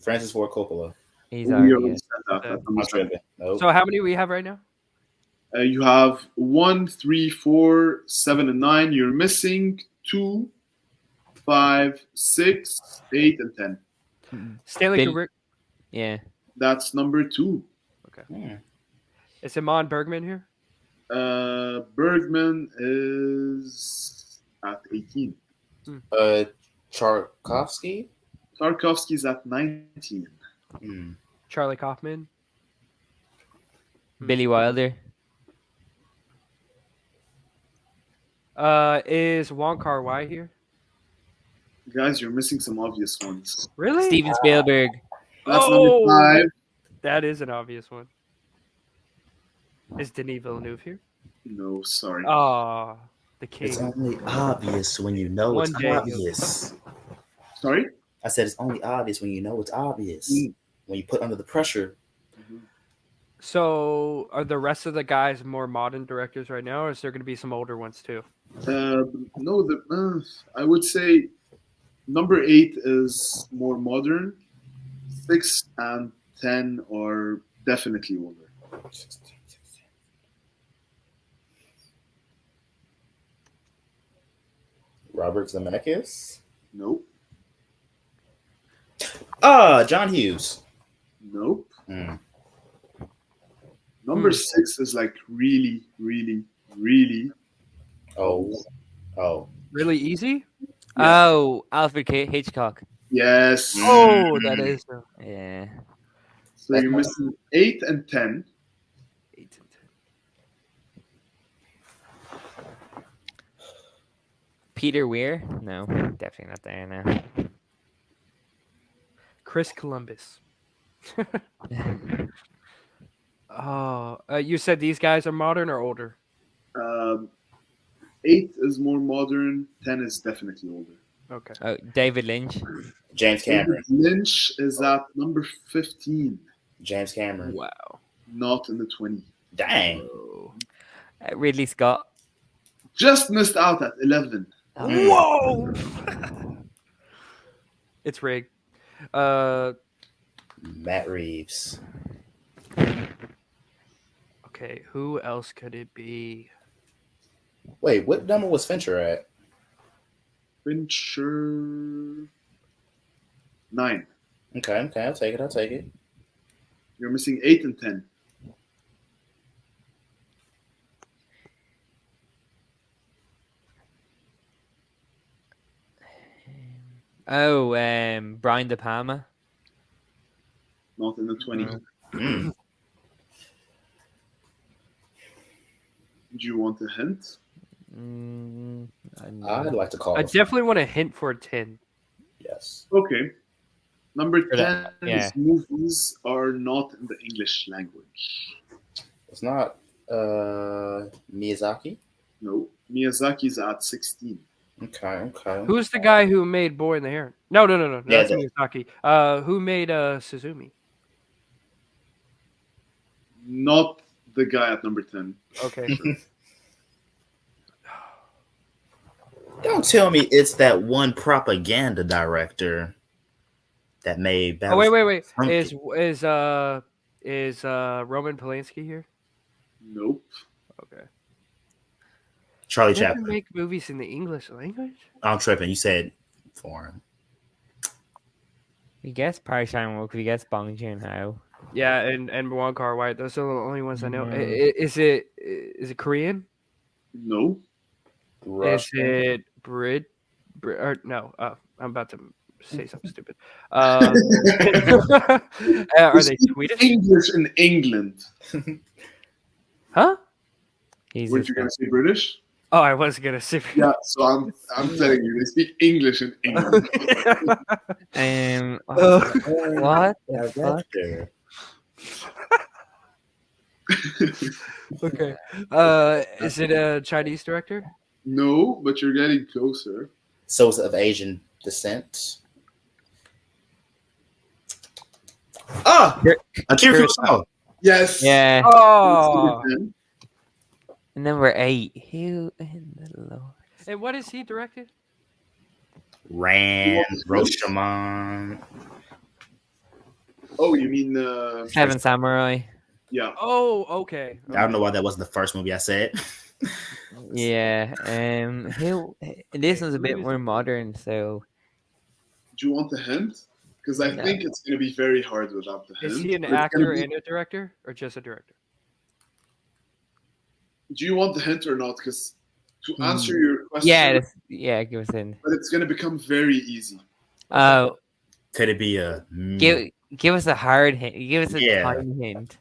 Francis Ford Coppola. He's We already already in. said that. That's I'm number 7. tripping. Nope. So how many we have right now? You have 1, 3, 4, 7, and 9. You're missing 2, 5, 6, 8, and 10. Stanley Bill- Kubrick. Yeah. That's number 2. Hmm. Is Iman Bergman here? Bergman is at 18. Tchaikovsky. Tarkovsky's at 19. Hmm. Charlie Kaufman. Billy Wilder. Is Wong Kar-wai here? Guys, you're missing some obvious ones. Really? Steven Spielberg. That's Oh! number 5. That is an obvious one. Is Denis Villeneuve here? No, sorry. Oh, the king. It's only obvious when you know One it's day. obvious. Sorry? I said it's only obvious when you know it's obvious. Mm. When you put under the pressure. So, are the rest of the guys more modern directors right now, or is there going to be some older ones too? No, I would say number 8 is more modern. 6 and 10 are definitely older. Robert Zemeckis. Nope. John Hughes. Nope. Hmm. Number 6 is like really, really, really. Oh. Really easy? Yeah. Oh, Alfred Hitchcock. Yes. Oh, that is. Yeah. So you're missing 8 and 10. 8 and 10. Peter Weir? No, definitely not there now. Chris Columbus. Oh, you said these guys are modern or older? 8 is more modern. 10 is definitely older. Okay. Oh, David Lynch. James Cameron. Lynch is at number 15. James Cameron. Wow. Not in the 20. Dang. Oh. Ridley Scott. Just missed out at 11. Whoa! It's rigged. Matt Reeves. Okay, who else could it be? Wait, what number was Fincher at? Fincher 9. Okay, I'll take it. You're missing 8 and 10. Oh, Brian De Palma. Not in the 20. Mm. Do you want a hint? I'd like to call I it. definitely want a hint for a 10. Yes. Okay. Number For 10 that, yeah. movies are not in the English language. It's not Miyazaki. No. Miyazaki's at 16. Okay. Who's the guy who made Boy in the Heron? No. Yeah, That's Miyazaki. Who made Suzumi? Not the guy at number 10. Okay. Don't tell me it's that one propaganda director that made Oh wait. Battlefield. Is Roman Polanski here? Nope. Okay. Charlie Doesn't Chaplin. make movies in the English language. I'm tripping. You said foreign. We guess Park Chan-wook. We guess Bong Joon-ho. Yeah, and Wong Kar-wai. Those are the only ones I know. Mm. Is it Korean? No. Is it Brit? Or no? I'm about to say something stupid. Are they Swedish? English in England. Huh? He's Were just you gonna say British? Oh, I was gonna say. Yeah. So I'm telling you, they speak English in England. What the fuck? Director. Okay. Is it a Chinese director? No, but you're getting closer. So it's of Asian descent. Ah, Akira Kurosawa. Yes. Yeah. Oh. And number 8. Who in the Lord? And what is he directed? Rand, Rashomon. Oh, you mean Seven Samurai. yeah. Oh, okay. I don't know why that wasn't the first movie I said. Yeah. Who? This one's a bit more modern, so. Do you want the hint? Because I No. think it's going to be very hard without the hint. Is he an But it's actor gonna be- and a director, or just a director? Do you want the hint or not? Because to answer your question, Yeah. Give us in. but it's going to become very easy. Oh, Could it be a give us a hard hint. Give us a Yeah. tiny hint.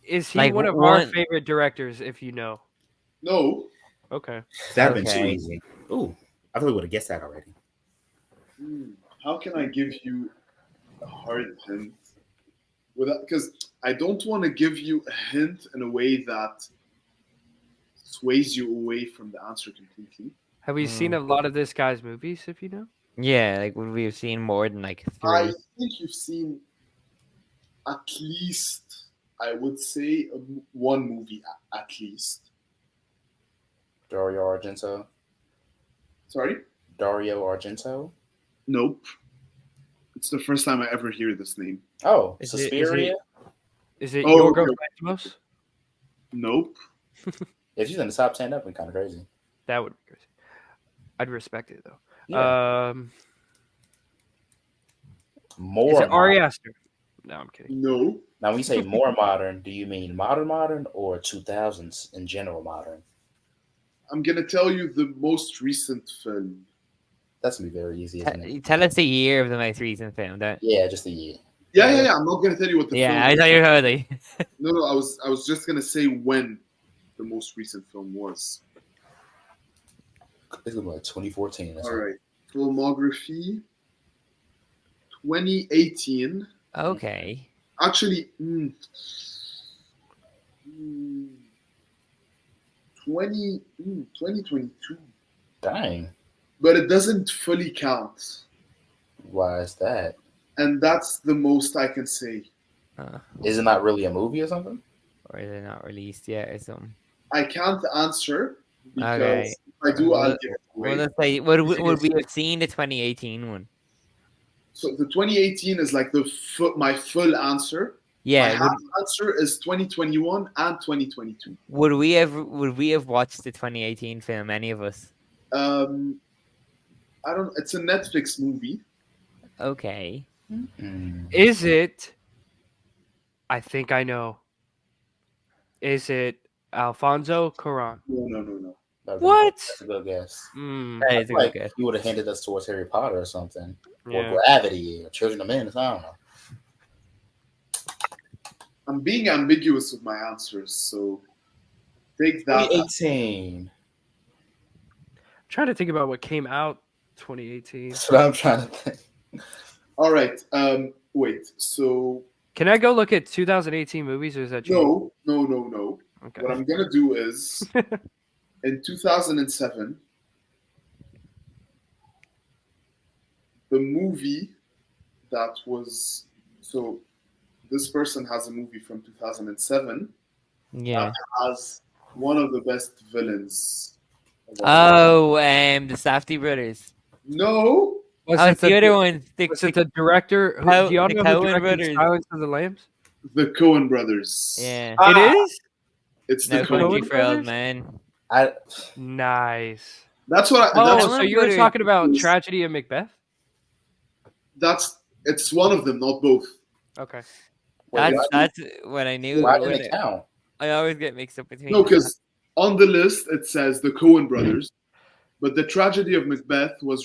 Is he Like one of our one- favorite directors? If you know. No. Okay. That'd have been too Okay. easy. Ooh, I thought we would have guessed that already. How can I give you a hard hint? Because I don't want to give you a hint in a way that sways you away from the answer completely. Have we seen a lot of this guy's movies? If you know. Yeah, like would we have seen more than like 3? I think you've seen at least, I would say, one movie at least. Dario Argento. Sorry? Dario Argento. Nope. It's the first time I ever hear this name. Oh, Is it- Suspiria. Is it Oh, Yorgos okay. Lanthimos? Nope. If she's in the top 10, that'd be kind of crazy. That would be crazy. I'd respect it though. Yeah. More. Is it Ari modern. Aster? No, I'm kidding. No. Now, when you say more modern, do you mean modern, or 2000s in general modern? I'm going to tell you the most recent film. That's gonna be very easy, isn't it? Tell us the year of the most recent film. Yeah, just a year. Yeah. I'm not going to tell you what the film Yeah, I is. thought you were holy. No, I was just going to say when the most recent film was. It's gonna be like 2014. All right. Filmography 2018. Okay. Actually, 2022. Dang. But it doesn't fully count. Why is that? And that's the most I can say. Is it not really a movie or something? Or is it not released yet or something? I can't answer because Okay. if I do, I'll give it away. Well, let's say, would we have seen the 2018 one? So the 2018 is like my full answer. My Yeah. half answer is 2021 and 2022. Would we have watched the 2018 film? Any of us? I don't. It's a Netflix movie. Okay. Is it? I think I know. Is it Alfonso Cuarón? No. What? That's a good guess. That is a Like, good guess. you would have hinted us towards Harry Potter or something, Yeah. or Gravity, or Children of Men. I don't know. I'm being ambiguous with my answers, so take that. 2018. Trying to think about what came out 2018. That's what I'm trying to think. All right. Wait. So Can I go look at 2018 movies, or is that no. Okay. What I'm gonna do is in 2007, the movie that was so. This person has a movie from 2007 Yeah. that has one of the best villains Oh, the Safdie brothers. No. Was Oh, it it's the other one. Was it the director? Do y'all the know who Coen directed brothers. Silence of the Lambs? The Coen brothers. Yeah. It is? It's No the Country Coen. for Old brothers? Men. I Nice. That's what. Oh, That's, so you were brothers. talking about Tragedy of Macbeth? it's one of them, not both. Okay. That's what I knew. why didn't it count? I always get mixed up between. No, because on the list it says the Coen brothers, but the Tragedy of Macbeth was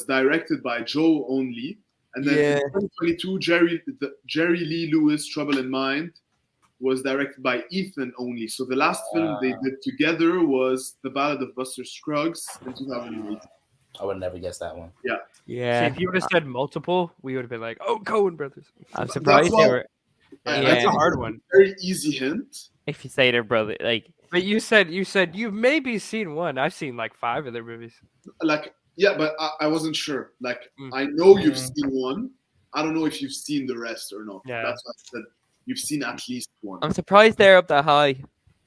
directed by Joe only, and then in 2022 Jerry Lee Lewis Trouble in Mind was directed by Ethan only. So the last film they did together was The Ballad of Buster Scruggs in 2008. I would have never guessed that one. Yeah. Yeah. See, if you would have said multiple, we would have been like, "Oh, Coen brothers." I'm surprised they were. That's a hard one. Very easy hint. If you say they're brother, like. But you said you've maybe seen one. I've seen like 5 of their movies. Like, yeah, but I wasn't sure. Like, Mm. I know you've seen one. I don't know if you've seen the rest or not. Yeah. That's what I said. You've seen at least one. I'm surprised they're up that high.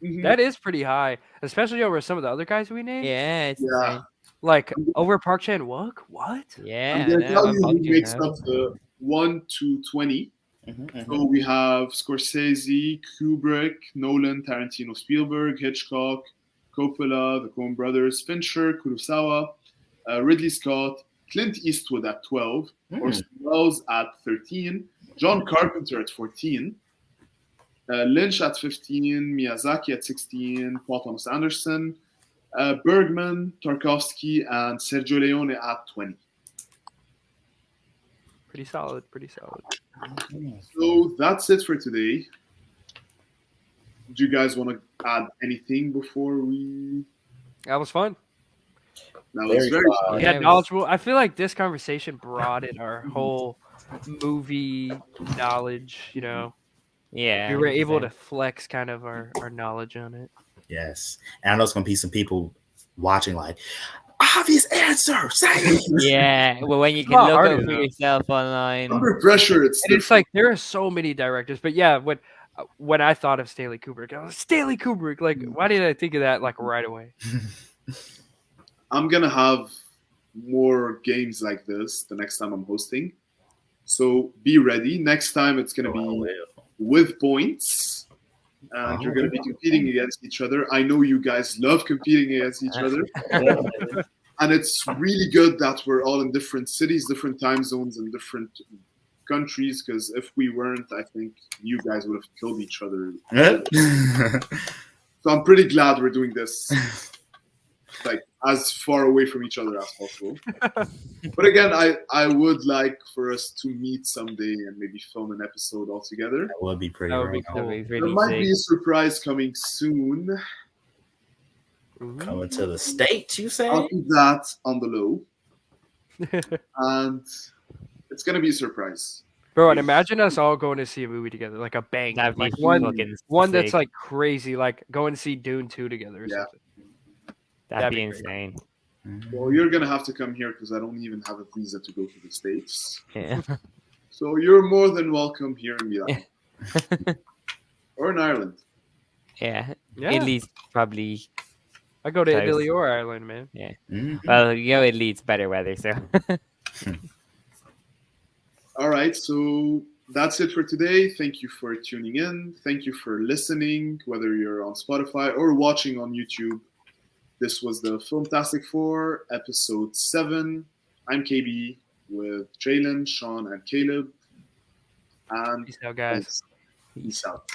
Mhm. That is pretty high, especially over some of the other guys we named. Yeah. It's Yeah. insane. Like over Park Chan Wook. What? Yeah. I'm gonna tell you who bugged makes now. up the 1 to 20. So we have Scorsese, Kubrick, Nolan, Tarantino, Spielberg, Hitchcock, Coppola, the Coen Brothers, Fincher, Kurosawa, Ridley Scott, Clint Eastwood at 12, Orson Welles at 13, John Carpenter at 14, Lynch at 15, Miyazaki at 16, Paul Thomas Anderson, Bergman, Tarkovsky, and Sergio Leone at 20. Pretty solid. Pretty solid. So that's it for today. Do you guys want to add anything before we? That was fun. That was very fun. Yeah, knowledgeable. I feel like this conversation broadened our whole movie knowledge. You know, Yeah. we were able to flex kind of our knowledge on it. Yes. And I know it's going to be some people watching like, obvious answer. Say it. Yeah. Well, when you It's can not look hard up for enough. yourself online. Under pressure, it's And it's like there are so many directors, but yeah, when I thought of Stanley Kubrick, I was Stanley Kubrick. Like, why did I think of that like right away? I'm gonna have more games like this the next time I'm hosting. So be ready. Next time it's gonna be with points, and you're gonna be competing against each other. I know you guys love competing against each other, and it's really good that we're all in different cities, different time zones, and different countries. Because if we weren't, I think you guys would have killed each other. So I'm pretty glad we're doing this, like as far away from each other as possible. But again, I would like for us to meet someday and maybe film an episode all together. That would be pretty That would be rad. cool. That'd be There pretty might be sick. a surprise coming soon. Coming to the States, you say? I'll keep that on the low, and it's gonna be a surprise. Bro, and imagine us all going to see a movie together, like a bang, That'd be like one fucking that's sick. like crazy, like going to see Dune 2 together or Yeah. something. That'd be that'd be insane. Well, you're gonna have to come here because I don't even have a visa to go to the States. Yeah. So you're more than welcome here in Milan or in Ireland. Yeah. Yeah, Italy's probably. I go to Close. Italy or Ireland, man. Well, Italy's better weather, so. All right, so that's it for today. Thank you for tuning in. Thank you for listening, whether you're on Spotify or watching on YouTube. This was the Filmtastic4 episode 7. I'm KB with Jalen, Sean, and Caleb. And Peace out, guys. peace out.